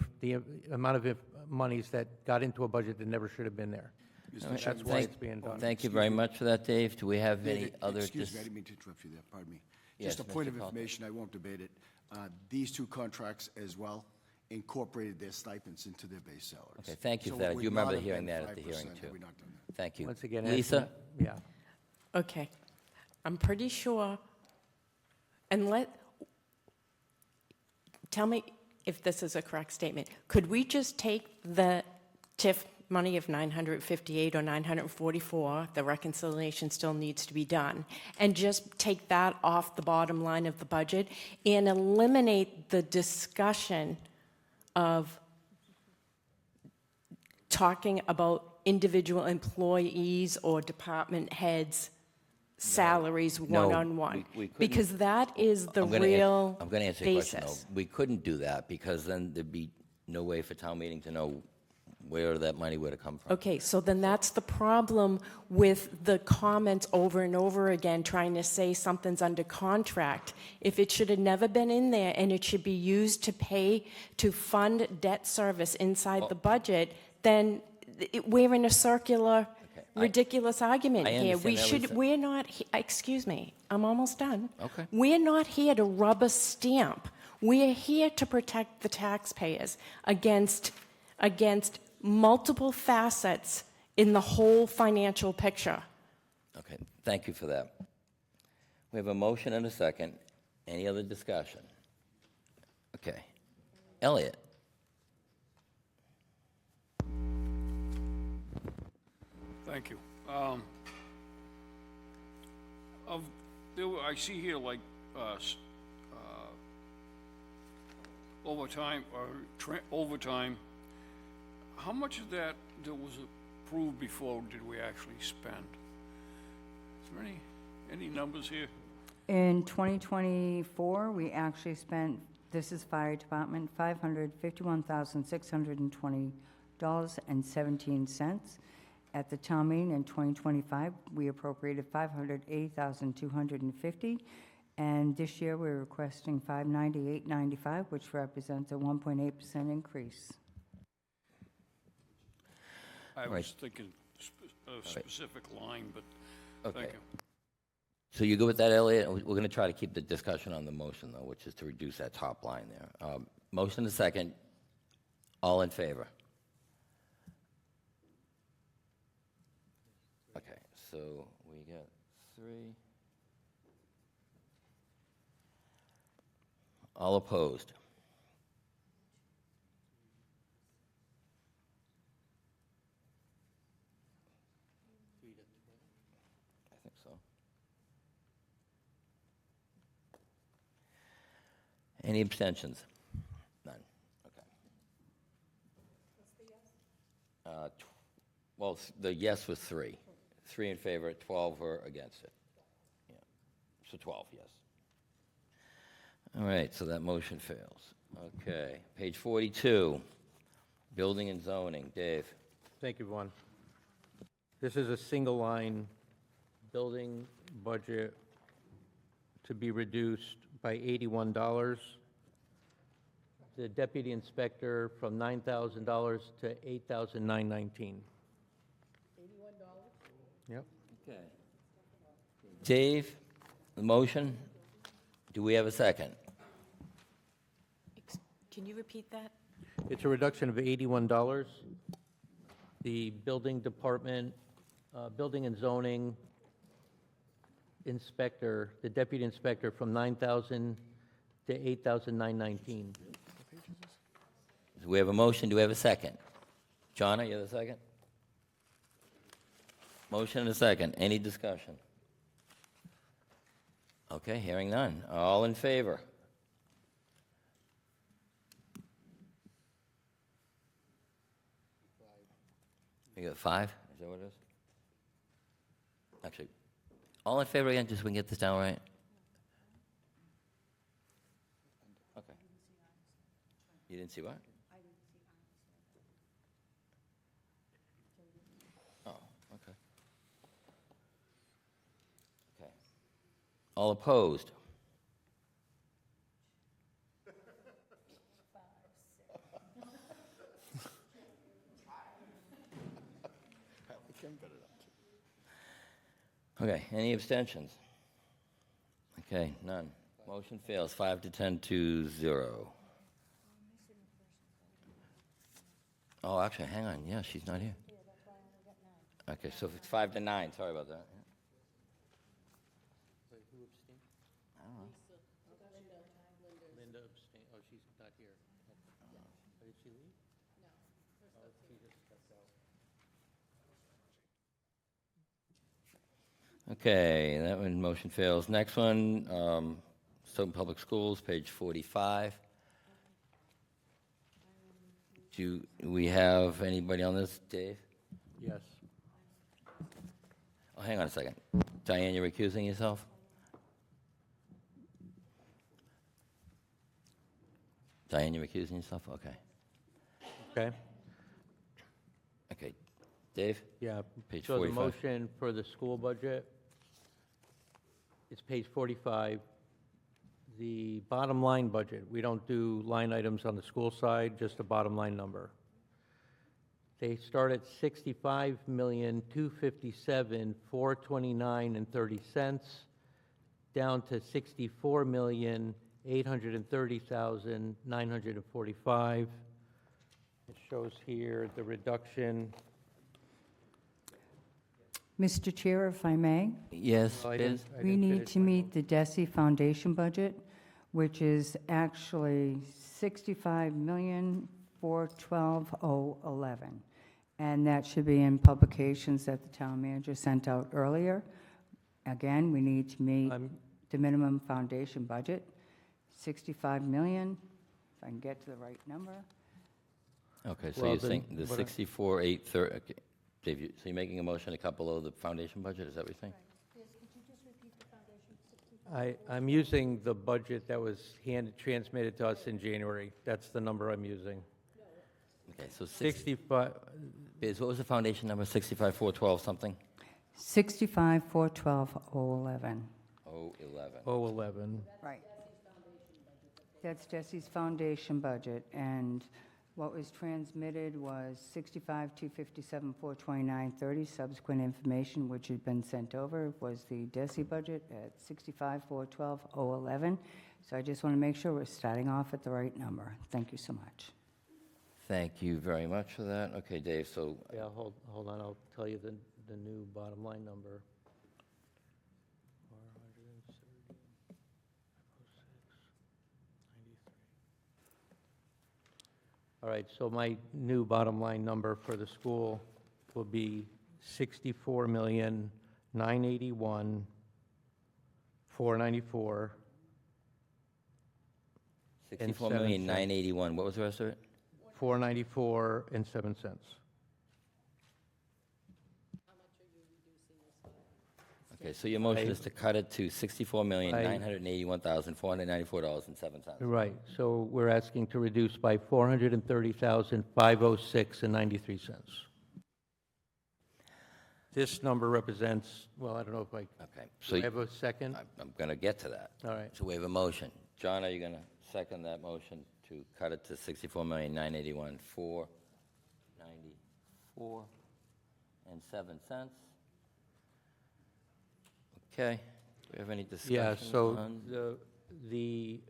[SPEAKER 2] amount of monies that got into a budget that never should have been there.
[SPEAKER 6] Mr.
[SPEAKER 2] That's
[SPEAKER 6] Chairman,
[SPEAKER 2] why
[SPEAKER 1] Thank-
[SPEAKER 2] it's being done.
[SPEAKER 1] Thank you very much for that, Dave. Do we have any
[SPEAKER 6] David,
[SPEAKER 1] other?
[SPEAKER 6] excuse me, I didn't mean to interrupt you there, pardon me.
[SPEAKER 1] Yes,
[SPEAKER 6] Just a point
[SPEAKER 1] Mr.
[SPEAKER 6] of
[SPEAKER 1] Calder.
[SPEAKER 6] information, I won't debate it. These two contracts as well incorporated their stipends into their base salaries.
[SPEAKER 1] Okay, thank you
[SPEAKER 6] So
[SPEAKER 1] for that.
[SPEAKER 6] it
[SPEAKER 1] I
[SPEAKER 6] would
[SPEAKER 1] do remember
[SPEAKER 6] not have
[SPEAKER 1] hearing
[SPEAKER 6] been
[SPEAKER 1] that at the hearing,
[SPEAKER 6] 5%
[SPEAKER 1] too.
[SPEAKER 6] had we not done that.
[SPEAKER 1] Thank you.
[SPEAKER 2] Once again,
[SPEAKER 1] Lisa?
[SPEAKER 2] yeah.
[SPEAKER 3] Okay. I'm pretty sure, tell me if this is a correct statement. Could we just take the TIF money of 958 or 944, the reconciliation still needs to be done, and just take that off the bottom line of the budget and eliminate the discussion of talking about individual employees or department heads' salaries
[SPEAKER 1] No,
[SPEAKER 3] one-on-one?
[SPEAKER 1] we couldn't-
[SPEAKER 3] Because that is the
[SPEAKER 1] I'm gonna
[SPEAKER 3] real
[SPEAKER 1] I'm going to answer your question, though.
[SPEAKER 3] basis.
[SPEAKER 1] We couldn't do that because then there'd be no way for town meeting to know where that money would have come from.
[SPEAKER 3] Okay, so then that's the problem with the comments over and over again, trying to say something's under contract. If it should have never been in there and it should be used to fund debt service inside the budget, then we're in a circular, ridiculous argument
[SPEAKER 1] I
[SPEAKER 3] here.
[SPEAKER 1] understand that, Lisa.
[SPEAKER 3] We're not, excuse me, I'm almost done.
[SPEAKER 1] Okay.
[SPEAKER 3] We're not here to rubber stamp. We're here to protect the taxpayers against multiple facets in the whole financial picture.
[SPEAKER 1] Okay, thank you for that. We have a motion and a second. Any other discussion? Okay. Elliot?
[SPEAKER 10] Thank you. I see here like overtime or overtime. How much of that was approved before did we actually spend? Is there any numbers here?
[SPEAKER 4] In 2024, we actually spent, this is fire department, $551,620.17. At the town meeting in 2025, we appropriated $580,250, and this year we're requesting $598.95, which represents a 1.8% increase.
[SPEAKER 10] I
[SPEAKER 1] Right.
[SPEAKER 10] was thinking a specific line, but thank
[SPEAKER 1] Okay.
[SPEAKER 10] you.
[SPEAKER 1] So you good with that, Elliot? We're going to try to keep the discussion on the motion, though, which is to reduce that top line there. Motion and a second. All in favor? Okay, so we got 3. All opposed? I think so. Any abstentions? None. Okay. Well, the yes was 3. 3 in favor, 12 were against it. Yeah. So 12, yes. All right, so that motion fails. Okay, page 42, building and zoning. Dave?
[SPEAKER 2] Thank you, Vaughn. This is a single-line building budget to be reduced by $81. The deputy inspector from $9,000 to $8,919. Yep.
[SPEAKER 1] Okay. Dave, the motion, do we have a second?
[SPEAKER 3] Can you repeat that?
[SPEAKER 2] It's a reduction of $81. The building department, building and zoning inspector, the deputy inspector, from $9,000 to $8,919.
[SPEAKER 1] We have a motion, do we have a second? Jonna, you have a second? Motion and a second. Any discussion? Okay, hearing none. All in favor? You got 5? Is that what it is? Actually, all in favor again, just so we can get this down right? Okay. You didn't see what? Oh, okay. Okay. All opposed? Okay, any abstentions? Okay, none. Motion fails, 5 to 10 to 0. Oh, actually, hang on, yeah, she's not here. Okay, so if it's 5 to 9, sorry about that.
[SPEAKER 2] Linda abstained, oh, she's not here. Did she leave? No. Oh, she just stepped out.
[SPEAKER 1] Okay, that one, motion fails. Next one, Stoughton Public Schools, page 45. Do we have anybody on this, Dave?
[SPEAKER 2] Yes.
[SPEAKER 1] Oh, hang on a second. Diane, you're recusing yourself? Diane, you're recusing yourself? Okay.
[SPEAKER 2] Okay,
[SPEAKER 1] Okay. Dave?
[SPEAKER 2] yeah.
[SPEAKER 1] Page
[SPEAKER 2] So the
[SPEAKER 1] 45.
[SPEAKER 2] motion for the school budget, it's page 45. The bottom line budget, we don't do line items on the school side, just a bottom line number. They start at 65,257,429.30, down to 64,830,945. It shows here the reduction.
[SPEAKER 4] Mr. Chair, if I may,
[SPEAKER 1] Yes,
[SPEAKER 2] Oh, I
[SPEAKER 1] Biz?
[SPEAKER 2] didn't- I
[SPEAKER 4] we
[SPEAKER 2] didn't
[SPEAKER 4] need
[SPEAKER 2] finish
[SPEAKER 4] to
[SPEAKER 2] my
[SPEAKER 4] meet the DESI Foundation budget, which is actually $65,412,011. And that should be in publications that the town manager sent out earlier. Again, we need to meet
[SPEAKER 2] I'm-
[SPEAKER 4] the minimum foundation budget, 65 million, if I can get to the right number.
[SPEAKER 1] Okay, so
[SPEAKER 2] Well,
[SPEAKER 1] you're
[SPEAKER 2] then
[SPEAKER 1] saying the
[SPEAKER 2] what I-
[SPEAKER 1] 64,830, okay. Dave, so you're making a motion to cut below the foundation budget, is that what you're saying?
[SPEAKER 2] I'm using the budget that was transmitted to us in January. That's the number I'm using.
[SPEAKER 1] Okay, so
[SPEAKER 2] 65,
[SPEAKER 1] Biz, what was the foundation number, 65,412 something?
[SPEAKER 4] 65,412,011.
[SPEAKER 1] 011.
[SPEAKER 2] 011.
[SPEAKER 4] Right. That's Jesse's foundation budget, and what was transmitted was 65,257,429.30. Subsequent information which had been sent over was the DESI budget at 65,412,011. So I just want to make sure we're starting off at the right number. Thank you so much.
[SPEAKER 1] Thank you very much for that. Okay, Dave, so,
[SPEAKER 2] Yeah, hold on, I'll tell you the new bottom line number. 430, 506, 93. All right, so my new bottom line number for the school will be 64,981,494.
[SPEAKER 1] 64,981,000, what was the rest of it?
[SPEAKER 2] 494 and 7 cents.
[SPEAKER 1] Okay, so your motion is to cut it to $64,981,494.07.
[SPEAKER 2] Right, so we're asking to reduce by 430,506 and 93 cents. This number represents, well, I don't know if I,
[SPEAKER 1] Okay,
[SPEAKER 2] do
[SPEAKER 1] so
[SPEAKER 2] I have a second?
[SPEAKER 1] I'm going to get to that.
[SPEAKER 2] All right.
[SPEAKER 1] So we have a motion. John, are you going to second that motion to cut it to 64,981,494 and 7 cents? Okay, do we have any discussion?
[SPEAKER 2] Yeah, so
[SPEAKER 1] on-
[SPEAKER 2] the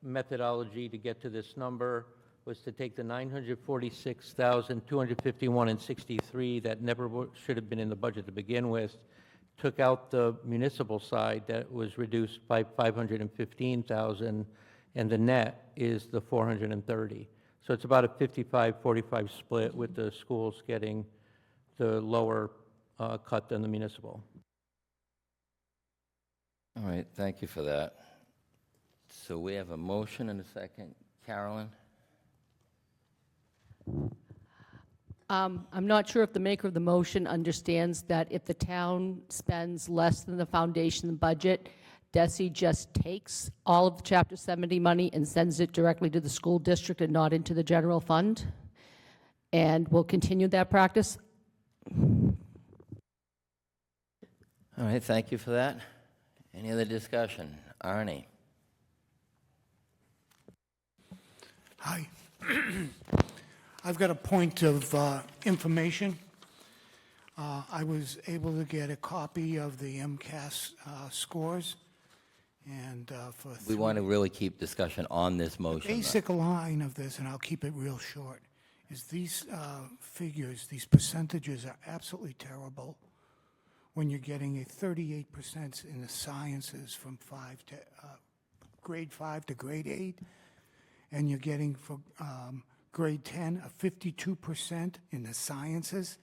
[SPEAKER 2] methodology to get to this number was to take the 946,251 and 63 that never should have been in the budget to begin with, took out the municipal side that was reduced by 515,000, and the net is the 430. So it's about a 55-45 split, with the schools getting the lower cut than the municipal.
[SPEAKER 1] All right, thank you for that. So we have a motion and a second. Carolyn?
[SPEAKER 5] I'm not sure if the maker of the motion understands that if the town spends less than the foundation budget, DESI just takes all of the Chapter 70 money and sends it directly to the school district and not into the general fund, and we'll continue that practice.
[SPEAKER 1] All right, thank you for that. Any other discussion? Arnie?
[SPEAKER 12] Hi. I've got a point of information. I was able to get a copy of the MCAS scores, and for
[SPEAKER 1] We want to really keep discussion on this motion.
[SPEAKER 12] basic line of this, and I'll keep it real short, is these figures, these percentages are absolutely terrible when you're getting a 38% in the sciences from grade 5 to grade 8, and you're getting for grade 10 a 52% in the sciences.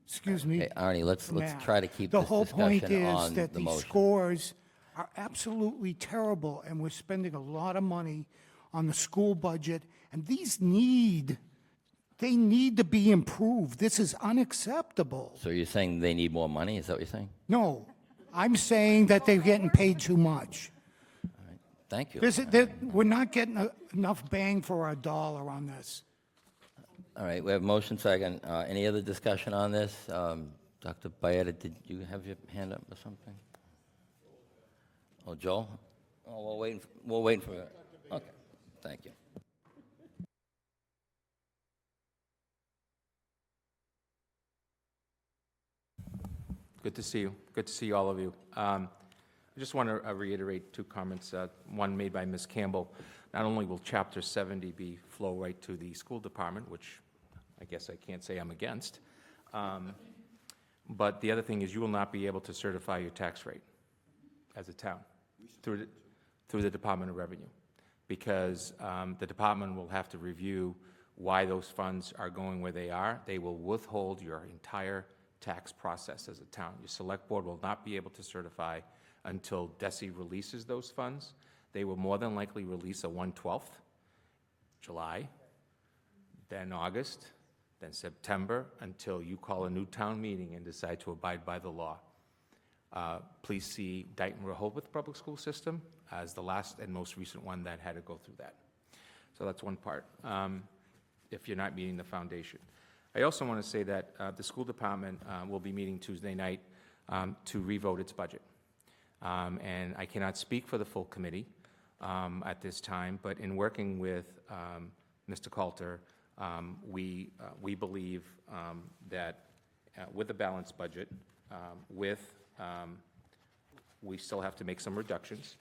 [SPEAKER 12] Excuse me.
[SPEAKER 1] Okay, Arnie, let's
[SPEAKER 12] math.
[SPEAKER 1] try to keep
[SPEAKER 12] The
[SPEAKER 1] this
[SPEAKER 12] whole point
[SPEAKER 1] discussion
[SPEAKER 12] is
[SPEAKER 1] on
[SPEAKER 12] that
[SPEAKER 1] the
[SPEAKER 12] these
[SPEAKER 1] motion.
[SPEAKER 12] scores are absolutely terrible, and we're spending a lot of money on the school budget, and they need to be improved. This is unacceptable.
[SPEAKER 1] So you're saying they need more money? Is that what you're saying?
[SPEAKER 12] No, I'm saying that they're getting paid too much.
[SPEAKER 1] Thank you.
[SPEAKER 12] We're not getting enough bang for our dollar on this.
[SPEAKER 1] All right, we have motion second. Any other discussion on this? Dr. Byetta, did you have your hand up or something? Oh, Joel? Oh, we're waiting for it. Okay, thank you.
[SPEAKER 13] Good to see you. Good to see all of you. I just want to reiterate two comments, one made by Ms. Campbell. Not only will Chapter 70 flow right to the school department, which I guess I can't say I'm against, but the other thing is you will not be able to certify your tax rate as a town through the Department of Revenue, because the department will have to review why those funds are going where they are. They will withhold your entire tax process as a town. Your select board will not be able to certify until DESI releases those funds. They will more than likely release a 1/12, July, then August, then September, until you call a new town meeting and decide to abide by the law. Please see Dayton-Rehoboth Public School System as the last and most recent one that had to go through that. So that's one part, if you're not meeting the foundation. I also want to say that the school department will be meeting Tuesday night to revote its budget. And I cannot speak for the full committee at this time, but in working with Mr. Coulter, we believe that with a balanced budget, we still have to make some reductions.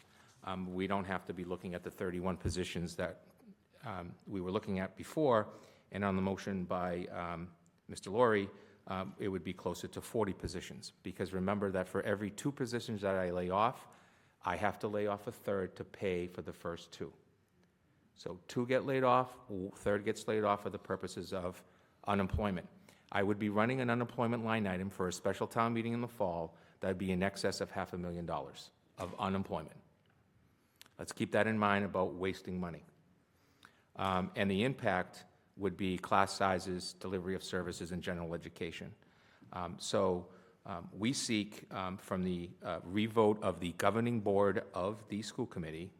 [SPEAKER 13] We don't have to be looking at the 31 positions that we were looking at before, and on the motion by Mr. Laurie, it would be closer to 40 positions, because remember that for every 2 positions that I lay off, I have to lay off a third to pay for the first 2. So 2 get laid off, third gets laid off for the purposes of unemployment. I would be running an unemployment line item for a special town meeting in the fall that would be in excess of $500,000 of unemployment. Let's keep that in mind about wasting money. And the impact would be class sizes, delivery of services, and general education. We seek from the revote of the governing board of the school committee,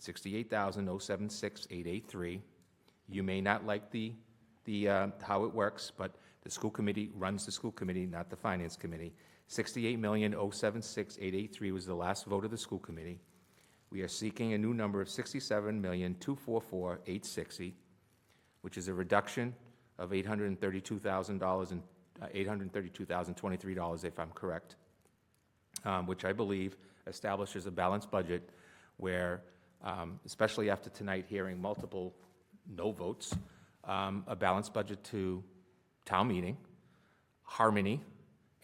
[SPEAKER 13] $68,076,883. You may not like the how it works, but the school committee runs the school committee, not the finance committee. $68,076,883 was the last vote of the school committee. We are seeking a new number of $67,244,860, which is a reduction of $832,000 and $832,023, if I'm correct, which I believe establishes a balanced budget where, especially after tonight hearing multiple no votes, a balanced budget to town meeting, harmony,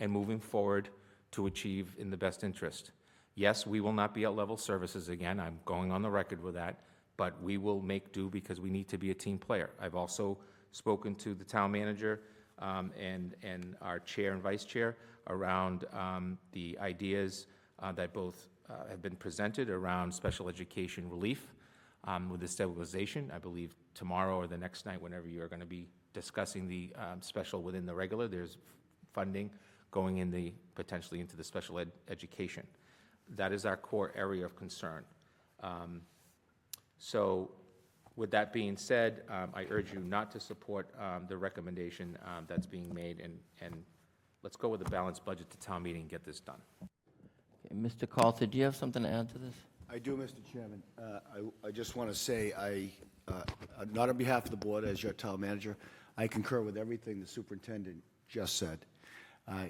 [SPEAKER 13] and moving forward to achieve in the best interest. Yes, we will not be at level services again. I'm going on the record with that, but we will make do because we need to be a team player. I've also spoken to the town manager and our chair and vice chair around the ideas that both have been presented around special education relief with the stabilization. I believe tomorrow or the next night, whenever you are going to be discussing the special within the regular, there's funding going in potentially into the special education. That is our core area of concern. So with that being said, I urge you not to support the recommendation that's being made, and let's go with a balanced budget to town meeting and get this done.
[SPEAKER 1] Okay, Mr. Coulter, do you have something to add to this?
[SPEAKER 6] I do, Mr. Chairman. I just want to say, not on behalf of the board, as your town manager, I concur with everything the superintendent just said.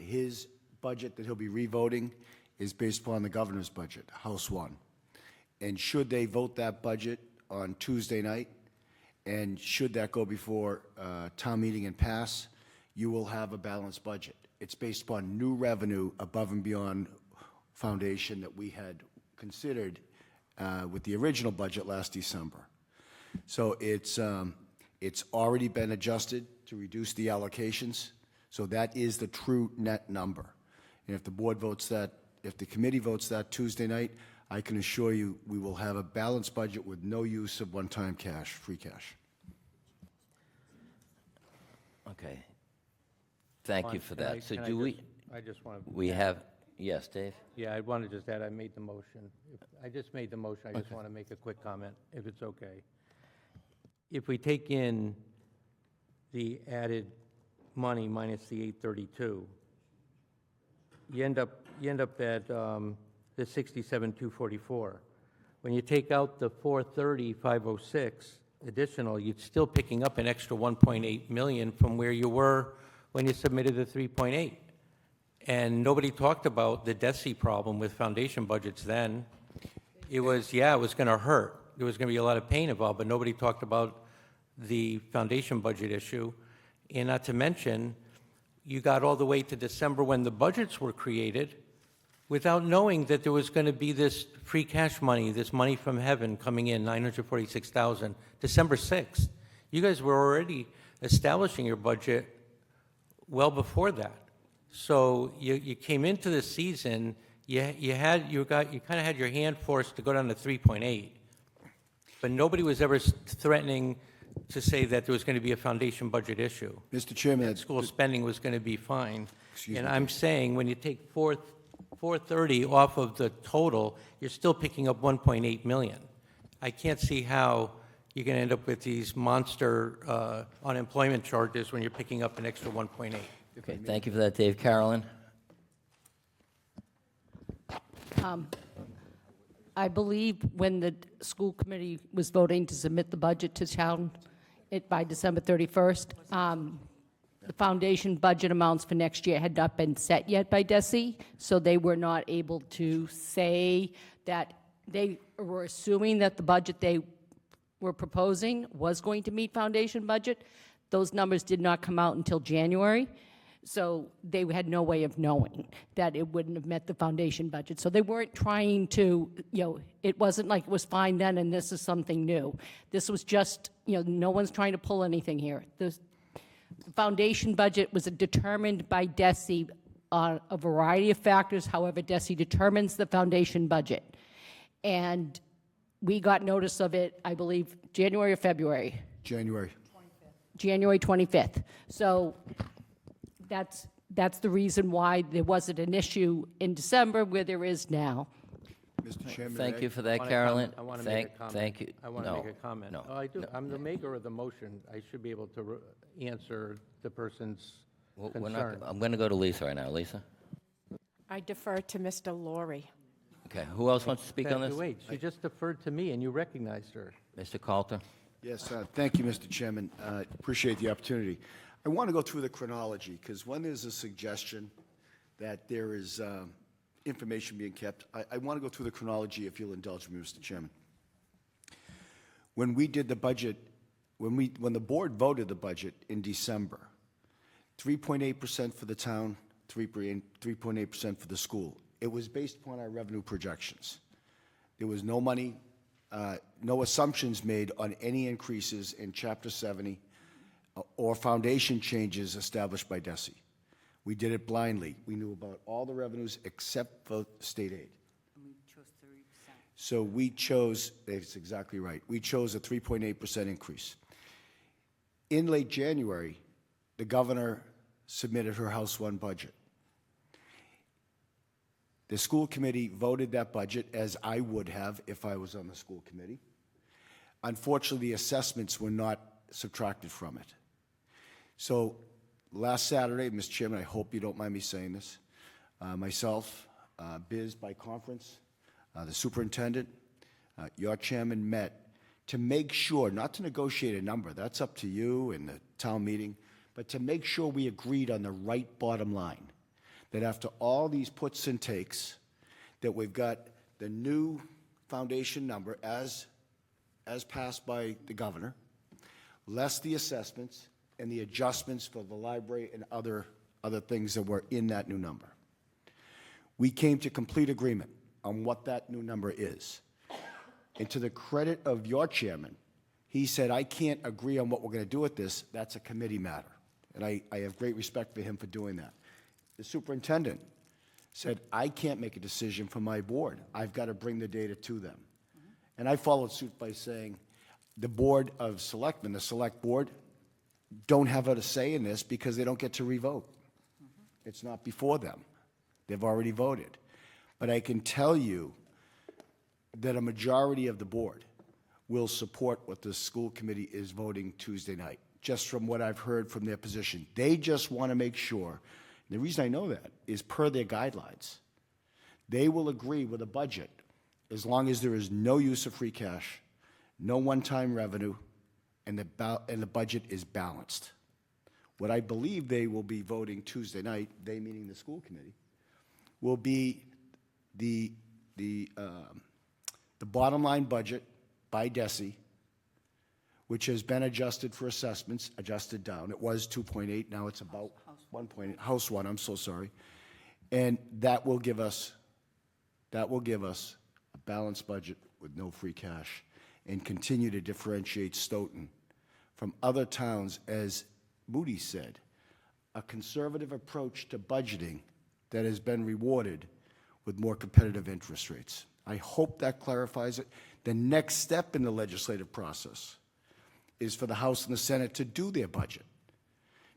[SPEAKER 6] His budget that he'll be revoting is based upon the governor's budget, House 1. And should they vote that budget on Tuesday night, and should that go before town meeting and pass, you will have a balanced budget. It's based upon new revenue above and beyond foundation that we had considered with the original budget last December. So it's already been adjusted to reduce the allocations. So that is the true net number. And if the board votes that, if the committee votes that Tuesday night, I can assure you we will have a balanced budget with no use of one-time cash, free cash.
[SPEAKER 1] Okay. Thank you for that. So
[SPEAKER 2] Can I
[SPEAKER 1] do we,
[SPEAKER 2] just- I just want to.
[SPEAKER 1] we have, yes, Dave?
[SPEAKER 2] Yeah, I want to just add, I made the motion. I just made the motion, I just want to make a quick comment, if it's okay. If we take in the added money minus the 832, you end up at the 67,244. When you take out the 430,506 additional, you're still picking up an extra 1.8 million from where you were when you submitted the 3.8. And nobody talked about the DESI problem with foundation budgets then. It was, yeah, it was going to hurt. There was going to be a lot of pain involved, but nobody talked about the foundation budget issue. And not to mention, you got all the way to December when the budgets were created without knowing that there was going to be this free cash money, this money from heaven coming in, 946,000, December 6th. You guys were already establishing your budget well before that. So you came into the season, you kind of had your hand forced to go down to 3.8, but nobody was ever threatening to say that there was going to be a foundation budget issue.
[SPEAKER 6] Mr. Chairman,
[SPEAKER 1] That school spending was going to be fine.
[SPEAKER 6] Excuse
[SPEAKER 1] And
[SPEAKER 6] me.
[SPEAKER 1] I'm saying, when you take 430 off of the total, you're still picking up 1.8 million. I can't see how you're going to end up with these monster unemployment charges when you're picking up an extra 1.8. Okay, thank you for that, Dave. Carolyn?
[SPEAKER 5] I believe when the school committee was voting to submit the budget to town by December 31st, the foundation budget amounts for next year had not been set yet by DESI, so they were not able to say that they were assuming that the budget they were proposing was going to meet foundation budget. Those numbers did not come out until January. So they had no way of knowing that it wouldn't have met the foundation budget. So they weren't trying to, it wasn't like it was fine then and this is something new. This was just, no one's trying to pull anything here. The foundation budget was determined by DESI on a variety of factors. However, DESI determines the foundation budget. And we got notice of it, I believe, January or February?
[SPEAKER 6] January.
[SPEAKER 5] January 25th. So that's the reason why there wasn't an issue in December where there is now.
[SPEAKER 6] Mr. Chairman.
[SPEAKER 1] Thank you for
[SPEAKER 2] I
[SPEAKER 1] that,
[SPEAKER 2] wanna
[SPEAKER 1] Carolyn.
[SPEAKER 2] I want to make a comment.
[SPEAKER 1] Thank you.
[SPEAKER 2] I want to
[SPEAKER 1] No,
[SPEAKER 2] make a comment.
[SPEAKER 1] no,
[SPEAKER 2] Oh, I do.
[SPEAKER 1] no.
[SPEAKER 2] I'm the maker of the motion. I should be able to answer the person's
[SPEAKER 1] We're not-
[SPEAKER 2] concern.
[SPEAKER 1] I'm going to go to Lisa right now. Lisa?
[SPEAKER 3] I defer to Mr. Laurie.
[SPEAKER 1] Okay, who else wants to speak on this?
[SPEAKER 2] Wait, she just deferred to me and you recognized her.
[SPEAKER 1] Mr. Coulter?
[SPEAKER 6] Yes, thank you, Mr. Chairman. Appreciate the opportunity. I want to go through the chronology, because when there's a suggestion that there is information being kept, I want to go through the chronology, if you'll indulge me, Mr. Chairman. When we did the budget, when the board voted the budget in December, 3.8% for the town, 3.8% for the school. It was based upon our revenue projections. There was no money, no assumptions made on any increases in Chapter 70 or foundation changes established by DESI. We did it blindly. We knew about all the revenues except for state aid. So we chose, that's exactly right, we chose a 3.8% increase. In late January, the governor submitted her House 1 budget. The school committee voted that budget, as I would have if I was on the school committee. Unfortunately, the assessments were not subtracted from it. So last Saturday, Mr. Chairman, I hope you don't mind me saying this, myself, Biz by conference, the superintendent, your chairman met to make sure, not to negotiate a number, that's up to you and the town meeting, but to make sure we agreed on the right bottom line. that after all these puts and takes, that we've got the new foundation number as passed by the governor, less the assessments and the adjustments for the library and other things that were in that new number. We came to complete agreement on what that new number is. And to the credit of your chairman, he said, I can't agree on what we're going to do with this. That's a committee matter. And I have great respect for him for doing that. The superintendent said, I can't make a decision for my board. I've got to bring the data to them. And I followed suit by saying, the Board of Selectmen, the Select Board, don't have a say in this because they don't get to revote. It's not before them. They've already voted. But I can tell you that a majority of the board will support what the school committee is voting Tuesday night, just from what I've heard from their position. They just want to make sure, and the reason I know that is per their guidelines, they will agree with a budget as long as there is no use of free cash, no one-time revenue, and the budget is balanced. What I believe they will be voting Tuesday night, they meaning the school committee, will be the bottom line budget by DESI, which has been adjusted for assessments, adjusted down. It was 2.8, now it's about 1.8, House 1, I'm so sorry. And that will give us a balanced budget with no free cash and continue to differentiate Stoughton from other towns, as Moody said, a conservative approach to budgeting that has been rewarded with more competitive interest rates. I hope that clarifies it. The next step in the legislative process is for the House and the Senate to do their budget.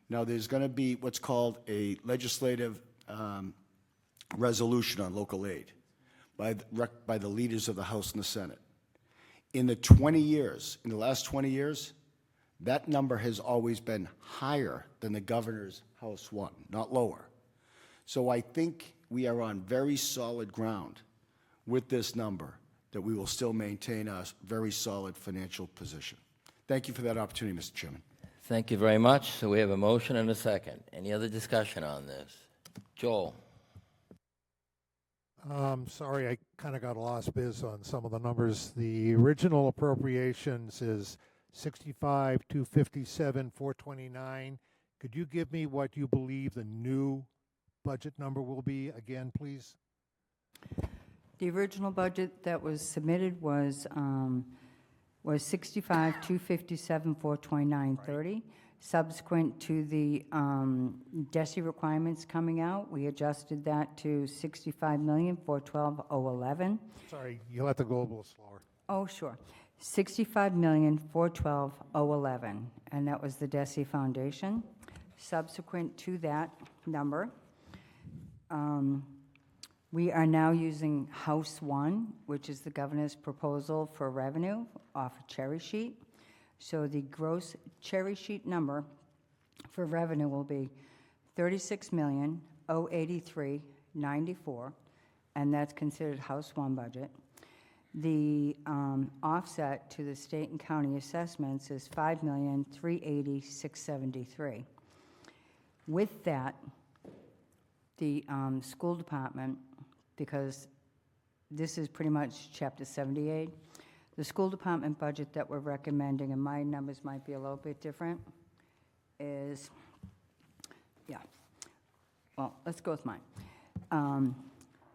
[SPEAKER 6] Now, there's going to be what's called a legislative resolution on local aid by the leaders of the House and the Senate. In the last 20 years, that number has always been higher than the governor's House 1, not lower. So I think we are on very solid ground with this number, that we will still maintain a very solid financial position. Thank you for that opportunity, Mr. Chairman.
[SPEAKER 1] Thank you very much. So we have a motion and a second. Any other discussion on this? Joel?
[SPEAKER 8] Sorry, I kind of got lost, Biz, on some of the numbers. The original appropriations is 65, 257, 429. Could you give me what you believe the new budget number will be again, please?
[SPEAKER 4] The original budget that was submitted was 65, 257, 429.30. Subsequent to the DESI requirements coming out, we adjusted that to 65,412,011.
[SPEAKER 8] Sorry, you'll have to go a little slower.
[SPEAKER 4] Oh, sure. 65,412,011, and that was the DESI Foundation. Subsequent to that number, we are now using House 1, which is the governor's proposal for revenue off a cherry sheet. So the gross cherry sheet number for revenue will be $36,083,094, and that's considered House 1 budget. The offset to the state and county assessments is $5,380,673. With that, the school department, because this is pretty much Chapter 78, the school department budget that we're recommending, and my numbers might be a little bit different, is, well, let's go with mine.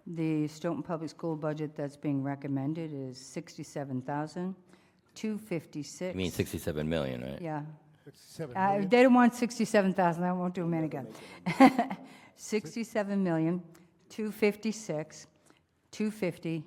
[SPEAKER 4] The Stoughton Public School budget that's being recommended is $67,256.
[SPEAKER 1] You mean 67 million, right?
[SPEAKER 4] Yeah.
[SPEAKER 8] 67 million?
[SPEAKER 4] They don't want 67,000, I won't do them any good. 67,256,250.86.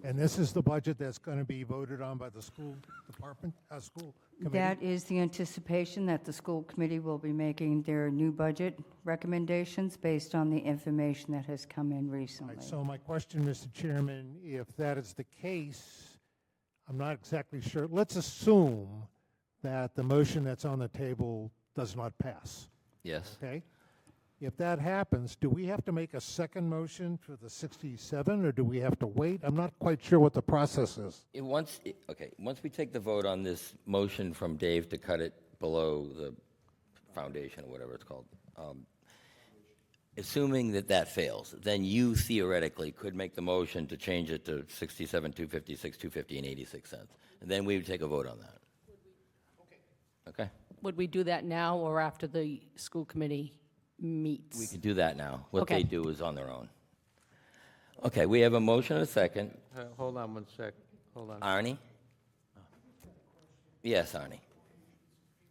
[SPEAKER 8] And this is the budget that's going to be voted on by the school department, school committee?
[SPEAKER 4] That is the anticipation that the school committee will be making their new budget recommendations based on the information that has come in recently.
[SPEAKER 8] Right, so my question, Mr. Chairman, if that is the case, I'm not exactly sure. Let's assume that the motion that's on the table does not pass,
[SPEAKER 1] Yes.
[SPEAKER 8] okay? If that happens, do we have to make a second motion for the 67, or do we have to wait? I'm not quite sure what the process is.
[SPEAKER 1] Once we take the vote on this motion from Dave to cut it below the foundation or whatever it's called, assuming that that fails, then you theoretically could make the motion to change it to 67, 256, 250, and 86 cents. And then we would take a vote on that. Okay?
[SPEAKER 5] Would we do that now or after the school committee meets?
[SPEAKER 1] We can do that now. What
[SPEAKER 5] Okay.
[SPEAKER 1] they do is on their own. Okay, we have a motion and a second.
[SPEAKER 2] Hold on one sec, hold on.
[SPEAKER 1] Arnie? Yes, Arnie.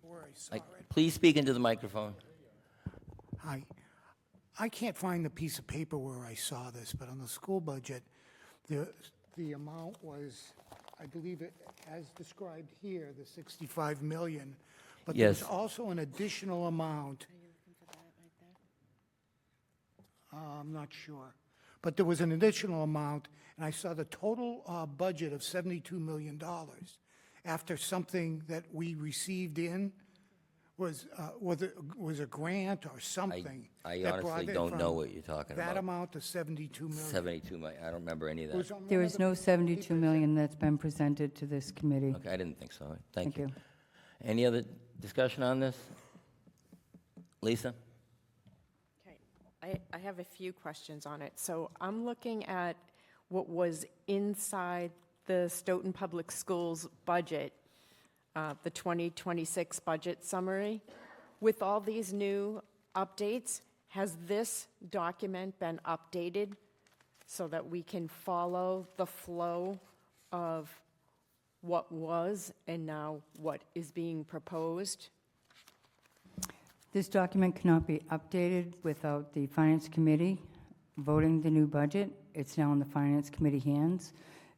[SPEAKER 12] Where I saw it.
[SPEAKER 1] Please speak into the microphone.
[SPEAKER 12] Hi. I can't find the piece of paper where I saw this, but on the school budget, the amount was, I believe it, as described here, the 65 million. But there's
[SPEAKER 1] Yes.
[SPEAKER 12] also an additional amount. I'm not sure. But there was an additional amount, and I saw the total budget of $72 million after something that we received in was a grant or something.
[SPEAKER 1] I
[SPEAKER 12] that brought
[SPEAKER 1] honestly
[SPEAKER 12] it
[SPEAKER 1] don't know
[SPEAKER 12] from
[SPEAKER 1] what you're talking
[SPEAKER 12] that
[SPEAKER 1] about.
[SPEAKER 12] amount to 72 million.
[SPEAKER 1] 72 million, I don't remember any of
[SPEAKER 12] It was
[SPEAKER 1] that.
[SPEAKER 12] on
[SPEAKER 4] There
[SPEAKER 12] one
[SPEAKER 4] is
[SPEAKER 12] of the
[SPEAKER 4] no 72
[SPEAKER 12] papers.
[SPEAKER 4] million that's been presented to this committee.
[SPEAKER 1] Okay, I didn't think so. Thank
[SPEAKER 4] Thank
[SPEAKER 1] you.
[SPEAKER 4] you.
[SPEAKER 1] Any other discussion on this? Lisa?
[SPEAKER 3] Okay, I have a few questions on it. So I'm looking at what was inside the Stoughton Public Schools budget, the 2026 budget summary. With all these new updates, has this document been updated so that we can follow the flow of what was and now what is being proposed?
[SPEAKER 4] This document cannot be updated without the Finance Committee voting the new budget. It's now in the Finance Committee hands.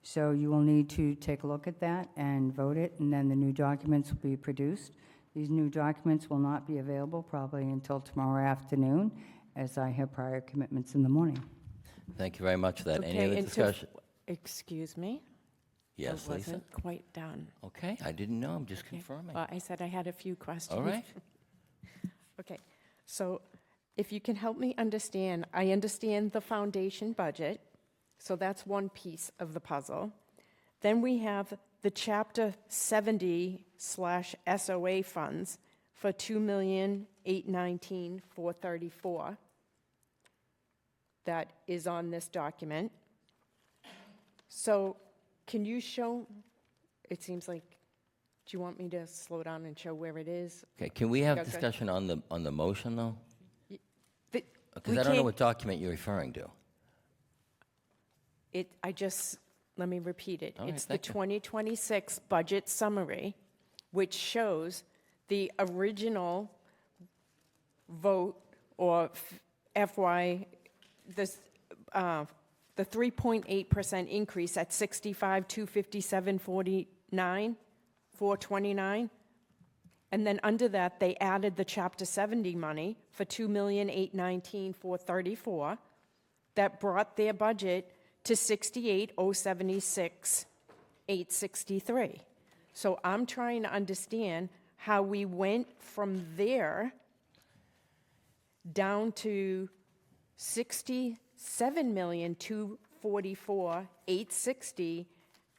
[SPEAKER 4] So you will need to take a look at that and vote it, and then the new documents will be produced. These new documents will not be available probably until tomorrow afternoon, as I have prior commitments in the morning.
[SPEAKER 1] Thank you very much for that. Any
[SPEAKER 3] Okay,
[SPEAKER 1] other
[SPEAKER 3] and
[SPEAKER 1] discussion?
[SPEAKER 3] Excuse me?
[SPEAKER 1] Yes,
[SPEAKER 3] I
[SPEAKER 1] Lisa?
[SPEAKER 3] wasn't quite done.
[SPEAKER 1] Okay, I didn't know, I'm just confirming.
[SPEAKER 3] Well, I said I had a few questions.
[SPEAKER 1] All right.
[SPEAKER 3] Okay, so if you can help me understand, I understand the foundation budget, so that's one piece of the puzzle. Then we have the Chapter 70/SOA funds for $2,819,434. That is on this document. So can you show, it seems like, do you want me to slow down and show where it is?
[SPEAKER 1] Okay, can we have
[SPEAKER 3] Okay.
[SPEAKER 1] discussion on the motion, though?
[SPEAKER 3] The-
[SPEAKER 1] Because
[SPEAKER 3] we
[SPEAKER 1] I don't know
[SPEAKER 3] can't-
[SPEAKER 1] what document you're referring to.
[SPEAKER 3] Let me repeat it.
[SPEAKER 1] All right,
[SPEAKER 3] It's the
[SPEAKER 1] thank you.
[SPEAKER 3] 2026 budget summary, which shows the original vote or FY, the 3.8% increase at 65, 257, 49, 429. And then under that, they added the Chapter 70 money for $2,819,434. That brought their budget to 68,076,863. So I'm trying to understand how we went from there down to 67,244,860,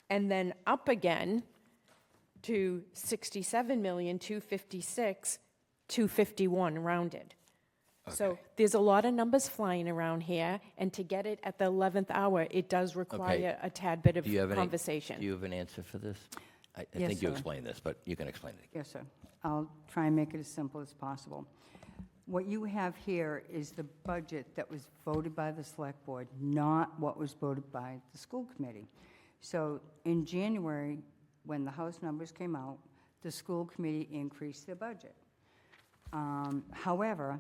[SPEAKER 3] and then up again to 67,256,251 rounded. So
[SPEAKER 1] Okay.
[SPEAKER 3] there's a lot of numbers flying around here, and to get it at the 11th hour, it does require a tad bit of
[SPEAKER 1] Do you have
[SPEAKER 3] conversation.
[SPEAKER 1] Do you have an answer for this? I
[SPEAKER 4] Yes,
[SPEAKER 1] think you
[SPEAKER 4] sir.
[SPEAKER 1] explained this, but you can explain it again.
[SPEAKER 4] Yes, sir. I'll try and make it as simple as possible. What you have here is the budget that was voted by the Select Board, not what was voted by the school committee. So in January, when the House numbers came out, the school committee increased their budget. However,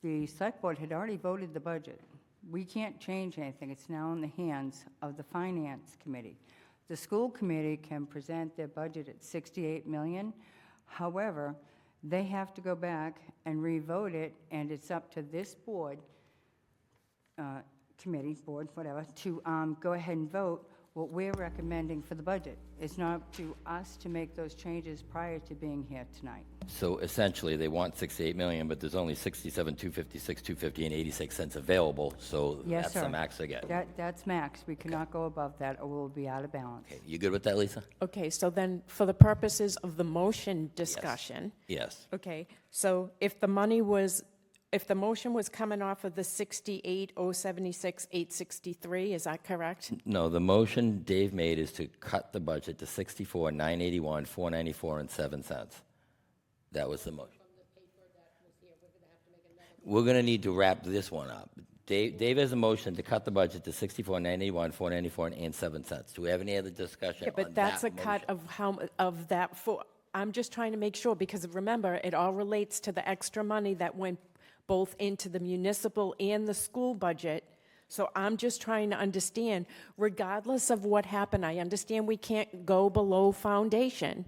[SPEAKER 4] the Select Board had already voted the budget. We can't change anything. It's now in the hands of the Finance Committee. The school committee can present their budget at 68 million. However, they have to go back and re-vote it, and it's up to this board, committee, board, whatever, to go ahead and vote what we're recommending for the budget. It's not up to us to make those changes prior to being here tonight.
[SPEAKER 1] So essentially, they want 68 million, but there's only 67, 256, 250, and 86 cents available, so
[SPEAKER 4] Yes,
[SPEAKER 1] that's
[SPEAKER 4] sir.
[SPEAKER 1] the max they get.
[SPEAKER 4] That's max. We cannot go above that, or we'll be out of balance.
[SPEAKER 1] Okay, you good with that, Lisa?
[SPEAKER 3] Okay, so then, for the purposes of the motion discussion,
[SPEAKER 1] Yes.
[SPEAKER 3] okay, so if the money was if the motion was coming off of the 68,076,863, is that correct?
[SPEAKER 1] No, the motion Dave made is to cut the budget to 64,981, 494 and 7 cents. That was the motion. We're going to need to wrap this one up. Dave has a motion to cut the budget to 64,981, 494 and 7 cents. Do we have any other discussion
[SPEAKER 3] Yeah,
[SPEAKER 1] on
[SPEAKER 3] but that's a
[SPEAKER 1] that
[SPEAKER 3] cut
[SPEAKER 1] motion?
[SPEAKER 3] of that for, I'm just trying to make sure, because remember, it all relates to the extra money that went both into the municipal and the school budget. So I'm just trying to understand, regardless of what happened, I understand we can't go below foundation,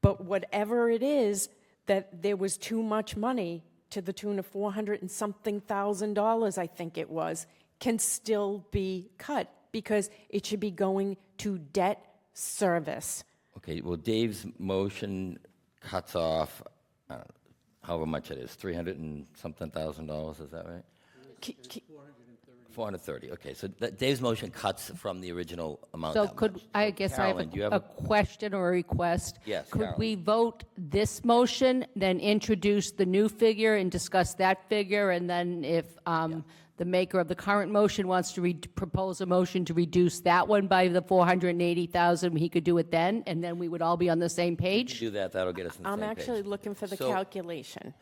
[SPEAKER 3] but whatever it is, that there was too much money to the tune of $400 and something thousand, I think it was, can still be cut because it should be going to debt service.
[SPEAKER 1] Okay, well, Dave's motion cuts off, however much it is, 300 and something thousand dollars, is that right? 430, okay, so Dave's motion cuts from the original amount
[SPEAKER 5] So
[SPEAKER 1] that
[SPEAKER 5] could,
[SPEAKER 1] much.
[SPEAKER 5] I
[SPEAKER 1] So
[SPEAKER 5] guess I have
[SPEAKER 1] Carolyn, do you
[SPEAKER 5] a question or a request?
[SPEAKER 1] Yes,
[SPEAKER 5] Could
[SPEAKER 1] Carolyn.
[SPEAKER 5] we vote this motion, then introduce the new figure and discuss that figure? And then if the maker of the current motion wants to propose a motion to reduce that one by the 480,000, he could do it then, and then we would all be on the same page?
[SPEAKER 1] Do that, that'll get us on the
[SPEAKER 3] I'm
[SPEAKER 1] same page.
[SPEAKER 3] actually looking for the
[SPEAKER 1] So-
[SPEAKER 3] calculation.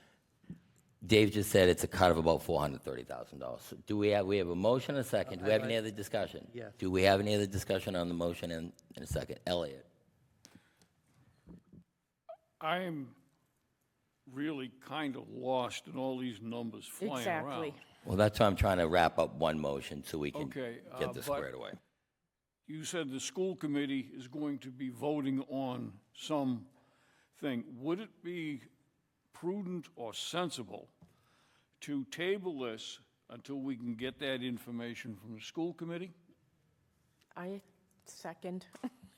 [SPEAKER 1] Dave just said it's a cut of about $430,000. So do we have a motion and a second? Do we have any other discussion?
[SPEAKER 2] Yes.
[SPEAKER 1] Do we have any other discussion on the motion in a second? Elliot?
[SPEAKER 10] I'm really kind of lost in all these numbers flying around.
[SPEAKER 3] Exactly.
[SPEAKER 1] Well, that's why I'm trying to wrap up one motion so we can
[SPEAKER 10] Okay,
[SPEAKER 1] get this
[SPEAKER 10] but-
[SPEAKER 1] squared away.
[SPEAKER 10] You said the school committee is going to be voting on something. Would it be prudent or sensible to table this until we can get that information from the school committee?
[SPEAKER 3] I second,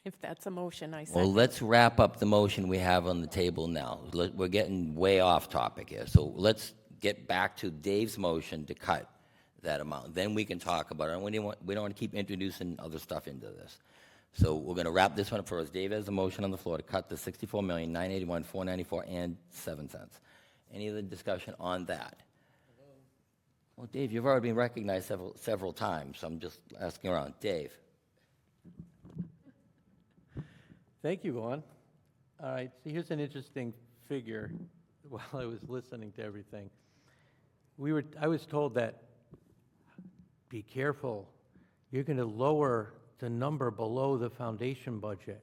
[SPEAKER 3] if that's a motion, I
[SPEAKER 1] Well,
[SPEAKER 3] second.
[SPEAKER 1] let's wrap up the motion we have on the table now. We're getting way off topic here, so let's get back to Dave's motion to cut that amount. Then we can talk about it. We don't want to keep introducing other stuff into this. So we're going to wrap this one up first. Dave has a motion on the floor to cut the $64,981,494 and 7 cents. Any other discussion on that? Well, Dave, you've already been recognized several times, so I'm just asking around. Dave?
[SPEAKER 2] Thank you, Vaughn. All right, so here's an interesting figure while I was listening to everything. I was told that, be careful, you're going to lower the number below the foundation budget.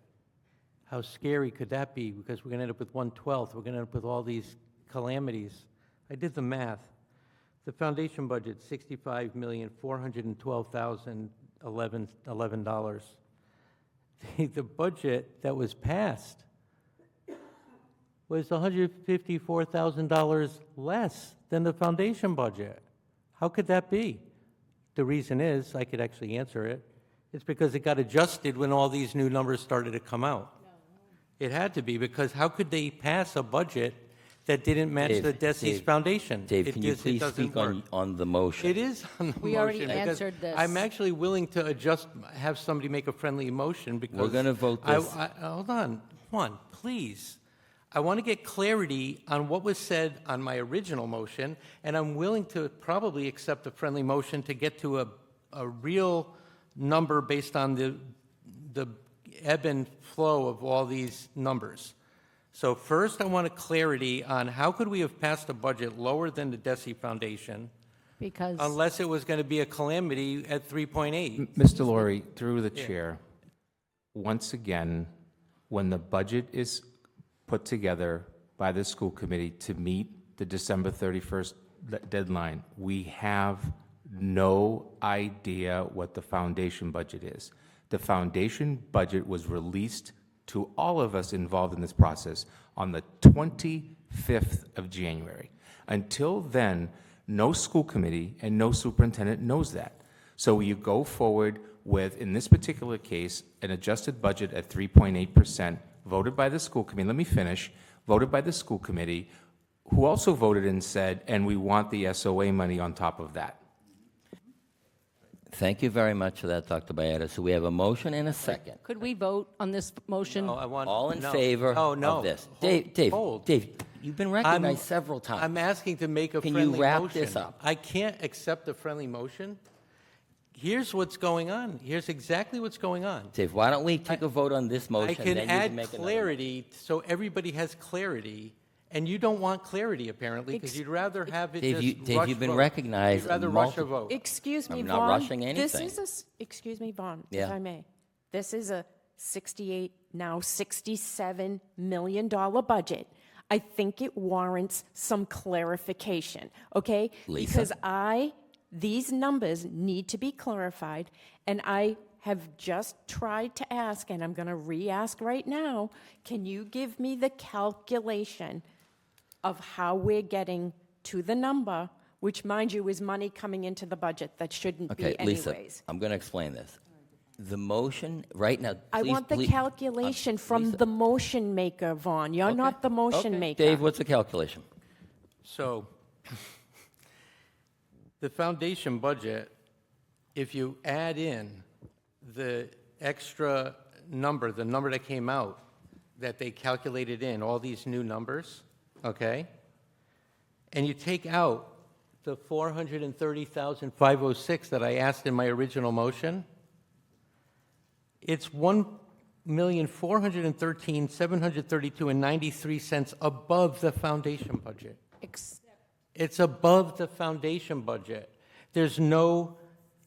[SPEAKER 2] How scary could that be? Because we're going to end up with 1/12. We're going to end up with all these calamities. I did the math. The foundation budget, $65,412,011. The budget that was passed was $154,000 less than the foundation budget. How could that be? The reason is, I could actually answer it, it's because it got adjusted when all these new numbers started to come out. It had to be, because how could they pass a budget that didn't match
[SPEAKER 1] Dave,
[SPEAKER 2] the DESI's
[SPEAKER 1] Dave,
[SPEAKER 2] foundation?
[SPEAKER 1] Dave,
[SPEAKER 2] It
[SPEAKER 1] can you
[SPEAKER 2] just- it
[SPEAKER 1] please
[SPEAKER 2] doesn't
[SPEAKER 1] speak
[SPEAKER 2] work.
[SPEAKER 1] on the motion?
[SPEAKER 2] It is on the
[SPEAKER 5] We already
[SPEAKER 2] motion, because
[SPEAKER 5] answered this.
[SPEAKER 2] I'm actually willing to have somebody make a friendly motion, because...
[SPEAKER 1] We're gonna vote this.
[SPEAKER 2] Hold on, please. I want to get clarity on what was said on my original motion, and I'm willing to probably accept a friendly motion to get to a real number based on the ebb and flow of all these numbers. So first, I want a clarity on how could we have passed a budget lower than the DESI Foundation
[SPEAKER 5] Because
[SPEAKER 2] unless it was going to be a calamity at 3.8?
[SPEAKER 13] Mr. Laurie, through the chair, once again, when the budget is put together by the school committee to meet the December 31st deadline, we have no idea what the foundation budget is. The foundation budget was released to all of us involved in this process on the 25th of January. Until then, no school committee and no superintendent knows that. So you go forward with, in this particular case, an adjusted budget at 3.8%, voted by the school committee. Let me finish. Voted by the school committee, who also voted and said, and we want the SOA money on top of that.
[SPEAKER 1] Thank you very much for that, Dr. Byetta. So we have a motion and a second.
[SPEAKER 5] could we vote on this motion?
[SPEAKER 2] No, I want...
[SPEAKER 1] All in
[SPEAKER 2] no.
[SPEAKER 1] favor
[SPEAKER 2] Oh, no.
[SPEAKER 1] of this?
[SPEAKER 2] Hold-
[SPEAKER 1] Dave,
[SPEAKER 2] hold.
[SPEAKER 1] Dave, You've been recognized several times.
[SPEAKER 14] I'm asking to make a
[SPEAKER 1] Can you
[SPEAKER 14] friendly motion.
[SPEAKER 1] wrap this up?
[SPEAKER 14] I can't accept a friendly motion. Here's what's going on. Here's exactly what's going on.
[SPEAKER 1] Dave, why don't we take a vote on this motion?
[SPEAKER 14] I can
[SPEAKER 1] then you
[SPEAKER 14] add
[SPEAKER 1] make another
[SPEAKER 14] clarity so everybody has clarity, and you don't want clarity apparently because you'd rather have it
[SPEAKER 1] Dave,
[SPEAKER 14] just
[SPEAKER 1] Dave,
[SPEAKER 14] rush
[SPEAKER 1] you've been
[SPEAKER 14] vote.
[SPEAKER 1] recognized
[SPEAKER 14] You'd rather rush a
[SPEAKER 1] multiple-
[SPEAKER 14] vote.
[SPEAKER 3] Excuse me,
[SPEAKER 1] I'm
[SPEAKER 3] Vaughn.
[SPEAKER 1] not rushing
[SPEAKER 3] This
[SPEAKER 1] anything.
[SPEAKER 3] is excuse me, Vaughn, if
[SPEAKER 1] Yeah.
[SPEAKER 3] I may. This is a 68, now $67 million budget. I think it warrants some clarification, okay?
[SPEAKER 1] Lisa?
[SPEAKER 3] Because these numbers need to be clarified, and I have just tried to ask, and I'm going to re-ask right now, can you give me the calculation of how we're getting to the number, which, mind you, is money coming into the budget that shouldn't
[SPEAKER 1] Okay,
[SPEAKER 3] be anyways?
[SPEAKER 1] Lisa, I'm going to explain this. The motion, right now,
[SPEAKER 3] I
[SPEAKER 1] please-
[SPEAKER 3] want the
[SPEAKER 1] please-
[SPEAKER 3] calculation from
[SPEAKER 1] Lisa.
[SPEAKER 3] the motion maker, Vaughn. You're not the motion
[SPEAKER 1] Okay.
[SPEAKER 3] maker.
[SPEAKER 1] Dave, what's the calculation?
[SPEAKER 14] So the foundation budget, if you add in the extra number, the number that came out, that they calculated in, all these new numbers, okay? And you take out the 430,506 that I asked in my original motion, it's 1,413,732.93 above the foundation budget. It's above the foundation budget. There's no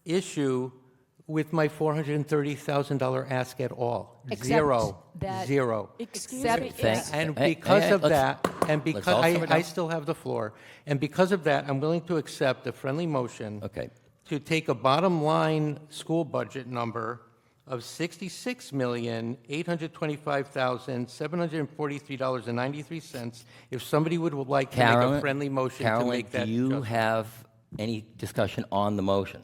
[SPEAKER 14] issue with my $430,000 ask at all.
[SPEAKER 5] Except
[SPEAKER 14] Zero.
[SPEAKER 5] that-
[SPEAKER 14] Zero.
[SPEAKER 3] Excuse
[SPEAKER 5] Except
[SPEAKER 3] me.
[SPEAKER 5] it's-
[SPEAKER 14] And
[SPEAKER 1] Hey,
[SPEAKER 14] because
[SPEAKER 1] hey,
[SPEAKER 14] of
[SPEAKER 1] let's-
[SPEAKER 14] that, and
[SPEAKER 1] let's
[SPEAKER 14] because
[SPEAKER 1] all simmer
[SPEAKER 14] I
[SPEAKER 1] down.
[SPEAKER 14] still have the floor, and because of that, I'm willing to accept a friendly motion
[SPEAKER 1] Okay.
[SPEAKER 14] to take a bottom line school budget number of $66,825,743.93 if somebody would like to make
[SPEAKER 1] Carolyn,
[SPEAKER 14] a friendly motion to
[SPEAKER 1] Carolyn,
[SPEAKER 14] make that
[SPEAKER 1] do you
[SPEAKER 14] adjustment.
[SPEAKER 1] have any discussion on the motion?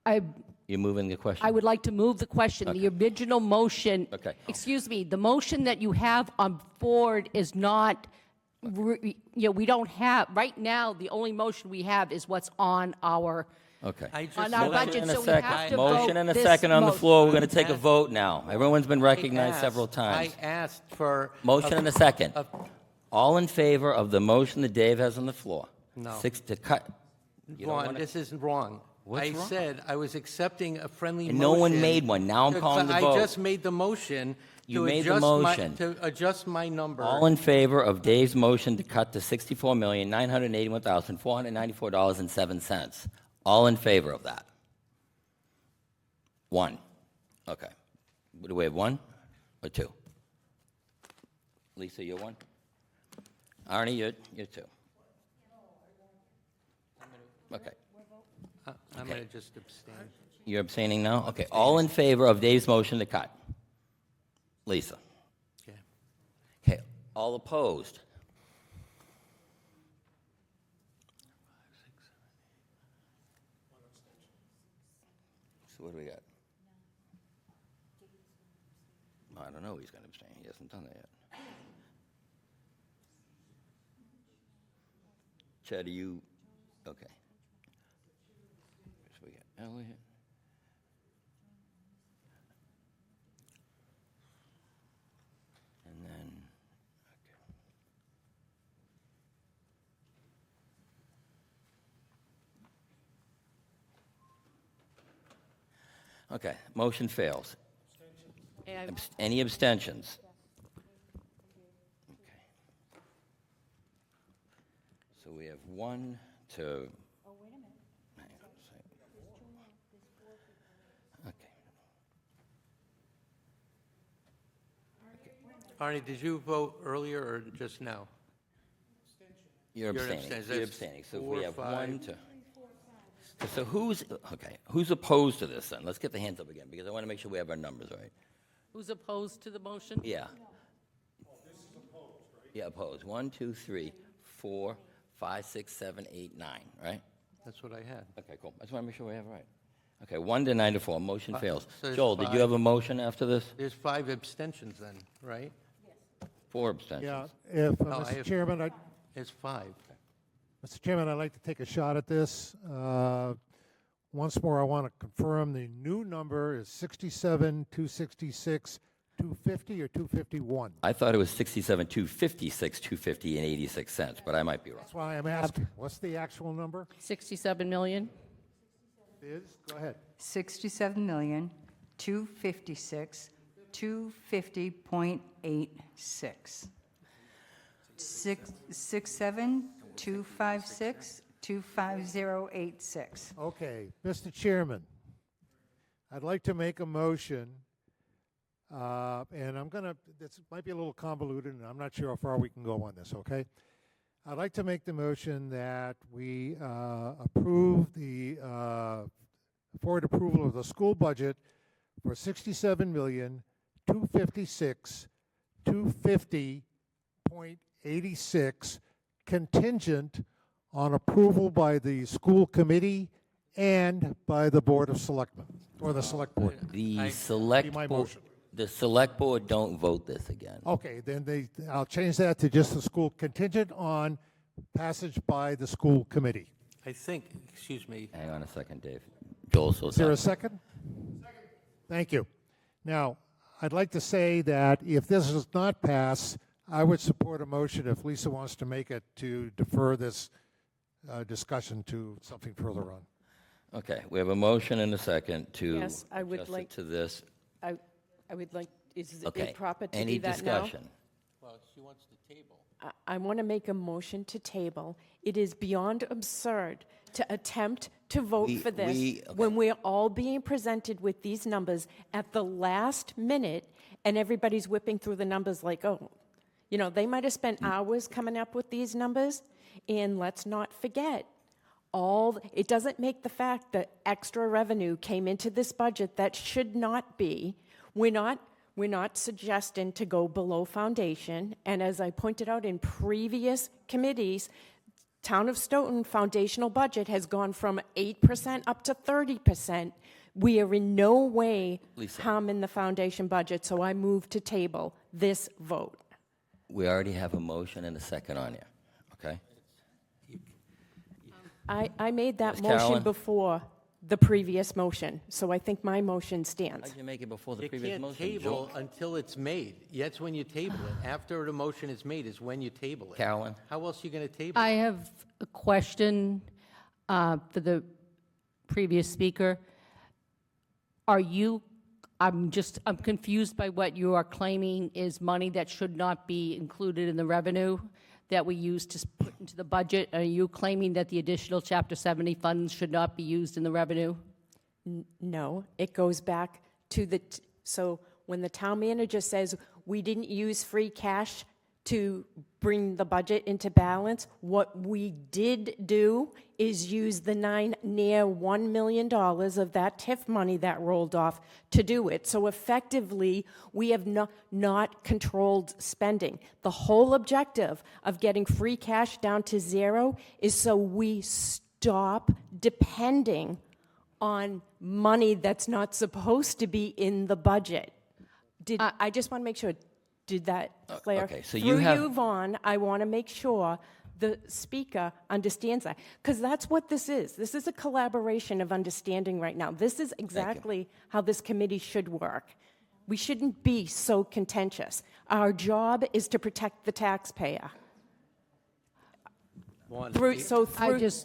[SPEAKER 5] I
[SPEAKER 1] You're moving the question?
[SPEAKER 5] I would like to move the question. The original motion.
[SPEAKER 1] Okay.
[SPEAKER 5] Excuse me, the motion that you have on board is not, we don't have, right now, the only motion we have is what's on our,
[SPEAKER 1] Okay.
[SPEAKER 14] I just
[SPEAKER 5] on our
[SPEAKER 14] said-
[SPEAKER 5] budget,
[SPEAKER 1] And a
[SPEAKER 5] so we
[SPEAKER 1] second.
[SPEAKER 5] have to
[SPEAKER 1] Motion
[SPEAKER 5] vote
[SPEAKER 1] and a
[SPEAKER 5] this
[SPEAKER 1] second on the
[SPEAKER 5] motion.
[SPEAKER 1] floor. We're going to take a vote now. Everyone's been recognized
[SPEAKER 14] I
[SPEAKER 1] several
[SPEAKER 14] asked-
[SPEAKER 1] times.
[SPEAKER 14] I asked for.
[SPEAKER 1] Motion and a second.
[SPEAKER 14] a-
[SPEAKER 1] All in favor of the motion that Dave has on the floor?
[SPEAKER 14] No.
[SPEAKER 1] 6 to cut. You don't
[SPEAKER 14] Ron,
[SPEAKER 1] wanna-
[SPEAKER 14] this is wrong.
[SPEAKER 1] What's
[SPEAKER 14] I
[SPEAKER 1] wrong?
[SPEAKER 14] said I was accepting a friendly
[SPEAKER 1] And
[SPEAKER 14] motion.
[SPEAKER 1] no one made one. Now I'm
[SPEAKER 14] to-
[SPEAKER 1] calling the
[SPEAKER 14] I
[SPEAKER 1] vote.
[SPEAKER 14] just made the motion
[SPEAKER 1] You
[SPEAKER 14] to
[SPEAKER 1] made the
[SPEAKER 14] adjust
[SPEAKER 1] motion.
[SPEAKER 14] to adjust my number.
[SPEAKER 1] All in favor of Dave's motion to cut to $64,981,494.07? All in favor of that? One. Okay. Do we have one or two? Lisa, you're one? Arnie, you're two. Okay.
[SPEAKER 14] I'm going to just abstain.
[SPEAKER 1] You're abstaining now? Okay. All in favor of Dave's motion to cut? Lisa?
[SPEAKER 14] Okay.
[SPEAKER 1] Okay. All opposed? So what do we got? I don't know. He's going to abstain. He hasn't done that yet. Chad, are you okay? So we got Elliot. And then, okay. Okay, motion fails. Any abstentions? Okay. So we have 1, 2. Hang on a second. Okay.
[SPEAKER 14] Arnie, did you vote earlier or just now?
[SPEAKER 1] You're
[SPEAKER 14] You're
[SPEAKER 1] abstaining.
[SPEAKER 14] abstaining.
[SPEAKER 1] You're
[SPEAKER 14] That's
[SPEAKER 1] abstaining. So
[SPEAKER 14] 4,
[SPEAKER 1] we have 1,
[SPEAKER 14] 5.
[SPEAKER 1] 2. So who's opposed to this then? Let's get the hands up again because I want to make sure we have our numbers right.
[SPEAKER 5] Who's opposed to the motion?
[SPEAKER 1] Yeah. Yeah, opposed. 1, 2, 3, 4, 5, 6, 7, 8, 9, right?
[SPEAKER 14] That's what I had.
[SPEAKER 1] Okay, cool. I just want to make sure we have it right. Okay, 1 to 9 to 4, motion fails.
[SPEAKER 14] so there's
[SPEAKER 1] Joel, did you
[SPEAKER 14] 5.
[SPEAKER 1] have a motion after this?
[SPEAKER 14] There's 5 abstentions then, right?
[SPEAKER 1] 4 abstentions.
[SPEAKER 8] Yeah, if,
[SPEAKER 14] No, I
[SPEAKER 8] Mr.
[SPEAKER 14] have-
[SPEAKER 8] Chairman,
[SPEAKER 14] It's 5.
[SPEAKER 8] Mr. Chairman, I'd like to take a shot at this. Once more, I want to confirm the new number is 67,266, 250 or 251?
[SPEAKER 1] I thought it was 67, 256, 250 and 86 cents, but I might be wrong.
[SPEAKER 8] That's why I'm asking. What's the actual number?
[SPEAKER 5] 67 million?
[SPEAKER 8] Is, go ahead.
[SPEAKER 4] 67,256,250.86. 25086.
[SPEAKER 8] Okay, Mr. Chairman, I'd like to make a motion, and I'm going to, this might be a little convoluted, and I'm not sure how far we can go on this, okay? I'd like to make the motion that we approve the, forward approval of the school budget for $67,256,250.86 contingent on approval by the school committee and by the Board of Selectmen, or the Select Board.
[SPEAKER 1] The select
[SPEAKER 8] Be my
[SPEAKER 1] board,
[SPEAKER 8] motion.
[SPEAKER 1] the select board don't vote this again.
[SPEAKER 8] Okay, then I'll change that to just the school contingent on passage by the school committee.
[SPEAKER 14] I think, excuse me,
[SPEAKER 1] Hang on a second, Dave. Joel, so
[SPEAKER 8] Is there a second? Second. Thank you. Now, I'd like to say that if this does not pass, I would support a motion if Lisa wants to make it to defer this discussion to something further on.
[SPEAKER 1] Okay, we have a motion and a second to
[SPEAKER 3] Yes, I would
[SPEAKER 1] adjust it
[SPEAKER 3] like-
[SPEAKER 1] to this.
[SPEAKER 3] I would like, is
[SPEAKER 1] Okay,
[SPEAKER 3] it proper to
[SPEAKER 1] any
[SPEAKER 3] do that now?
[SPEAKER 1] discussion?
[SPEAKER 14] well, she wants to table.
[SPEAKER 3] I want to make a motion to table. It is beyond absurd to attempt to vote
[SPEAKER 1] We-
[SPEAKER 3] for this
[SPEAKER 1] we- okay.
[SPEAKER 3] when we're all being presented with these numbers at the last minute, and everybody's whipping through the numbers like, oh, you know, they might have spent hours coming up with these numbers, and let's not forget, it doesn't make the fact that extra revenue came into this budget that should not be. We're not suggesting to go below foundation, and as I pointed out in previous committees, Town of Stoughton foundational budget has gone from 8% up to 30%. We are in no way
[SPEAKER 1] Lisa.
[SPEAKER 3] harming the foundation budget, so I move to table this vote.
[SPEAKER 1] We already have a motion and a second on here, okay?
[SPEAKER 3] I made that
[SPEAKER 1] Ms.
[SPEAKER 3] motion
[SPEAKER 1] Carolyn?
[SPEAKER 3] before the previous motion, so I think my motion stands.
[SPEAKER 1] How'd you make it before the
[SPEAKER 14] You
[SPEAKER 1] previous
[SPEAKER 14] can't
[SPEAKER 1] motion,
[SPEAKER 14] table
[SPEAKER 1] Joel?
[SPEAKER 14] until it's made. That's when you table it. After the motion is made is when you table it.
[SPEAKER 1] Carolyn?
[SPEAKER 14] How else are you going to table
[SPEAKER 5] I
[SPEAKER 14] it?
[SPEAKER 5] have a question for the previous speaker. I'm confused by what you are claiming is money that should not be included in the revenue that we use to put into the budget. Are you claiming that the additional Chapter 70 funds should not be used in the revenue?
[SPEAKER 3] No, it goes back to so when the town manager says we didn't use free cash to bring the budget into balance, what we did do is use the near $1 million of that TIF money that rolled off to do it. So effectively, we have not controlled spending. The whole objective of getting free cash down to zero is so we stop depending on money that's not supposed to be in the budget. I just want to make sure, did that clarify?
[SPEAKER 1] okay, so you have-
[SPEAKER 3] Through you, Vaughn, I want to make sure the speaker understands that, because that's what this is. This is a collaboration of understanding right now. This is exactly how this committee should work. We shouldn't be so contentious. Our job is to protect the taxpayer.
[SPEAKER 14] One,
[SPEAKER 3] You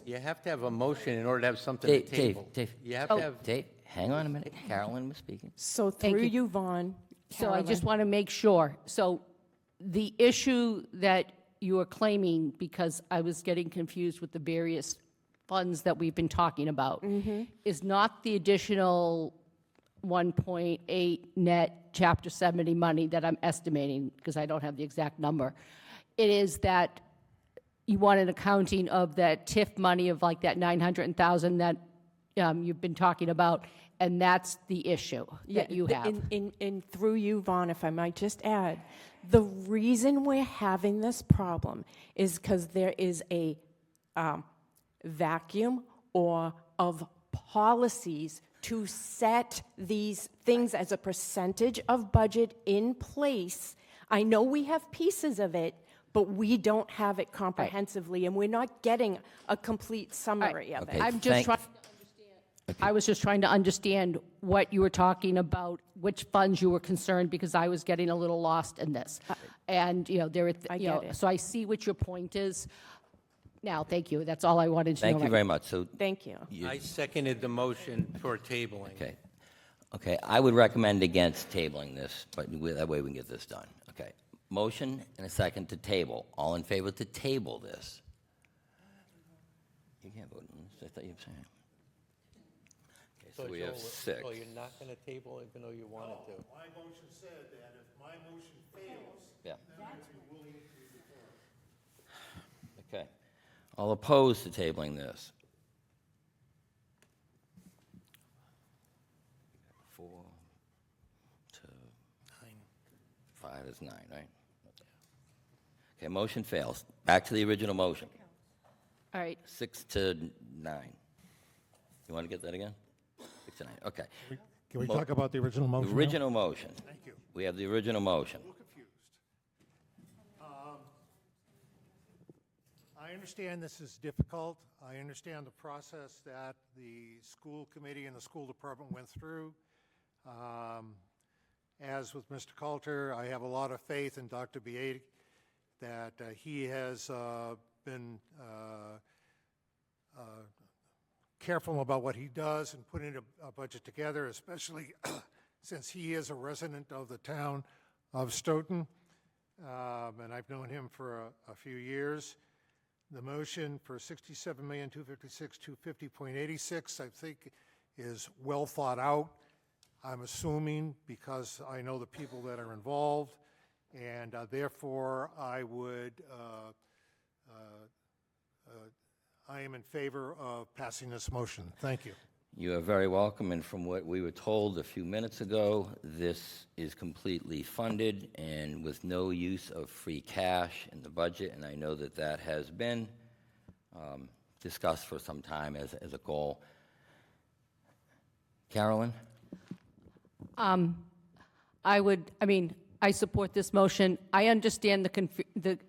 [SPEAKER 14] you have to have a motion in order to have something to table.
[SPEAKER 1] Dave,
[SPEAKER 14] You have to have,
[SPEAKER 1] Dave, hang on a minute. Carolyn was speaking.
[SPEAKER 3] So
[SPEAKER 5] Thank
[SPEAKER 3] through
[SPEAKER 5] you.
[SPEAKER 3] you, Vaughn.
[SPEAKER 5] So I just
[SPEAKER 3] Carolyn.
[SPEAKER 5] want to make sure. So the issue that you are claiming, because I was getting confused with the various funds that we've been talking about, is not the additional 1.8 net Chapter 70 money that I'm estimating, because I don't have the exact number. It is that you want an accounting of that TIF money of like that 900,000 that you've been talking about, and that's the issue that you have.
[SPEAKER 3] And through you, Vaughn, if I might just add, the reason we're having this problem is because there is a vacuum of policies to set these things as a percentage of budget in place. I know we have pieces of it, but we don't have it comprehensively, and we're not getting a complete summary of it.
[SPEAKER 1] Okay,
[SPEAKER 5] I'm just trying to understand. I was just trying to understand what you were talking about, which funds you were concerned, because I was getting a little lost in this. And, there are,
[SPEAKER 3] I get it.
[SPEAKER 5] so I see what your point is. Now, thank you. That's all I wanted to know.
[SPEAKER 1] Thank you
[SPEAKER 5] right
[SPEAKER 1] very much. So,
[SPEAKER 3] Thank you.
[SPEAKER 14] I seconded the motion for tabling.
[SPEAKER 1] okay. Okay, I would recommend against tabling this, but that way we can get this done. Okay. Motion and a second to table. All in favor to table this? You can't vote on this. I thought you were saying. Okay, so we have 6.
[SPEAKER 14] So you're not going to table even though you wanted to?
[SPEAKER 8] My motion said that if my motion fails,
[SPEAKER 1] Yeah.
[SPEAKER 8] then I'd be willing to defer.
[SPEAKER 1] Okay. All opposed to tabling this? 4, 2, 9. 5 is 9, right? Okay, motion fails. Back to the original motion.
[SPEAKER 5] All right.
[SPEAKER 1] 6 to 9. You want to get that again? 6 to 9, okay.
[SPEAKER 8] Can we talk about the original motion now?
[SPEAKER 1] Original motion.
[SPEAKER 8] Thank you.
[SPEAKER 1] We have the original motion.
[SPEAKER 8] A little confused. I understand this is difficult. I understand the process that the school committee and the school department went through. As with Mr. Coulter, I have a lot of faith in Dr. Beatty that he has been careful about what he does and putting a budget together, especially since he is a resident of the town of Stoughton, and I've known him for a few years. The motion for $67,256,250.86, I think, is well thought out. I'm assuming because I know the people that are involved, and therefore I am in favor of passing this motion. Thank you.
[SPEAKER 1] You are very welcome, and from what we were told a few minutes ago, this is completely funded and with no use of free cash in the budget, and I know that that has been discussed for some time as a goal. Carolyn?
[SPEAKER 5] I support this motion. I understand the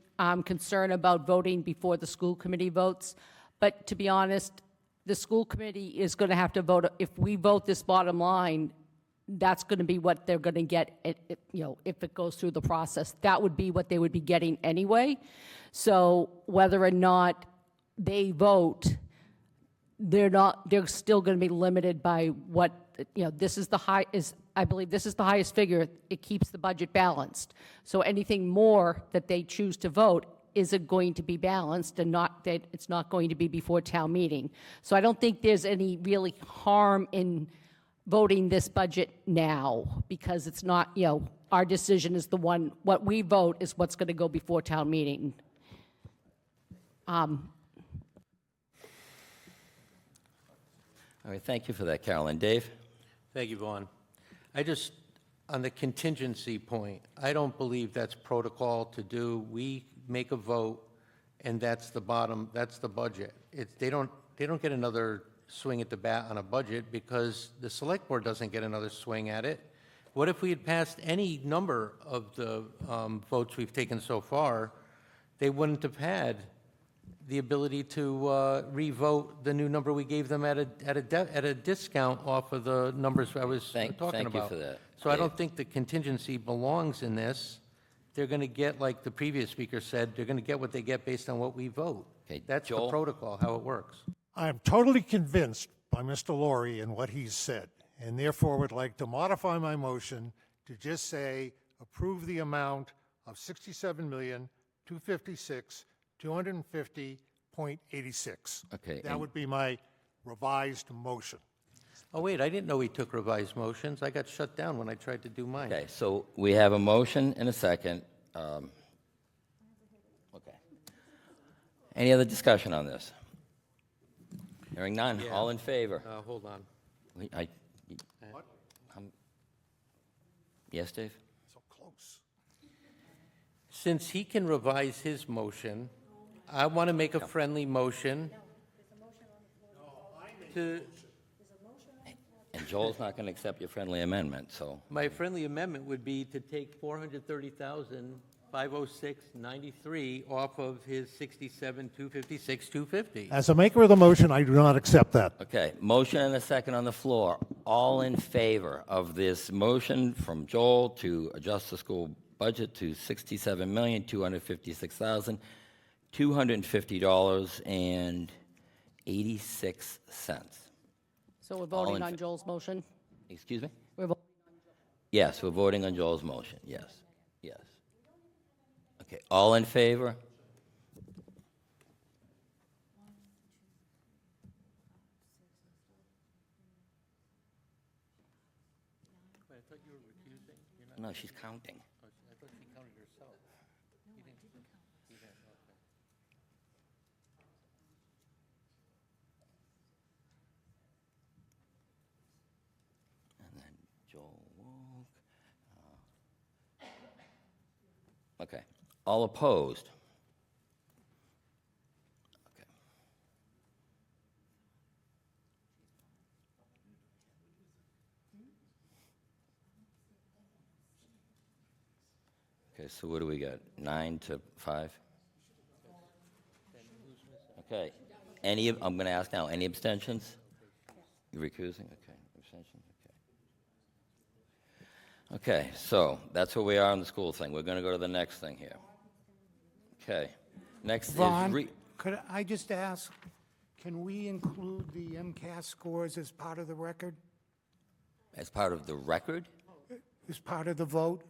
[SPEAKER 5] concern about voting before the school committee votes, but to be honest, the school committee is going to have to vote. If we vote this bottom line, that's going to be what they're going to get, if it goes through the process. That would be what they would be getting anyway. So whether or not they vote, they're still going to be limited by what, this is I believe this is the highest figure. It keeps the budget balanced. So anything more that they choose to vote isn't going to be balanced, and it's not going to be before town meeting. So I don't think there's any really harm in voting this budget now, because it's not, our decision is what we vote is what's going to go before town meeting.
[SPEAKER 1] All right, thank you for that, Carolyn. Dave?
[SPEAKER 14] Thank you, Vaughn. On the contingency point, I don't believe that's protocol to do. We make a vote, and that's the budget. They don't get another swing at the bat on a budget because the select board doesn't get another swing at it. What if we had passed any number of the votes we've taken so far? They wouldn't have had the ability to re-vote the new number we gave them at a discount off of the numbers I was talking about.
[SPEAKER 1] Thank you for that,
[SPEAKER 14] So I
[SPEAKER 1] Dave.
[SPEAKER 14] don't think the contingency belongs in this. They're going to get, like the previous speaker said, they're going to get what they get based on what we vote.
[SPEAKER 1] Okay,
[SPEAKER 14] That's
[SPEAKER 1] Joel?
[SPEAKER 14] the protocol, how it works.
[SPEAKER 8] I am totally convinced by Mr. Laurie and what he's said, and therefore would like to modify my motion to just say approve the amount of $67,256,250.86.
[SPEAKER 1] Okay,
[SPEAKER 8] That
[SPEAKER 1] and-
[SPEAKER 8] would be my revised motion.
[SPEAKER 14] Oh, wait, I didn't know we took revised motions. I got shut down when I tried to do mine.
[SPEAKER 1] Okay, so we have a motion and a second. Okay. Any other discussion on this? Hearing none.
[SPEAKER 14] Yeah.
[SPEAKER 1] All in favor?
[SPEAKER 14] Hold on.
[SPEAKER 1] Yes, Dave?
[SPEAKER 8] So close.
[SPEAKER 14] Since he can revise his motion, I want to make a friendly motion to...
[SPEAKER 1] And Joel's not going to accept your friendly amendment, so.
[SPEAKER 14] My friendly amendment would be to take $430,000 506.93 off of his 67,256, 250.
[SPEAKER 8] As a maker of the motion, I do not accept that.
[SPEAKER 1] Okay, motion and a second on the floor. All in favor of this motion from Joel to adjust the school budget to $67,256,080.86.
[SPEAKER 5] So we're
[SPEAKER 1] All
[SPEAKER 5] voting
[SPEAKER 1] in
[SPEAKER 5] on
[SPEAKER 1] fa-
[SPEAKER 5] Joel's motion?
[SPEAKER 1] Excuse me?
[SPEAKER 5] We're voting.
[SPEAKER 1] Yes, we're voting on Joel's motion. Yes, yes. Okay, all in favor? No, she's counting.
[SPEAKER 14] I thought she counted herself.
[SPEAKER 1] And then Joel Wolk. Okay, all opposed? Okay. Okay, so what do we got? 9 to 5? Okay. I'm going to ask now, any abstentions? You recusing? Okay, abstentions, okay. Okay, so that's where we are on the school thing. We're going to go to the next thing here. Okay, next is
[SPEAKER 12] Vaughn, could I just ask, can we include the MCAS scores as part of the record,
[SPEAKER 1] as part of the record?
[SPEAKER 12] as part of the vote?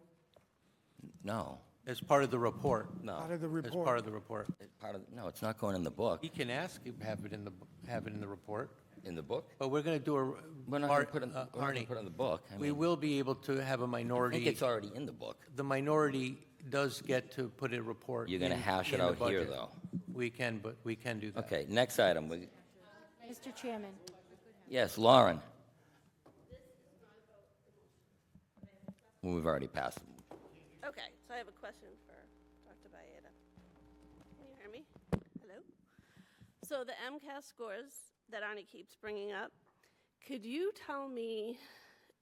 [SPEAKER 1] No.
[SPEAKER 14] As part of the report.
[SPEAKER 1] No.
[SPEAKER 12] Part of the
[SPEAKER 14] As
[SPEAKER 12] report?
[SPEAKER 14] part of the report.
[SPEAKER 1] No, it's not going in the book.
[SPEAKER 14] He can ask, have it in the report,
[SPEAKER 1] In the book?
[SPEAKER 14] but we're going to do a.
[SPEAKER 1] We're not going to put it
[SPEAKER 14] Arnie,
[SPEAKER 1] in the book. I
[SPEAKER 14] we
[SPEAKER 1] mean,
[SPEAKER 14] will be able to have a
[SPEAKER 1] I think
[SPEAKER 14] minority.
[SPEAKER 1] it's already in the book.
[SPEAKER 14] The minority does get to put a report.
[SPEAKER 1] You're gonna
[SPEAKER 14] in-
[SPEAKER 1] hash it
[SPEAKER 14] in the
[SPEAKER 1] out here,
[SPEAKER 14] budget.
[SPEAKER 1] though.
[SPEAKER 14] We can, but we can do that.
[SPEAKER 1] Okay, next item.
[SPEAKER 7] Mr. Chairman.
[SPEAKER 1] Yes, Lauren. Well, we've already passed them.
[SPEAKER 15] Okay, so I have a question for Dr. Baeta. Can you hear me? Hello? So the MCAS scores that Arnie keeps bringing up, could you tell me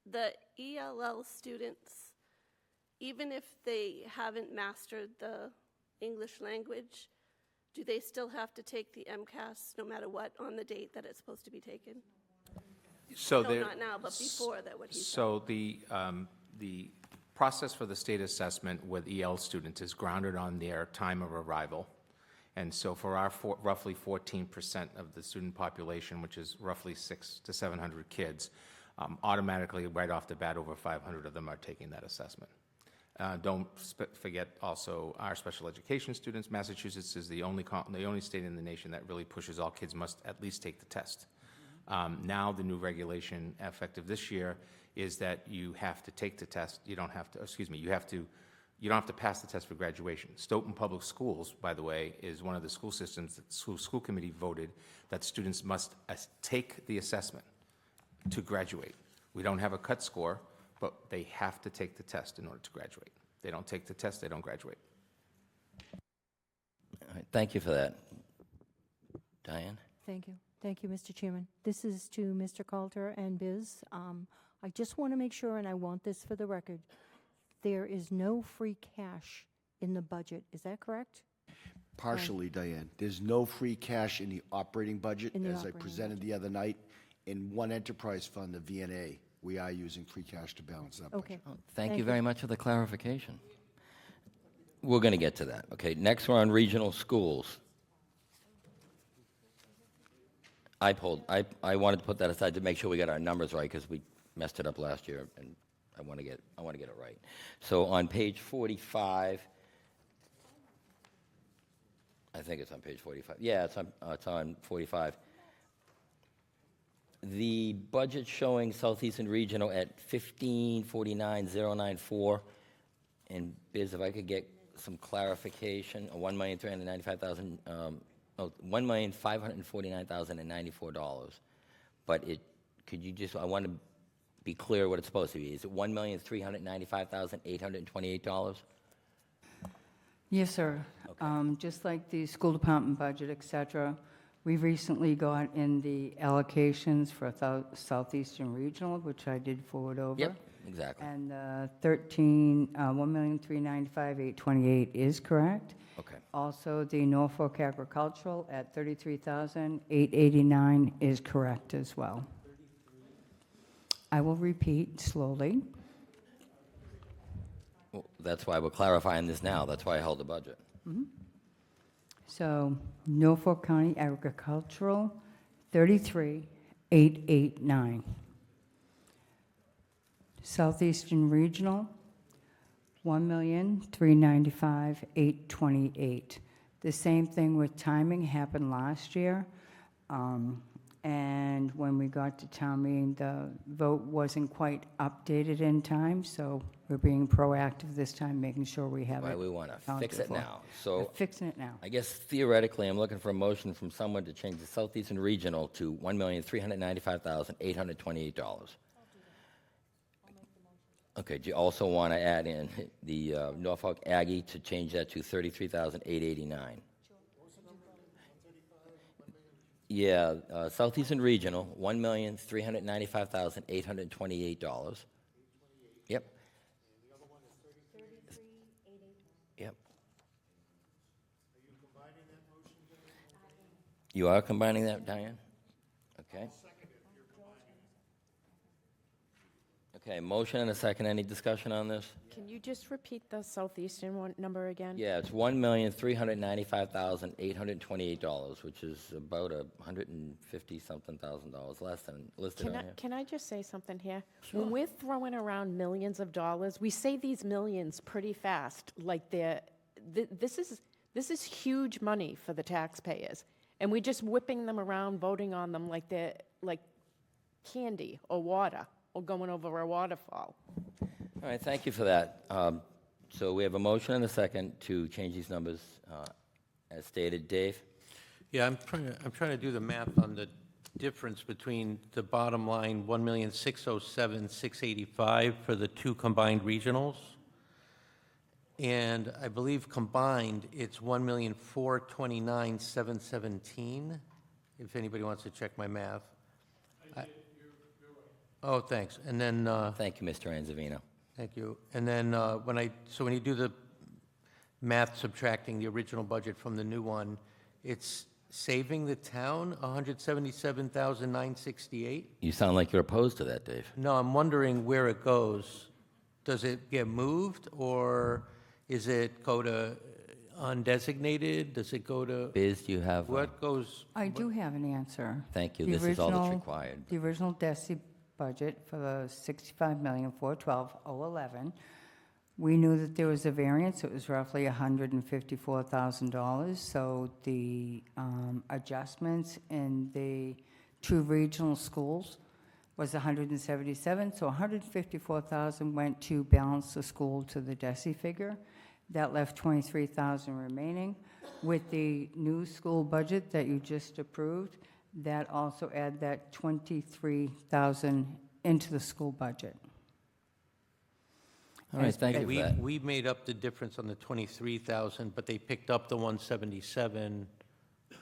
[SPEAKER 15] the ELL students, even if they haven't mastered the English language, do they still have to take the MCAS no matter what on the date that it's supposed to be taken?
[SPEAKER 13] So
[SPEAKER 15] No,
[SPEAKER 13] there-
[SPEAKER 15] not now, but before that, what he said.
[SPEAKER 13] So the process for the state assessment with EL students is grounded on their time of arrival. And so for our roughly 14% of the student population, which is roughly 600 to 700 kids, automatically, right off the bat, over 500 of them are taking that assessment. Don't forget also our special education students. Massachusetts is the only state in the nation that really pushes all kids must at least take the test. Now the new regulation effective this year is that you have to take the test. You don't have to, you don't have to pass the test for graduation. Stoughton Public Schools, by the way, is one of the school systems that the school committee voted that students must take the assessment to graduate. We don't have a cut score, but they have to take the test in order to graduate. They don't take the test, they don't graduate.
[SPEAKER 1] All right, thank you for that. Diane?
[SPEAKER 7] Thank you. Thank you, Mr. Chairman. This is to Mr. Coulter and Biz. I just want to make sure, and I want this for the record, there is no free cash in the budget. Is that correct?
[SPEAKER 6] Partially, Diane. There's no free cash in the operating budget,
[SPEAKER 7] In the
[SPEAKER 6] as I
[SPEAKER 7] operating
[SPEAKER 6] presented the other night. In one enterprise fund, the VNA, we are using free cash to balance that budget.
[SPEAKER 7] Okay.
[SPEAKER 1] Thank you very much for the clarification. We're going to get to that. Okay, next we're on regional schools. I wanted to put that aside to make sure we got our numbers right because we messed it up last year, and I want to get it right. So on page 45, I think it's on page 45. Yeah, it's on 45. The budget showing Southeastern Regional at 1549,094, and Biz, if I could get some clarification, $1,395,000, $1,549,094. But I want to be clear what it's supposed to be. Is it $1,395,828?
[SPEAKER 4] Yes, sir. Just like the school department budget, et cetera, we recently got in the allocations for Southeastern Regional, which I did forward over.
[SPEAKER 1] Yep, exactly.
[SPEAKER 4] And the 1,395,828 is correct.
[SPEAKER 1] Okay.
[SPEAKER 4] Also, the Norfolk Agricultural at 33,889 is correct as well. I will repeat slowly.
[SPEAKER 1] Well, that's why we're clarifying this now. That's why I held the budget.
[SPEAKER 4] So Norfolk County Agricultural, 33,889. Southeastern Regional, 1,395,828. The same thing with timing happened last year. And when we got to town meeting, the vote wasn't quite updated in time, so we're being proactive this time, making sure we have it.
[SPEAKER 1] Why we want to
[SPEAKER 4] accounted
[SPEAKER 1] fix it
[SPEAKER 4] for.
[SPEAKER 1] now.
[SPEAKER 4] We're
[SPEAKER 1] So
[SPEAKER 4] fixing it now.
[SPEAKER 1] I guess theoretically, I'm looking for a motion from someone to change the Southeastern Regional to $1,395,828. Okay, do you also want to add in the Norfolk Aggie to change that to $33,889? Yeah, Southeastern Regional, $1,395,828. Yep. Yep. You are combining that, Diane? Okay. Okay, motion and a second. Any discussion on this?
[SPEAKER 3] Can you just repeat the Southeastern one number again?
[SPEAKER 1] Yeah, it's $1,395,828, which is about $150-something thousand less than listed on here.
[SPEAKER 3] Can I just say something here? When we're throwing around millions of dollars, we say these millions pretty fast, like this is huge money for the taxpayers, and we're just whipping them around, voting on them like they're like candy or water or going over a waterfall.
[SPEAKER 1] All right, thank you for that. So we have a motion and a second to change these numbers as stated. Dave?
[SPEAKER 14] Yeah, I'm trying to do the math on the difference between the bottom line, 1,607,685 for the two combined regionals. And I believe combined, it's 1,429,717, if anybody wants to check my math. Oh, thanks. And then,
[SPEAKER 1] Thank you, Mr. Anzavino.
[SPEAKER 14] thank you. And then when you do the math subtracting the original budget from the new one, it's saving the town $177,968?
[SPEAKER 1] You sound like you're opposed to that, Dave.
[SPEAKER 14] No, I'm wondering where it goes. Does it get moved, or is it go to undesignated? Does it go to,
[SPEAKER 1] Biz, do you have?
[SPEAKER 14] what goes?
[SPEAKER 4] I do have an answer.
[SPEAKER 1] Thank you.
[SPEAKER 4] The
[SPEAKER 1] This is all that's
[SPEAKER 4] original-
[SPEAKER 1] required.
[SPEAKER 4] The original DESI budget for the $65,412,011, we knew that there was a variance. It was roughly $154,000. So the adjustments in the two regional schools was 177. So 154,000 went to balance the school to the DESI figure. That left 23,000 remaining. With the new school budget that you just approved, that also add that 23,000 into the school budget.
[SPEAKER 1] All right, thank you for that.
[SPEAKER 14] We made up the difference on the 23,000, but they picked up the 177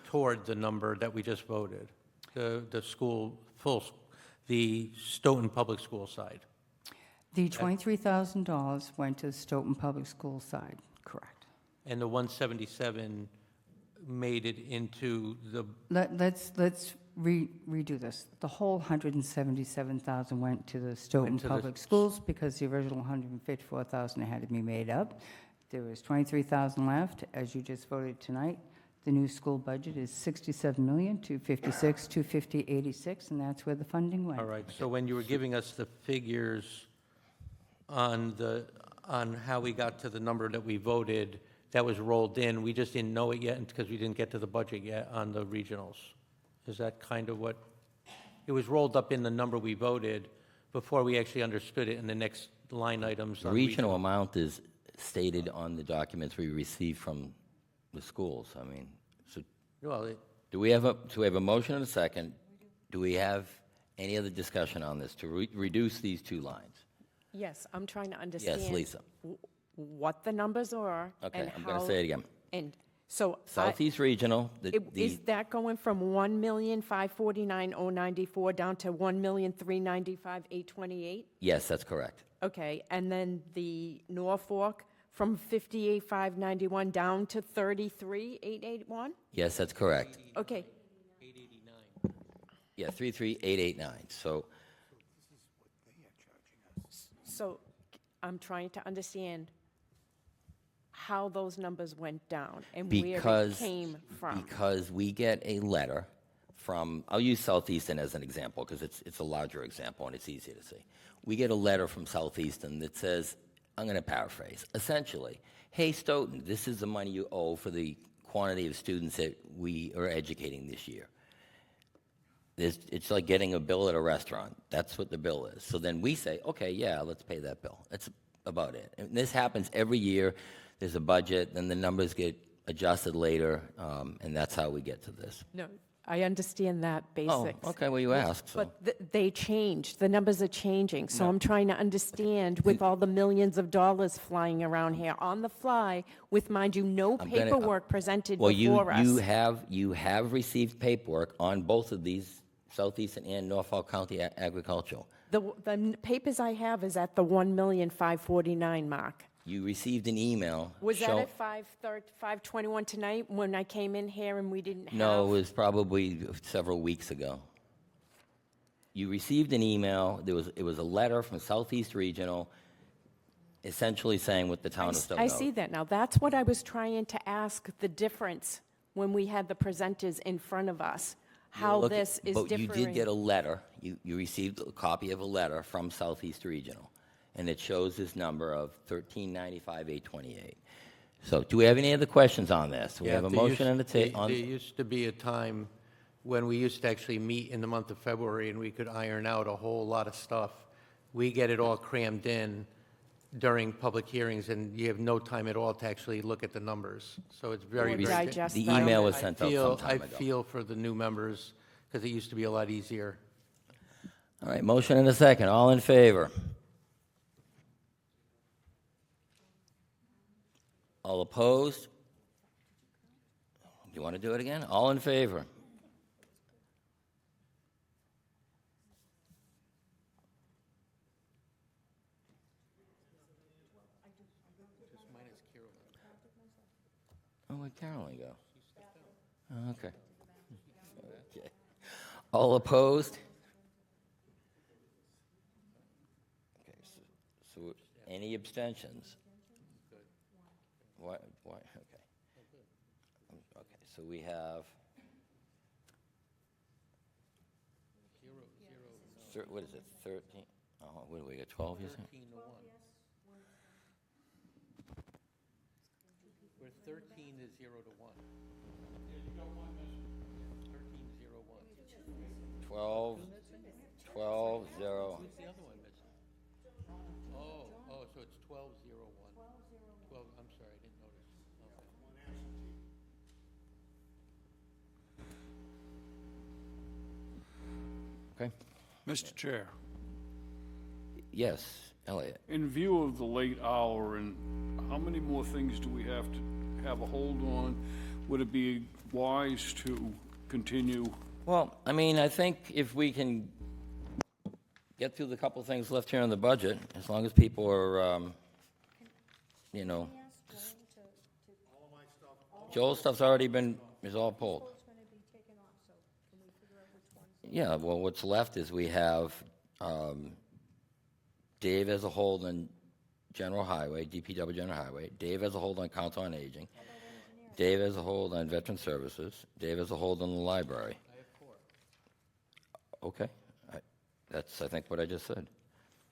[SPEAKER 14] toward the number that we just voted, the school, the Stoughton Public School side.
[SPEAKER 4] The $23,000 went to the Stoughton Public School side, correct.
[SPEAKER 14] And the 177 made it into the,
[SPEAKER 4] Let's redo this. The whole 177,000 went to the Stoughton
[SPEAKER 14] Went to the
[SPEAKER 4] Public Schools because the original 154,000 had to be made up. There was 23,000 left, as you just voted tonight. The new school budget is $67,256,250.86, and that's where the funding went.
[SPEAKER 14] all right, so when you were giving us the figures on how we got to the number that we voted, that was rolled in, we just didn't know it yet because we didn't get to the budget yet on the regionals. Is that kind of what, it was rolled up in the number we voted before we actually understood it in the next line items?
[SPEAKER 1] The
[SPEAKER 14] on
[SPEAKER 1] regional amount is stated on the documents we received from the schools. I mean, so
[SPEAKER 14] Well,
[SPEAKER 1] do we have a motion and a second? Do we have any other discussion on this to reduce these two lines?
[SPEAKER 3] Yes, I'm trying to understand.
[SPEAKER 1] Yes, Lisa.
[SPEAKER 3] What the numbers are.
[SPEAKER 1] Okay,
[SPEAKER 3] and
[SPEAKER 1] I'm gonna
[SPEAKER 3] how-
[SPEAKER 1] say it again.
[SPEAKER 3] And So
[SPEAKER 1] Southeast Regional,
[SPEAKER 3] is that going from 1,549,094 down to 1,395,828?
[SPEAKER 1] yes, that's correct.
[SPEAKER 3] Okay, and then the Norfolk from 58,591 down to 33,881?
[SPEAKER 1] Yes, that's correct.
[SPEAKER 3] Okay,
[SPEAKER 1] Yeah, 33,889.
[SPEAKER 3] so I'm trying to understand how those numbers went down and where it came from.
[SPEAKER 1] Because we get a letter from, I'll use Southeastern as an example because it's a larger example and it's easier to see. We get a letter from Southeastern that says, I'm going to paraphrase, essentially, hey, Stoughton, this is the money you owe for the quantity of students that we are educating this year. It's like getting a bill at a restaurant. That's what the bill is. So then we say, okay, yeah, let's pay that bill. That's about it. And this happens every year. There's a budget, then the numbers get adjusted later, and that's how we get to this.
[SPEAKER 3] No, I understand that
[SPEAKER 1] Oh,
[SPEAKER 3] basics.
[SPEAKER 1] okay, well, you asked. So.
[SPEAKER 3] But they changed, the numbers are changing, so I'm trying to understand with all the millions of dollars flying around here on the fly, with, mind you, no paperwork presented before us.
[SPEAKER 1] You have received paperwork on both of these, Southeastern and Norfolk County Agricultural.
[SPEAKER 3] The papers I have is at the 1,549,000 mark.
[SPEAKER 1] You received an email.
[SPEAKER 3] Was that at 5:21 tonight when I came in here and we didn't have?
[SPEAKER 1] No, it was probably several weeks ago. You received an email. It was a letter from Southeast Regional, essentially saying what the town of Stoughton
[SPEAKER 3] I
[SPEAKER 1] owed.
[SPEAKER 3] see that now. That's what I was trying to ask, the difference when we had the presenters in front of us, how this is differing.
[SPEAKER 1] But you did get a letter. You received a copy of a letter from Southeast Regional, and it shows this number of $1,395,828. So do we have any other questions on this? We have a motion and a
[SPEAKER 14] There used to be a time when we used to actually meet in the month of February and we could iron out a whole lot of stuff. We get it all crammed in during public hearings, and you have no time at all to actually look at the numbers. So it's very, very...
[SPEAKER 3] digest
[SPEAKER 1] The
[SPEAKER 3] them.
[SPEAKER 1] email was sent out some time
[SPEAKER 14] I
[SPEAKER 1] ago.
[SPEAKER 14] feel for the new members, because it used to be a lot easier.
[SPEAKER 1] All right, motion and a second. All in favor? All opposed? Do you want to do it again? All in favor? Oh, where'd Carolyn go? Oh, okay. Okay. All opposed? Okay, so any abstentions? What, okay. Okay, so we have... What is it, 13? Oh, what do we got, 12, you said?
[SPEAKER 14] 13 to 1. We're 13 to 0 to 1. Yeah, you got one missing. 13, 0, 1.
[SPEAKER 1] 12, 0.
[SPEAKER 14] Who's the other one missing? Oh, so it's 12, 0, 1. 12, I'm sorry, I didn't notice.
[SPEAKER 1] Okay.
[SPEAKER 10] Mr. Chair,
[SPEAKER 1] Yes, Elliot.
[SPEAKER 10] in view of the late hour and how many more things do we have to have a hold on? Would it be wise to continue?
[SPEAKER 1] Well, I mean, I think if we can get through the couple things left here in the budget, as long as people are, you know. Joel's stuff's already is all pulled. Yeah, well, what's left is we have Dave as a hold on General Highway, DPW General Highway, Dave as a hold on Council on Aging, Dave as a hold on Veteran Services, Dave as a hold on the library.
[SPEAKER 14] I have 4.
[SPEAKER 1] Okay, that's, I think, what I just said.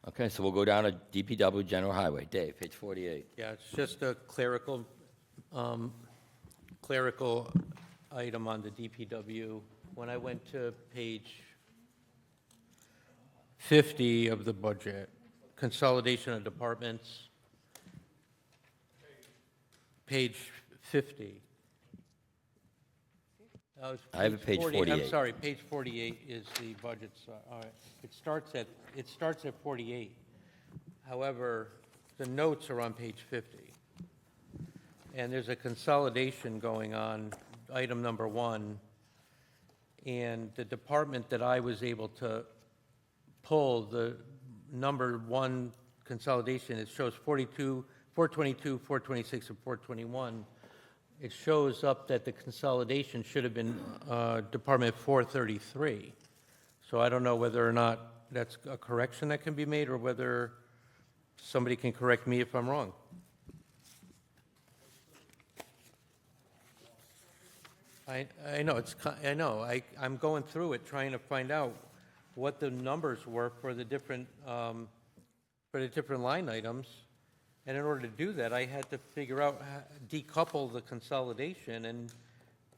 [SPEAKER 1] Okay, so we'll go down to DPW General Highway. Dave, page 48.
[SPEAKER 14] Yeah, it's just a clerical item on the DPW. When I went to page 50 of the budget, consolidation of departments, page 50.
[SPEAKER 1] I have a page 48.
[SPEAKER 14] I'm sorry, page 48 is the budget. All right. It starts at 48. However, the notes are on page 50. and there's a consolidation going on, item number 1, and the department that I was able to pull, the number 1 consolidation, it shows 422, 426, and 421. It shows up that the consolidation should have been Department 433. So I don't know whether or not that's a correction that can be made, or whether somebody can correct me if I'm wrong. I know, I'm going through it, trying to find out what the numbers were for the different line items. And in order to do that, I had to figure out, decouple the consolidation, and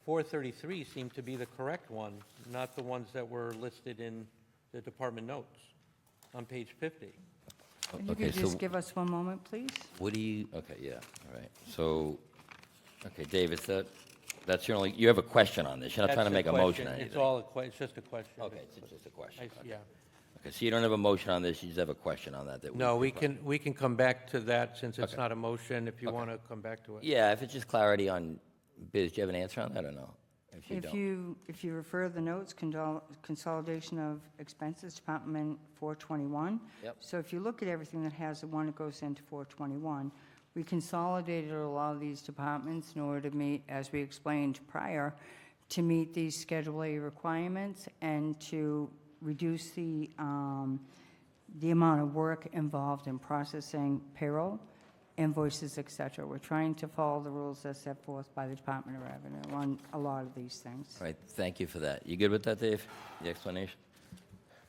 [SPEAKER 14] 433 seemed to be the correct one, not the ones that were listed in the department notes on page 50.
[SPEAKER 4] If you could just give us one moment, please?
[SPEAKER 1] What do you, okay, yeah, all right. So, okay, Dave, that's your only, you have a question on this. You're not trying to
[SPEAKER 14] That's
[SPEAKER 1] make a
[SPEAKER 14] the
[SPEAKER 1] motion
[SPEAKER 14] question.
[SPEAKER 1] or
[SPEAKER 14] It's
[SPEAKER 1] anything.
[SPEAKER 14] all, it's just a question.
[SPEAKER 1] Okay, it's just a question. Okay.
[SPEAKER 14] Yeah.
[SPEAKER 1] Okay, so you don't have a motion on this, you just have a question on that?
[SPEAKER 14] No, we can come back to that, since it's
[SPEAKER 1] Okay.
[SPEAKER 14] not a motion, if you
[SPEAKER 1] Okay.
[SPEAKER 14] want to come back to it.
[SPEAKER 1] Yeah, if it's just clarity on biz, do you have an answer on that or no? If you don't.
[SPEAKER 4] If you refer the notes, consolidation of expenses, Department 421.
[SPEAKER 1] Yep.
[SPEAKER 4] So if you look at everything that has the one that goes into 421, we consolidated a lot of these departments in order to meet, as we explained prior, to meet these Schedule A requirements and to reduce the amount of work involved in processing payroll, invoices, et cetera. We're trying to follow the rules as set forth by the Department of Revenue on a lot of these things.
[SPEAKER 1] All right, thank you for that. You good with that, Dave? The explanation?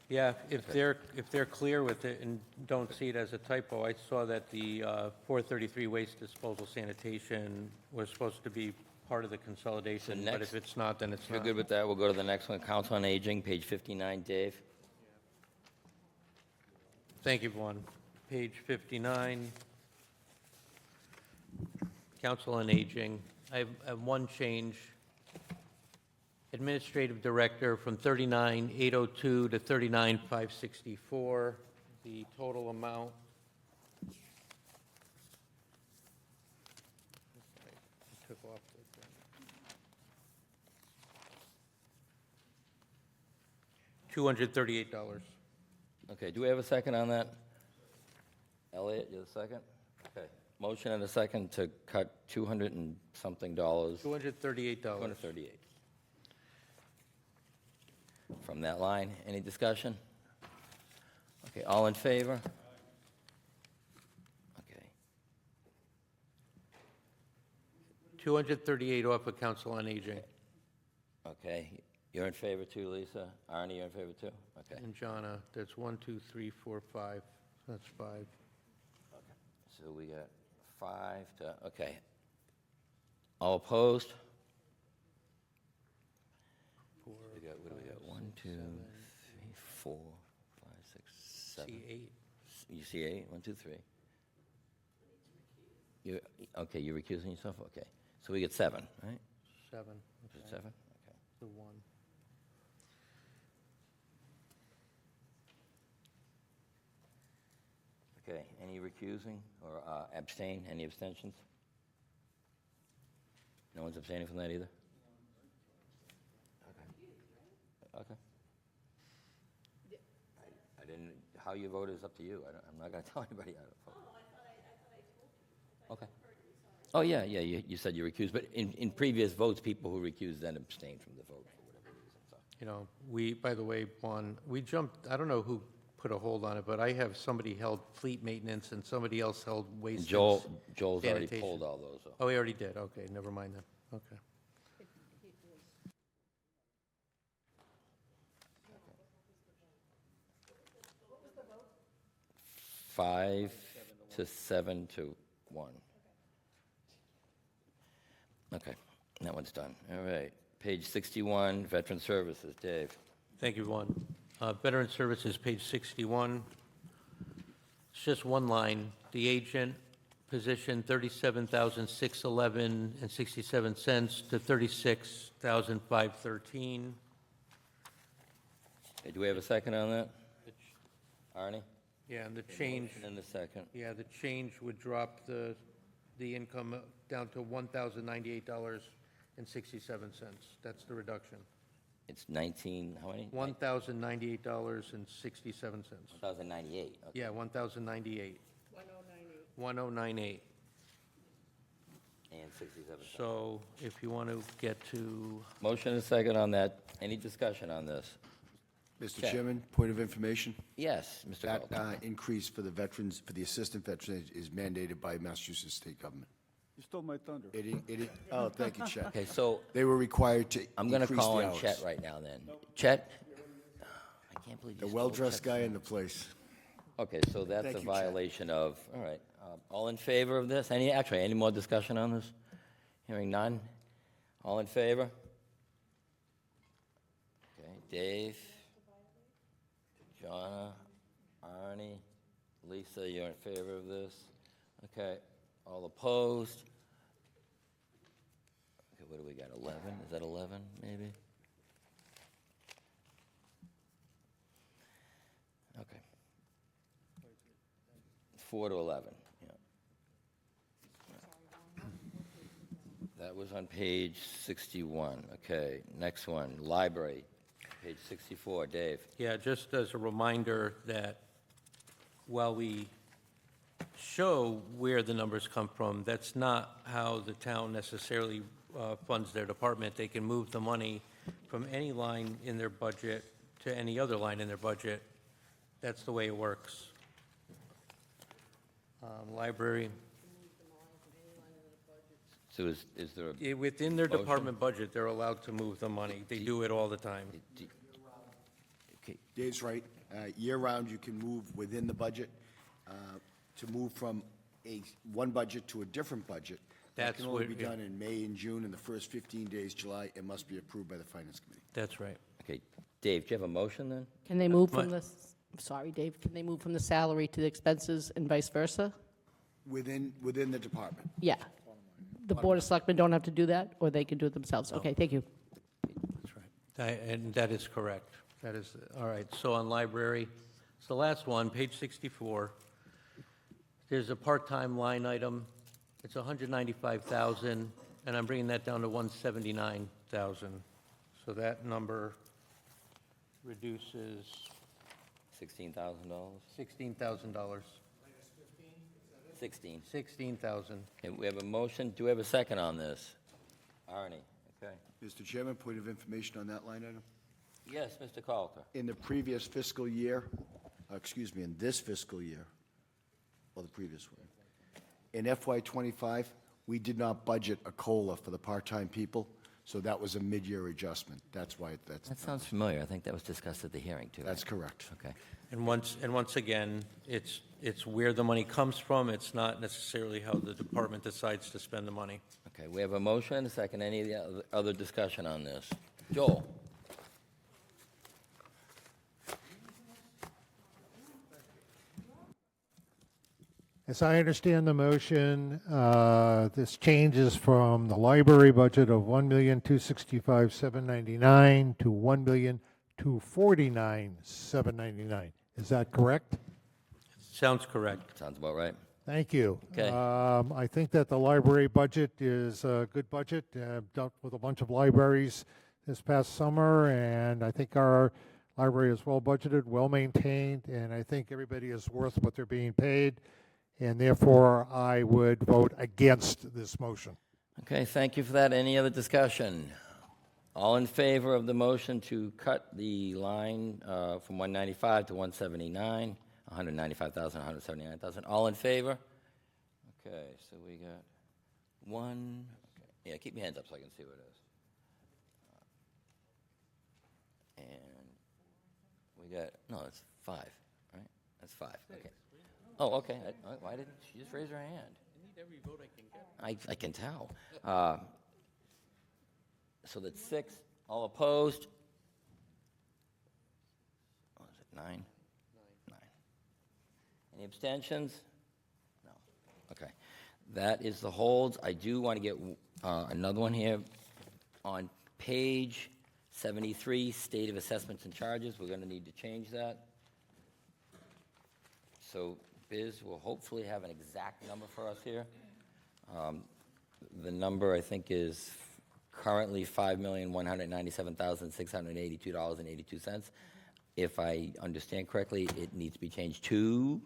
[SPEAKER 14] Yeah, if they're clear with it and don't see it as a typo, I saw that the 433 waste disposal sanitation was supposed to be part of the consolidation, but if it's not, then it's
[SPEAKER 1] If you're
[SPEAKER 14] not.
[SPEAKER 1] good with that, we'll go to the next one. Council on Aging, page 59, Dave.
[SPEAKER 14] Thank you, Vaughn. Page 59, Council on Aging. I have one change. Administrative Director from 39,802 to 39,564. The total amount. I took off the thing. $238.
[SPEAKER 1] Okay, do we have a second on that? Elliot, you're the second? Okay. Motion and a second to cut 200 and something dollars.
[SPEAKER 14] $238.
[SPEAKER 1] 238. From that line, any discussion? Okay, all in favor? Okay,
[SPEAKER 14] 238 off of Council on Aging.
[SPEAKER 1] okay. You're in favor too, Lisa? Arnie, you're in favor too? Okay.
[SPEAKER 14] And Jonna, that's 1, 2, 3, 4, 5. That's 5.
[SPEAKER 1] So we got 5 to, okay. All opposed? We got, what do we got? 1, 2, 3, 4, 5, 6, 7.
[SPEAKER 14] See 8.
[SPEAKER 1] You see 8? 1, 2, 3. You, okay, you're recusing yourself? Okay. So we get 7, right?
[SPEAKER 14] 7.
[SPEAKER 1] Is it 7? Okay.
[SPEAKER 14] The 1.
[SPEAKER 1] Okay, any recusing or abstain? Any abstentions? No one's abstaining from that either? Okay. I didn't, how you vote is up to you. I'm not going to tell anybody how to vote. Okay. Oh, yeah, you said you recused, but in previous votes, people who recused then abstained from the vote for whatever reason, so.
[SPEAKER 14] You know, we, by the way, we jumped, I don't know who put a hold on it, but I have somebody held fleet maintenance and somebody else held waste.
[SPEAKER 1] And
[SPEAKER 14] and
[SPEAKER 1] Joel's already
[SPEAKER 14] sanitation.
[SPEAKER 1] pulled all those, so.
[SPEAKER 14] Oh, he already did, okay, never mind then, okay.
[SPEAKER 1] Five to 7 to 1. Okay, that one's done. All right, page 61, Veteran Services, Dave.
[SPEAKER 14] Thank you, Vaughn. Veteran Services, page 61. It's just one line. The agent position, $37,611 and 67 cents to $36,513.
[SPEAKER 1] Okay, do we have a second on that? Arnie?
[SPEAKER 14] Yeah, and the change,
[SPEAKER 1] And then the second.
[SPEAKER 14] yeah, the change would drop the the income down to $1,098.67. That's the reduction.
[SPEAKER 1] It's 19, how many?
[SPEAKER 14] $1,098.67.
[SPEAKER 1] 1,098. Okay.
[SPEAKER 14] Yeah, 1,098. 1098.
[SPEAKER 1] And 67 cents.
[SPEAKER 14] So if you want to get to,
[SPEAKER 1] Motion and a second on that. Any discussion on this?
[SPEAKER 6] Mr.
[SPEAKER 1] Check.
[SPEAKER 6] Chairman, point of information.
[SPEAKER 1] Yes, Mr.
[SPEAKER 6] That
[SPEAKER 1] Calton.
[SPEAKER 6] increase for the veterans, for the assistant veterans is mandated by Massachusetts state government.
[SPEAKER 16] You stole my thunder.
[SPEAKER 6] Oh, thank you, Chet.
[SPEAKER 1] Okay, so
[SPEAKER 6] They were required to
[SPEAKER 1] I'm going to
[SPEAKER 6] increase
[SPEAKER 1] call
[SPEAKER 6] the
[SPEAKER 1] on
[SPEAKER 6] hours.
[SPEAKER 1] Chet right now then. Chet? I can't believe you
[SPEAKER 6] The
[SPEAKER 1] stole
[SPEAKER 6] well-dressed
[SPEAKER 1] Chet's
[SPEAKER 6] guy
[SPEAKER 1] name.
[SPEAKER 6] in the place.
[SPEAKER 1] Okay, so that's
[SPEAKER 6] Thank
[SPEAKER 1] a
[SPEAKER 6] you, Chet.
[SPEAKER 1] violation of, all right. All in favor of this? Any more discussion on this? Hearing none? All in favor? Okay, Dave, Jonna, Arnie, Lisa, you're in favor of this? Okay, all opposed? Okay, what do we got, 11? Is that 11, maybe? Okay. 4 to 11, yeah. That was on page 61. Okay, next one, library, page 64. Dave?
[SPEAKER 14] yeah, just as a reminder that while we show where the numbers come from, that's not how the town necessarily funds their department. They can move the money from any line in their budget to any other line in their budget. That's the way it works. Library,
[SPEAKER 1] So is there a,
[SPEAKER 14] within their
[SPEAKER 1] Motion?
[SPEAKER 14] department budget, they're allowed to move the money. They do it all the time.
[SPEAKER 1] okay,
[SPEAKER 6] Dave's right. Year-round, you can move within the budget. To move from one budget to a different budget, that
[SPEAKER 14] That's
[SPEAKER 6] can only
[SPEAKER 14] what-
[SPEAKER 6] be done in May and June, and the first 15 days, July, it must be approved by the Finance Committee.
[SPEAKER 14] That's right.
[SPEAKER 1] okay, Dave, do you have a motion then?
[SPEAKER 5] Can they move
[SPEAKER 14] My-
[SPEAKER 5] from the, sorry, Dave, can they move from the salary to the expenses and vice versa?
[SPEAKER 6] Within the department.
[SPEAKER 5] Yeah. The Board of Selectmen don't have to do that, or they can do it themselves? Okay, thank you.
[SPEAKER 14] That's right. And that is correct. That is, all right. So on library, it's the last one, page 64. There's a part-time line item. It's 195,000, and I'm bringing that down to 179,000. So that number reduces
[SPEAKER 1] $16,000?
[SPEAKER 14] $16,000.
[SPEAKER 1] 16.
[SPEAKER 14] 16,000.
[SPEAKER 1] Okay, we have a motion. Do we have a second on this? Arnie, okay.
[SPEAKER 6] Mr. Chairman, point of information on that line item.
[SPEAKER 1] Yes, Mr. Calter.
[SPEAKER 6] In the previous fiscal year, in this fiscal year, or the previous one, in FY '25, we did not budget a COLA for the part-time people, so that was a mid-year adjustment. That's why
[SPEAKER 1] That sounds familiar. I think that was discussed at the hearing, too.
[SPEAKER 6] That's correct.
[SPEAKER 1] Okay.
[SPEAKER 14] And once again, it's where the money comes from. It's not necessarily how the department decides to spend the money.
[SPEAKER 1] Okay, we have a motion and a second. Any other discussion on this? Joel?
[SPEAKER 8] As I understand the motion, this changes from the library budget of $1,265,799 to $1,249,799. Is that correct?
[SPEAKER 14] Sounds correct.
[SPEAKER 1] Sounds about right.
[SPEAKER 8] Thank you.
[SPEAKER 1] Okay.
[SPEAKER 8] I think that the library budget is a good budget. Dealt with a bunch of libraries this past summer, and I think our library is well budgeted, well maintained, and I think everybody is worth what they're being paid, and therefore I would vote against this motion.
[SPEAKER 1] Okay, thank you for that. Any other discussion? All in favor of the motion to cut the line from 195 to 179, 195,000, 179,000? All in favor? Okay, so we got one. Okay. Yeah, keep your hands up so I can see what it is. And we got, no, it's 5, right? That's 5. Okay. Oh, okay. Why didn't she just raise her hand?
[SPEAKER 14] I need every vote I can get.
[SPEAKER 1] I can tell. So that's 6. All opposed? What is it, 9? 9. Any abstentions? No. Okay. That is the holds. I do want to get another one here. On page 73, State of Assessments and Charges, we're going to need to change that. So Biz will hopefully have an exact number for us here. The number, I think, is currently $5,197,682.82. If I understand correctly, it needs to be changed to?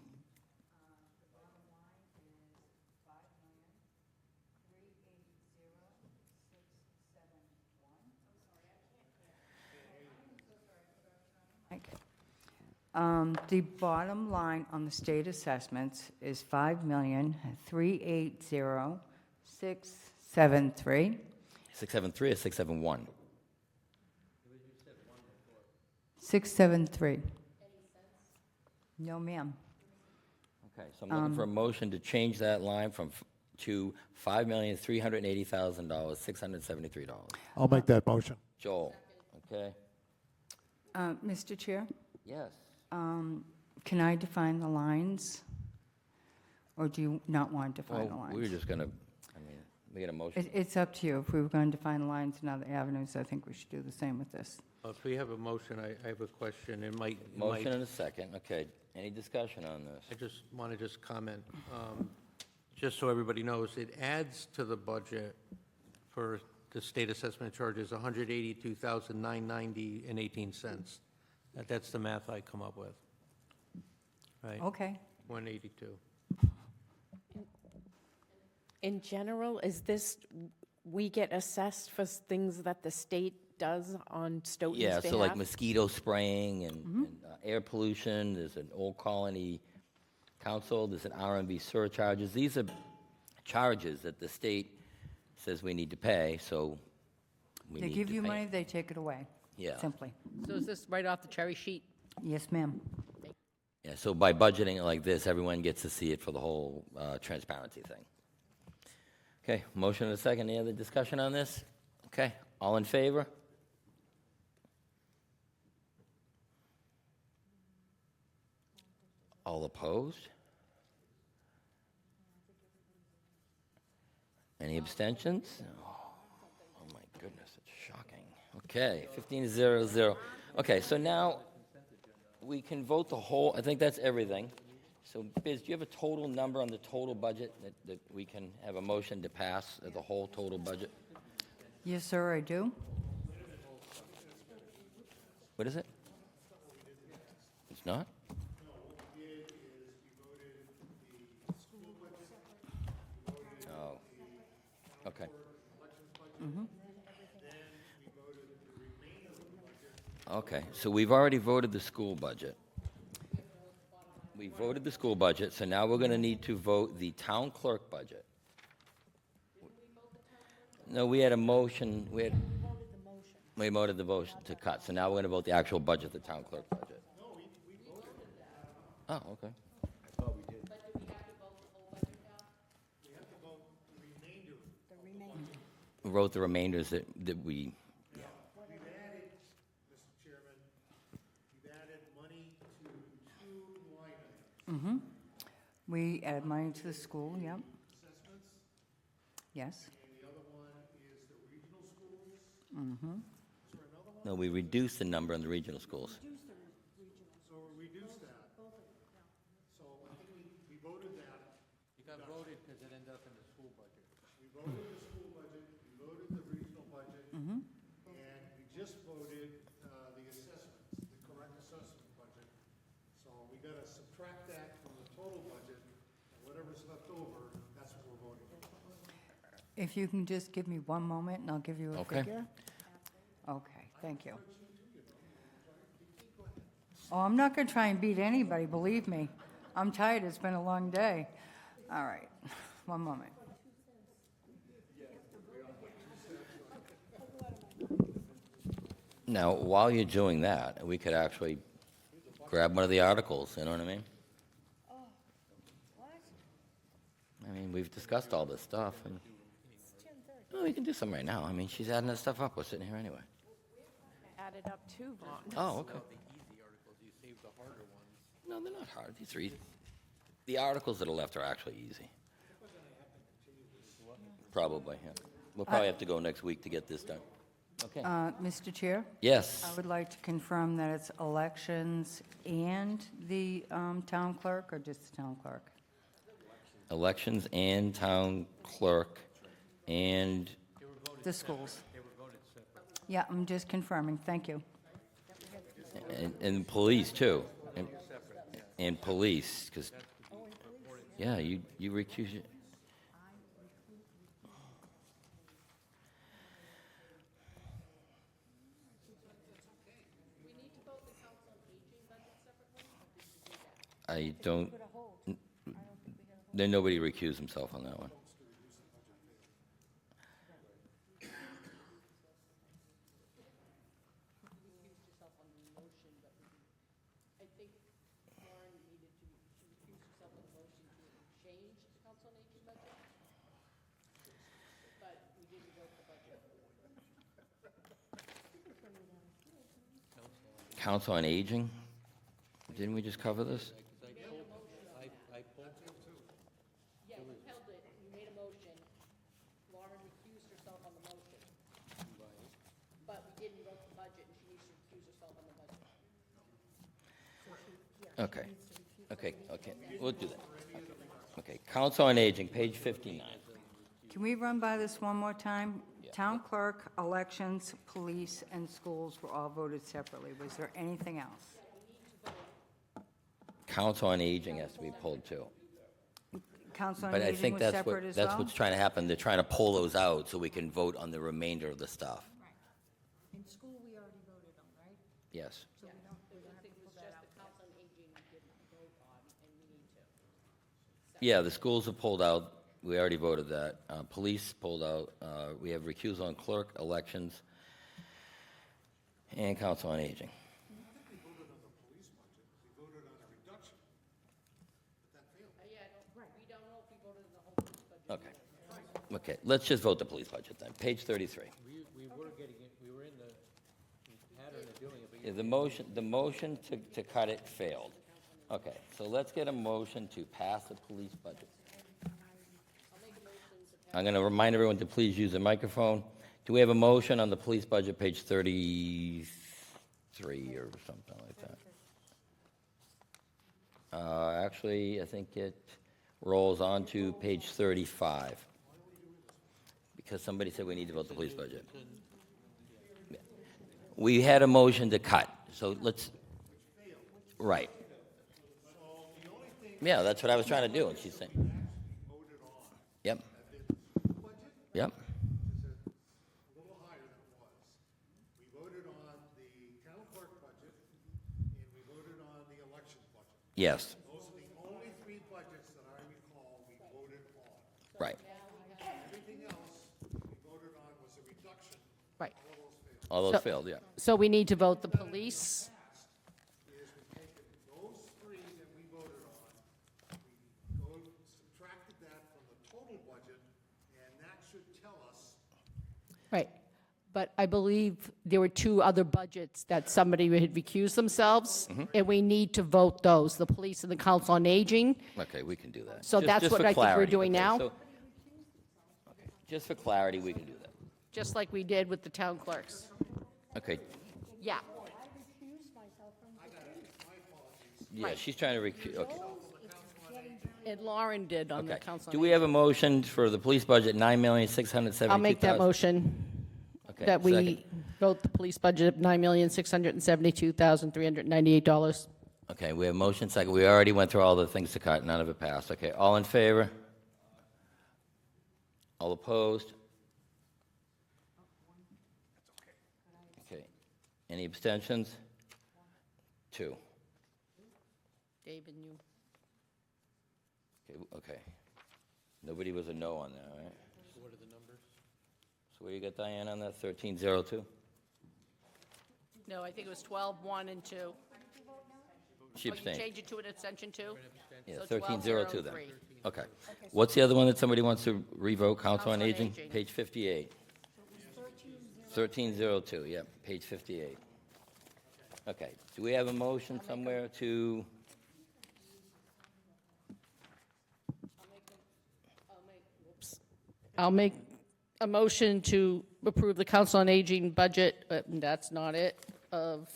[SPEAKER 4] The bottom line on the state assessments is 5,380,673.
[SPEAKER 1] 673 or 671?
[SPEAKER 4] 673. No, ma'am.
[SPEAKER 1] Okay, so I'm looking for a motion to change that line to $5,380,673.
[SPEAKER 8] I'll make that motion.
[SPEAKER 1] Joel, okay?
[SPEAKER 4] Mr. Chair,
[SPEAKER 1] Yes.
[SPEAKER 4] can I define the lines? Or do you not want to define the
[SPEAKER 1] Well,
[SPEAKER 4] lines?
[SPEAKER 1] we were just going to, we get a motion.
[SPEAKER 4] It's up to you. If we were going to define the lines in other avenues, I think we should do the same with this.
[SPEAKER 14] If we have a motion, I have a question.
[SPEAKER 1] Motion and a second, okay. Any discussion on this?
[SPEAKER 14] I just want to comment, just so everybody knows, it adds to the budget for the state assessment charges $182,990.18. That's the math I come up with. Right?
[SPEAKER 4] Okay.
[SPEAKER 14] 182.
[SPEAKER 3] In general, is this, we get assessed for things that the state does on Stoughton's behalf?
[SPEAKER 1] Yeah, so like mosquito spraying and air pollution, there's an Old Colony Council, there's an RMV surcharges. These are charges that the state says we need to pay, so we
[SPEAKER 4] They
[SPEAKER 1] need
[SPEAKER 4] give
[SPEAKER 1] to
[SPEAKER 4] you
[SPEAKER 1] pay
[SPEAKER 4] money,
[SPEAKER 1] it.
[SPEAKER 4] they take it away.
[SPEAKER 1] Yeah.
[SPEAKER 4] Simply.
[SPEAKER 5] So is this right off the cherry sheet?
[SPEAKER 4] Yes, ma'am.
[SPEAKER 1] Yeah, so by budgeting it like this, everyone gets to see it for the whole transparency thing. Okay, motion and a second. Any other discussion on this? Okay, all in favor? All opposed? Any abstentions? Oh my goodness, it's shocking. Okay, 15-0-0. Okay, so now we can vote the whole, I think that's everything. So Biz, do you have a total number on the total budget that we can have a motion to pass the whole total budget?
[SPEAKER 4] Yes, sir, I do.
[SPEAKER 1] What is it? It's not? Oh, okay. Okay, so we've already voted the school budget. We voted the school budget, so now we're going to need to vote the town clerk budget. No, we had a motion, we voted the motion to cut, so now we're going to vote the actual budget, the town clerk budget. Oh, okay. We wrote the remainders that we,
[SPEAKER 8] We've added, Mr. Chairman, we've added money to 2 line items.
[SPEAKER 4] We add money to the school, yep.
[SPEAKER 8] Assessments,
[SPEAKER 4] Yes.
[SPEAKER 8] and the other one is the regional schools.
[SPEAKER 4] Mm-hmm.
[SPEAKER 8] Is there another one?
[SPEAKER 1] no, we reduced the number in the regional schools.
[SPEAKER 8] So we reduced that. So I think we voted that.
[SPEAKER 14] You got voted because it ended up in the school budget.
[SPEAKER 8] We voted the school budget, we voted the regional budget, and we just voted the assessments, the correct assessment budget. So we got to subtract that from the total budget, and whatever's left over, that's what we're voting for.
[SPEAKER 4] If you can just give me one moment, and I'll give you a
[SPEAKER 1] Okay.
[SPEAKER 4] figure. Okay, thank you. Oh, I'm not going to try and beat anybody, believe me. I'm tired, it's been a long day. All right, one moment.
[SPEAKER 1] Now, while you're doing that, we could actually grab one of the articles, you know what I mean? I mean, we've discussed all this stuff, and, well, we can do some right now. I mean, she's adding that stuff up, we're sitting here anyway.
[SPEAKER 3] Added up too, Vaughn.
[SPEAKER 1] Oh, okay. No, they're not hard, these are easy. The articles that are left are actually easy. Probably, yeah. We'll probably have to go next week to get this done. Okay.
[SPEAKER 4] Mr. Chair?
[SPEAKER 1] Yes.
[SPEAKER 4] I would like to confirm that it's elections and the town clerk, or just the town clerk?
[SPEAKER 1] elections and town clerk and,
[SPEAKER 4] The schools. Yeah, I'm just confirming, thank you.
[SPEAKER 1] and police too. And police, because, yeah, you recuse it. I don't, then nobody recused himself on that one. Council on Aging? Didn't we just cover this?
[SPEAKER 5] Yeah, you held it, you made a motion. Lauren recused herself on the motion. But we didn't vote the budget, and she needs to recuse herself on the budget.
[SPEAKER 1] Okay, we'll do that. Okay, Council on Aging, page 59.
[SPEAKER 4] Can we run by this one more time? Town clerk, elections, police, and schools were all voted separately. Was there anything else?
[SPEAKER 1] Council on Aging has to be pulled too.
[SPEAKER 4] Council on
[SPEAKER 1] But I
[SPEAKER 4] Aging
[SPEAKER 1] think
[SPEAKER 4] was
[SPEAKER 1] that's
[SPEAKER 4] separate
[SPEAKER 1] what,
[SPEAKER 4] as
[SPEAKER 1] that's
[SPEAKER 4] well?
[SPEAKER 1] what's trying to happen. They're trying to pull those out so we can vote on the remainder of the stuff.
[SPEAKER 16] In school, we already voted on, right?
[SPEAKER 1] Yes.
[SPEAKER 16] So we don't have to pull that out.
[SPEAKER 1] Yeah, the schools have pulled out. We already voted that. Police pulled out. We have recusal on clerk, elections, and Council on Aging. Okay, let's just vote the police budget then. Page 33.
[SPEAKER 14] We were getting it, we were in the pattern of doing it, but
[SPEAKER 1] Yeah, the motion to cut it failed. Okay, so let's get a motion to pass the police budget. I'm going to remind everyone to please use the microphone. Do we have a motion on the police budget, page 33 or something like that? Actually, I think it rolls on to page 35. Because somebody said we need to vote the police budget. Yeah. We had a motion to cut, so let's, right. Yeah, that's what I was trying to do, and she's saying. Yep. Yep.
[SPEAKER 8] A little higher than it was. We voted on the town clerk budget, and we voted on the election budget.
[SPEAKER 1] Yes.
[SPEAKER 8] Those are the only three budgets that I recall we voted on.
[SPEAKER 1] Right.
[SPEAKER 8] Everything else we voted on was a reduction.
[SPEAKER 5] Right.
[SPEAKER 1] All those
[SPEAKER 5] So-
[SPEAKER 1] failed, yeah.
[SPEAKER 5] So we need to vote the police.
[SPEAKER 8] Is we've taken those three that we voted on, we subtracted that from the total budget, and that should tell us.
[SPEAKER 5] Right. But I believe there were two other budgets that somebody had recused themselves, and we need to vote those, the police and the council on aging.
[SPEAKER 1] Okay, we can do that.
[SPEAKER 5] So that's
[SPEAKER 1] just
[SPEAKER 5] what
[SPEAKER 1] for
[SPEAKER 5] I think we're
[SPEAKER 1] clarity,
[SPEAKER 5] doing
[SPEAKER 1] okay,
[SPEAKER 5] now?
[SPEAKER 1] so- Just for clarity, we can do that.
[SPEAKER 5] Just like we did with the town clerks.
[SPEAKER 1] Okay,
[SPEAKER 5] Yeah.
[SPEAKER 1] yeah, she's trying to recuse, okay.
[SPEAKER 5] And Lauren did on the
[SPEAKER 1] Okay.
[SPEAKER 5] council on
[SPEAKER 1] Do we
[SPEAKER 5] aging.
[SPEAKER 1] have a motion for the police budget, $9,672,000?
[SPEAKER 5] I'll make that motion,
[SPEAKER 1] Okay,
[SPEAKER 5] that we
[SPEAKER 1] second.
[SPEAKER 5] vote the police budget of $9,672,398.
[SPEAKER 1] Okay, we have motion second. We already went through all the things to cut. None of it passed. Okay, all in favor? All opposed? Okay. Any abstentions? 2.
[SPEAKER 5] Dave and you.
[SPEAKER 1] Okay. Nobody was a no on that, right?
[SPEAKER 14] So what are the numbers?
[SPEAKER 1] So what do you got, Diane, on that? 1302?
[SPEAKER 5] No, I think it was 12, 1, and 2.
[SPEAKER 1] She
[SPEAKER 5] Oh, you
[SPEAKER 1] abstained.
[SPEAKER 5] changed it to an abstention, too?
[SPEAKER 1] Yeah,
[SPEAKER 5] So 12,
[SPEAKER 1] 1302 then.
[SPEAKER 5] 3.
[SPEAKER 1] Okay. What's the other one that somebody wants to revote? Council on Aging?
[SPEAKER 5] Aging.
[SPEAKER 1] Page 58. 1302, yeah, page 58. Okay. Do we have a motion somewhere to?
[SPEAKER 5] I'll make a motion to approve the council on aging budget, but that's not it, of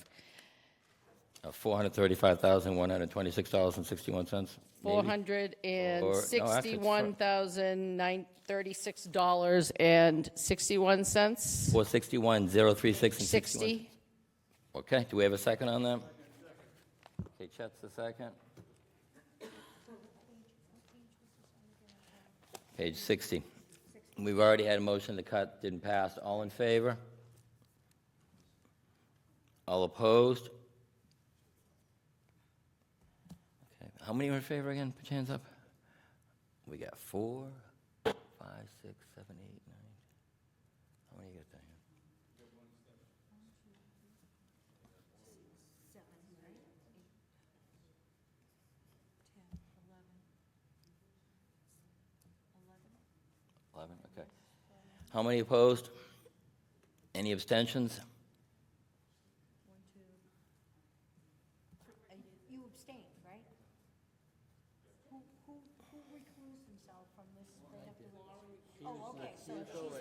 [SPEAKER 1] $435,126.61.
[SPEAKER 5] $461,936.61.
[SPEAKER 1] 461,036 and 61.
[SPEAKER 5] 60.
[SPEAKER 1] Okay, do we have a second on that? Okay, Chet's the second. Page 60. We've already had a motion to cut, didn't pass. All in favor? All opposed? Okay, how many are in favor again? Put your hands up. We got 4, 5, 6, 7, 8, 9. How many you got there? 11, okay. How many opposed? Any abstentions?
[SPEAKER 16] You abstained, right? Who recused himself from this? They have to. Oh, okay, so it's four.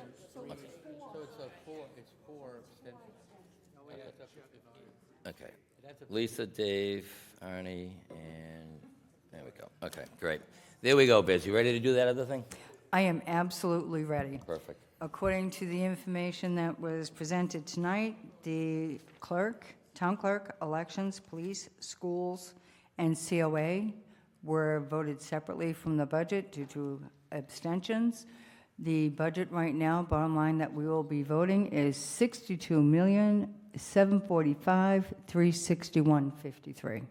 [SPEAKER 14] So it's four abstentions.
[SPEAKER 1] Okay. Lisa, Dave, Arnie, and there we go. Okay, great. There we go, Biz. You ready to do that other thing?
[SPEAKER 4] I am absolutely ready.
[SPEAKER 1] Perfect.
[SPEAKER 4] According to the information that was presented tonight, the clerk, town clerk, elections, police, schools, and COA were voted separately from the budget due to abstentions. The budget right now, bottom line that we will be voting is $62,745,361.53.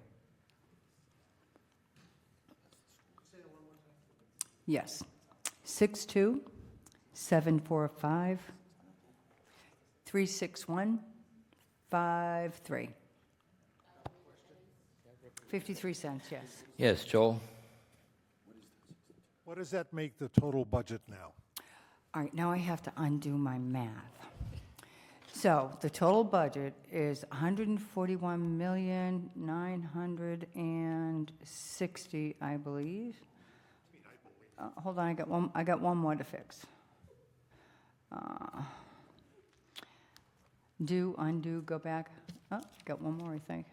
[SPEAKER 4] Yes. 62,745,361.53. 53 cents, yes.
[SPEAKER 1] Yes, Joel?
[SPEAKER 8] What does that make the total budget now?
[SPEAKER 4] All right, now I have to undo my math. So the total budget is $141,960,000, I believe. Hold on, I got one more to fix. Do, undo, go back. Oh, got one more, I think.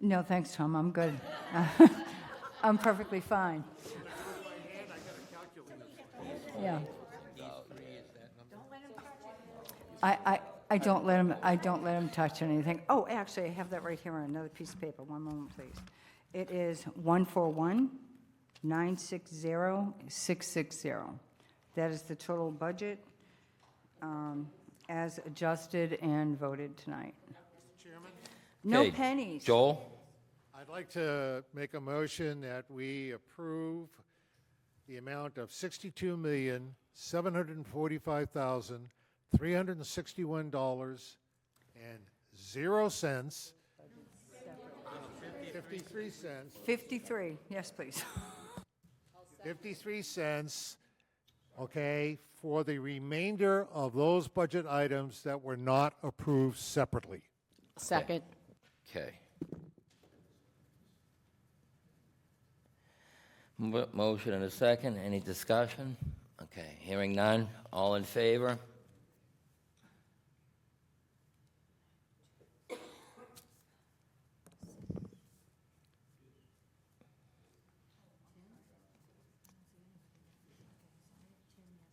[SPEAKER 4] No, thanks, Tom, I'm good. I'm perfectly fine. Yeah. I don't let him touch anything. Oh, actually, I have that right here on another piece of paper. One moment, please. It is 141,960,660. That is the total budget as adjusted and voted tonight.
[SPEAKER 8] Mr. Chairman?
[SPEAKER 4] No
[SPEAKER 1] Okay,
[SPEAKER 4] pennies.
[SPEAKER 1] Joel?
[SPEAKER 8] I'd like to make a motion that we approve the amount of $62,745,361.00. 53 cents.
[SPEAKER 4] 53, yes, please.
[SPEAKER 8] 53 cents, okay, for the remainder of those budget items that were not approved separately.
[SPEAKER 5] Second.
[SPEAKER 1] Okay. Motion and a second. Any discussion? Okay, hearing none. All in favor?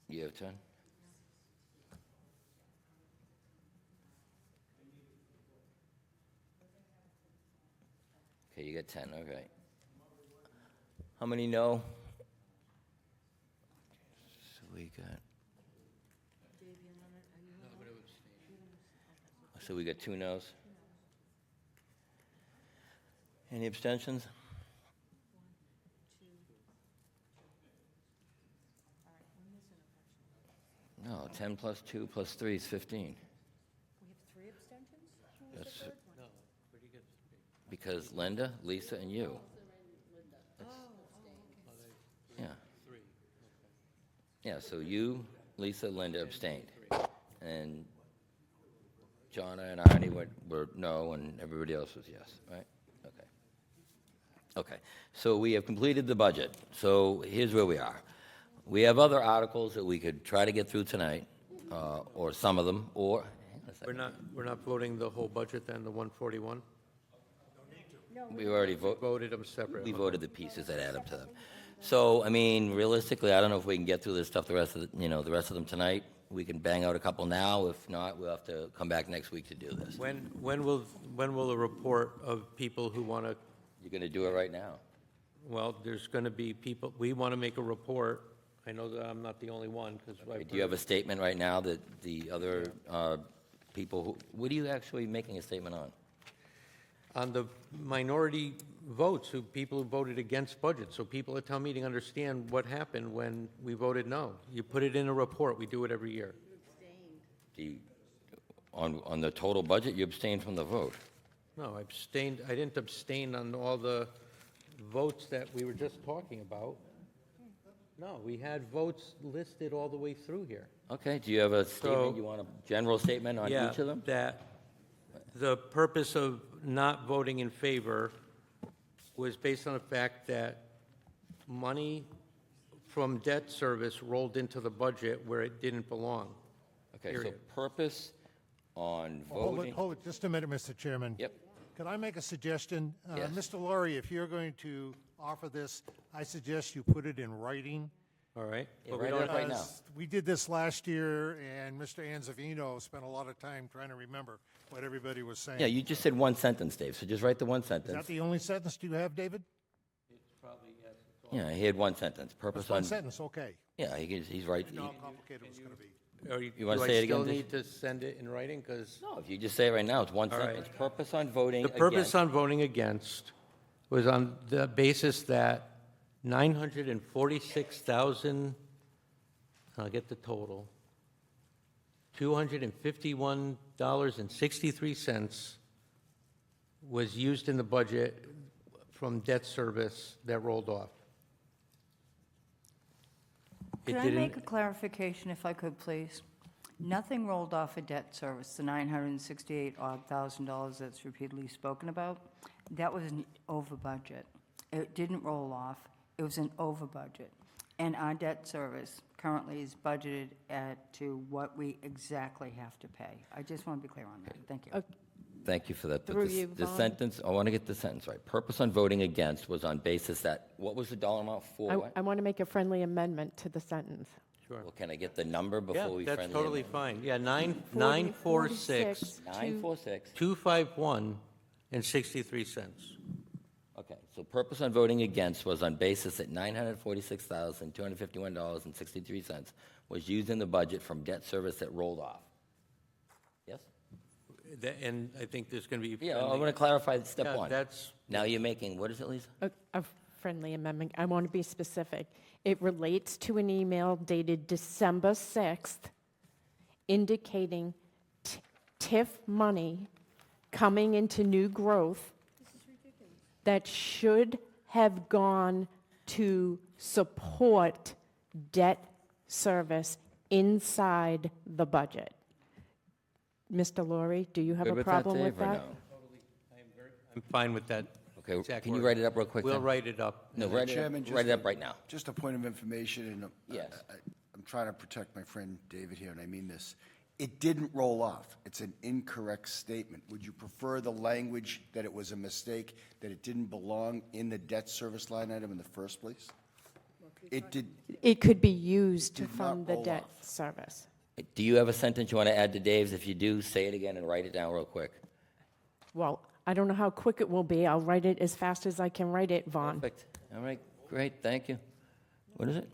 [SPEAKER 1] You have 10? Okay, you got 10, okay. How many no? So we got... So we got 2 no's. Any abstentions? No, 10 plus 2 plus 3 is 15.
[SPEAKER 16] We have 3 abstentions? Who was
[SPEAKER 1] That's
[SPEAKER 16] the third one?
[SPEAKER 1] because Linda, Lisa, and you. Yeah. Yeah, so you, Lisa, Linda abstained. And Jonna and Arnie were no, and everybody else was yes, right? Okay. Okay, so we have completed the budget. So here's where we are. We have other articles that we could try to get through tonight, or some of them, or, hang on a
[SPEAKER 14] We're not voting the whole budget then, the 141?
[SPEAKER 1] We already
[SPEAKER 14] Voted them separately.
[SPEAKER 1] we voted the pieces that add up to them. So, I mean, realistically, I don't know if we can get through this stuff the rest of the rest of them tonight. We can bang out a couple now. If not, we'll have to come back next week to do this.
[SPEAKER 14] When will a report of people who want to,
[SPEAKER 1] You're going to do it right now.
[SPEAKER 14] well, there's going to be people, we want to make a report. I know that I'm not the only one, because
[SPEAKER 1] Do you have a statement right now that the other people, what are you actually making a statement on
[SPEAKER 14] the minority votes, people who voted against budget, so people at town meeting understand what happened when we voted no. You put it in a report, we do it every year.
[SPEAKER 1] On the total budget, you abstained from the vote.
[SPEAKER 14] No, I didn't abstain on all the votes that we were just talking about. No, we had votes listed all the way through here.
[SPEAKER 1] Okay, do you have a statement, you want a general statement on
[SPEAKER 14] Yeah,
[SPEAKER 1] each of them?
[SPEAKER 14] that the purpose of not voting in favor was based on the fact that money from debt service rolled into the budget where it didn't belong.
[SPEAKER 1] Okay, so
[SPEAKER 14] period.
[SPEAKER 1] purpose on
[SPEAKER 8] Hold
[SPEAKER 1] voting.
[SPEAKER 8] it, hold it just a minute, Mr. Chairman.
[SPEAKER 1] Yep.
[SPEAKER 8] Could I make a suggestion?
[SPEAKER 1] Yes.
[SPEAKER 8] Mr. Laurie, if you're going to offer this, I suggest you put it in writing.
[SPEAKER 14] All right?
[SPEAKER 1] Yeah,
[SPEAKER 14] But we
[SPEAKER 1] write
[SPEAKER 14] don't
[SPEAKER 1] it up right now.
[SPEAKER 8] Because we did this last year, and Mr. Anzavino spent a lot of time trying to remember what everybody was saying.
[SPEAKER 1] Yeah, you just said one sentence, Dave, so just write the one
[SPEAKER 8] Is that
[SPEAKER 1] sentence.
[SPEAKER 8] the only sentence you have, David?
[SPEAKER 1] Yeah, he had one sentence, purpose
[SPEAKER 8] One
[SPEAKER 1] on,
[SPEAKER 8] sentence, okay.
[SPEAKER 1] yeah, he's right.
[SPEAKER 8] I know how complicated it was going to be.
[SPEAKER 14] Or
[SPEAKER 1] You wanna
[SPEAKER 14] do I
[SPEAKER 1] say it
[SPEAKER 14] still
[SPEAKER 1] again,
[SPEAKER 14] need to send it in writing? Because
[SPEAKER 1] No, if you just say it right now, it's one
[SPEAKER 14] All right.
[SPEAKER 1] sentence. Purpose on voting
[SPEAKER 14] the purpose
[SPEAKER 1] against.
[SPEAKER 14] on voting against was on the basis that 946,000, I'll get the total, $251.63 was used in the budget from debt service that rolled off. It
[SPEAKER 4] Could I
[SPEAKER 14] didn't-
[SPEAKER 4] make a clarification if I could, please? Nothing rolled off of debt service, the $968,000 that's repeatedly spoken about. That was an over budget. It didn't roll off, it was an over budget. And our debt service currently is budgeted to what we exactly have to pay. I just want to be clear on that. Thank you.
[SPEAKER 1] Thank you for that. But
[SPEAKER 3] Through
[SPEAKER 1] this-
[SPEAKER 3] you,
[SPEAKER 1] The
[SPEAKER 3] Vaughn.
[SPEAKER 1] sentence, I want to get the sentence right. Purpose on voting against was on basis that, what was the dollar amount for? what?
[SPEAKER 3] I want to make a friendly amendment to the sentence.
[SPEAKER 14] Sure.
[SPEAKER 1] Well, can I get the number
[SPEAKER 14] Yeah,
[SPEAKER 1] before we friendly?
[SPEAKER 14] that's totally
[SPEAKER 1] amend?
[SPEAKER 14] fine. Yeah, 946,
[SPEAKER 1] 946.
[SPEAKER 14] 251 and 63 cents.
[SPEAKER 1] Okay, so purpose on voting against was on basis that $946,251.63 was used in the budget from debt service that rolled off. Yes?
[SPEAKER 14] And I think there's going to be.
[SPEAKER 1] Yeah, I want to clarify step
[SPEAKER 14] Yeah,
[SPEAKER 1] one.
[SPEAKER 14] that's-
[SPEAKER 1] Now you're making, what is it, Lisa?
[SPEAKER 3] A friendly amendment. I want to be specific. It relates to an email dated December 6th indicating TIF money coming into new growth that should have gone to support debt service inside the budget. Mr. Laurie, do you have
[SPEAKER 1] Good
[SPEAKER 3] a
[SPEAKER 1] with that,
[SPEAKER 3] problem with
[SPEAKER 1] Dave, or
[SPEAKER 3] that?
[SPEAKER 1] no?
[SPEAKER 14] I'm fine with that.
[SPEAKER 1] Okay,
[SPEAKER 14] exact
[SPEAKER 1] can you
[SPEAKER 14] word.
[SPEAKER 1] write it up real quick
[SPEAKER 14] We'll
[SPEAKER 1] then?
[SPEAKER 14] write it up.
[SPEAKER 1] No,
[SPEAKER 6] Mr.
[SPEAKER 1] write
[SPEAKER 6] Chairman,
[SPEAKER 1] it up right now.
[SPEAKER 6] Just a point of information, and
[SPEAKER 1] Yes.
[SPEAKER 6] I'm trying to protect my friend David here, and I mean this. It didn't roll off. It's an incorrect statement. Would you prefer the language that it was a mistake, that it didn't belong in the debt service line item in the first place? It did,
[SPEAKER 3] It could be used to
[SPEAKER 6] Did not
[SPEAKER 3] fund the
[SPEAKER 6] roll
[SPEAKER 3] debt
[SPEAKER 6] off.
[SPEAKER 3] service.
[SPEAKER 1] Do you have a sentence you want to add to Dave's? If you do, say it again and write it down real quick.
[SPEAKER 3] Well, I don't know how quick it will be. I'll write it as fast as I can write it, Vaughn.
[SPEAKER 1] Perfect. All right, great, thank you. What is it?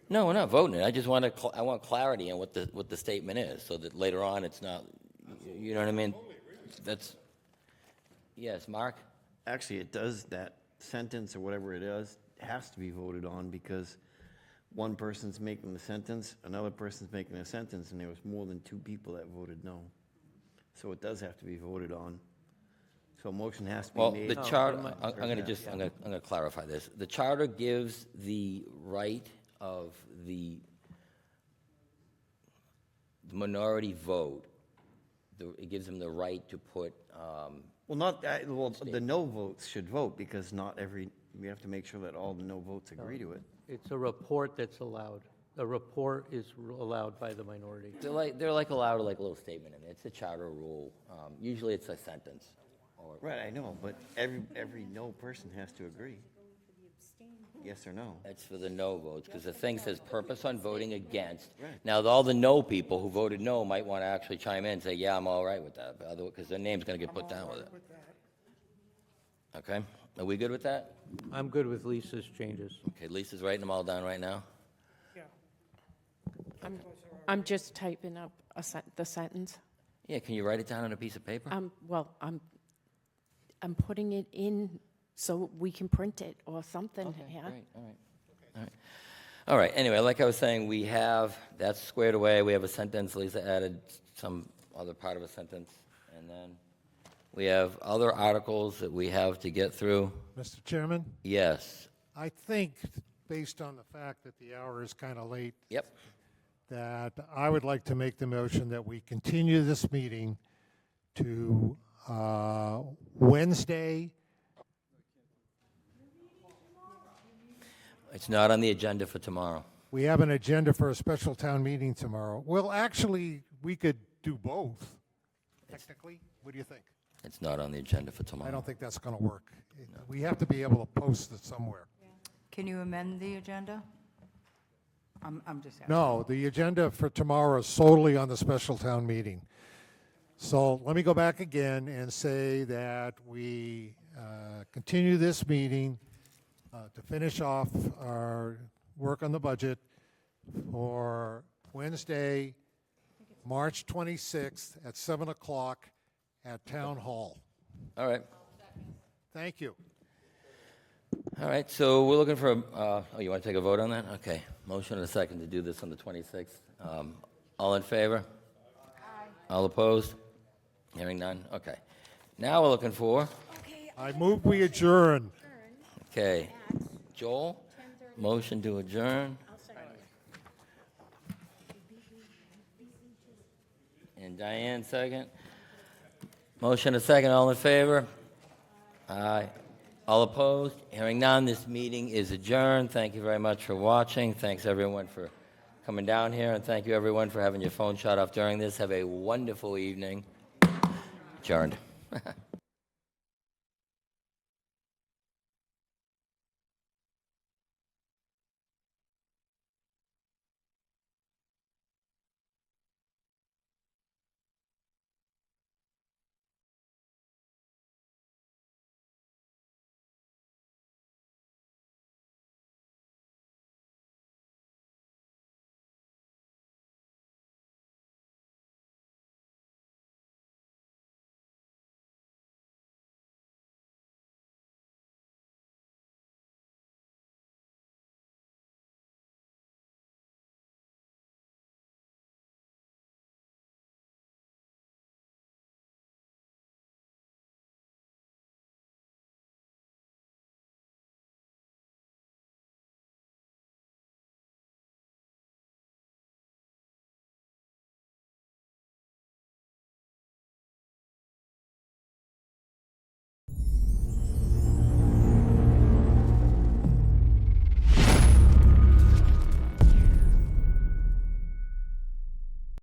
[SPEAKER 1] No, we're not voting it. I just want to, I want clarity on what the statement is, so that later on it's not, you know what I mean? That's, yes, Mark?
[SPEAKER 9] Actually, it does, that sentence or whatever it is, has to be voted on because one person's making the sentence, another person's making a sentence, and there was more than two people that voted no. So it does have to be voted on. So a motion has to be
[SPEAKER 1] Well,
[SPEAKER 9] made.
[SPEAKER 1] the charter, I'm going to just, I'm going to clarify this. The charter gives the right of the minority vote, it gives them the right to put,
[SPEAKER 9] Well, not, well, the no votes should vote because not every, we have to make sure that all the no votes agree to it.
[SPEAKER 14] It's a report that's allowed. A report is allowed by the minority.
[SPEAKER 1] They're like allowed like a little statement in it. It's a charter rule. Usually it's a sentence. Or,
[SPEAKER 9] Right, I know, but every no person has to agree. Yes or no?
[SPEAKER 1] That's for the no votes, because the thing says purpose on voting against.
[SPEAKER 9] Right.
[SPEAKER 1] Now, all the no people who voted no might want to actually chime in and say, yeah, I'm all right with that, because their name's going to get put down with it. Okay? Are we good with that?
[SPEAKER 14] I'm good with Lisa's changes.
[SPEAKER 1] Okay, Lisa's writing them all down right now.
[SPEAKER 3] I'm just typing up the sentence.
[SPEAKER 1] Yeah, can you write it down on a piece of paper?
[SPEAKER 3] Well, I'm putting it in so we can print it or something.
[SPEAKER 1] Okay,
[SPEAKER 3] Yeah.
[SPEAKER 1] great, all right. All right. All right, anyway, like I was saying, we have, that's squared away. We have a sentence. Lisa added some other part of a sentence. And then we have other articles that we have to get through.
[SPEAKER 8] Mr. Chairman,
[SPEAKER 1] Yes.
[SPEAKER 8] I think, based on the fact that the hour is kind of late,
[SPEAKER 1] Yep.
[SPEAKER 8] that I would like to make the motion that we continue this meeting to Wednesday.
[SPEAKER 1] It's not on the agenda for tomorrow.
[SPEAKER 8] We have an agenda for a special town meeting tomorrow. Well, actually, we could do both, technically. What do you think?
[SPEAKER 1] It's not on the agenda for tomorrow.
[SPEAKER 8] I don't think that's going to work. We have to be able to post it somewhere.
[SPEAKER 4] Can you amend the agenda? I'm just asking.
[SPEAKER 8] No, the agenda for tomorrow is solely on the special town meeting. So let me go back again and say that we continue this meeting to finish off our work on the budget for Wednesday, March 26th at 7 o'clock at Town Hall.
[SPEAKER 1] All right.
[SPEAKER 8] Thank you.
[SPEAKER 1] All right, so we're looking for, oh, you want to take a vote on that? Okay. Motion and a second to do this on the 26th. All in favor? Aye. All opposed? Hearing none? Okay. Now we're looking for,
[SPEAKER 8] I move we adjourn.
[SPEAKER 1] okay, Joel, motion to adjourn. And Diane, second. Motion a second, all in favor? Aye. All opposed? Hearing none, this meeting is adjourned. Thank you very much for watching. Thanks, everyone, for coming down here, and thank you, everyone, for having your phone shut off during this. Have a wonderful evening. Adjourned.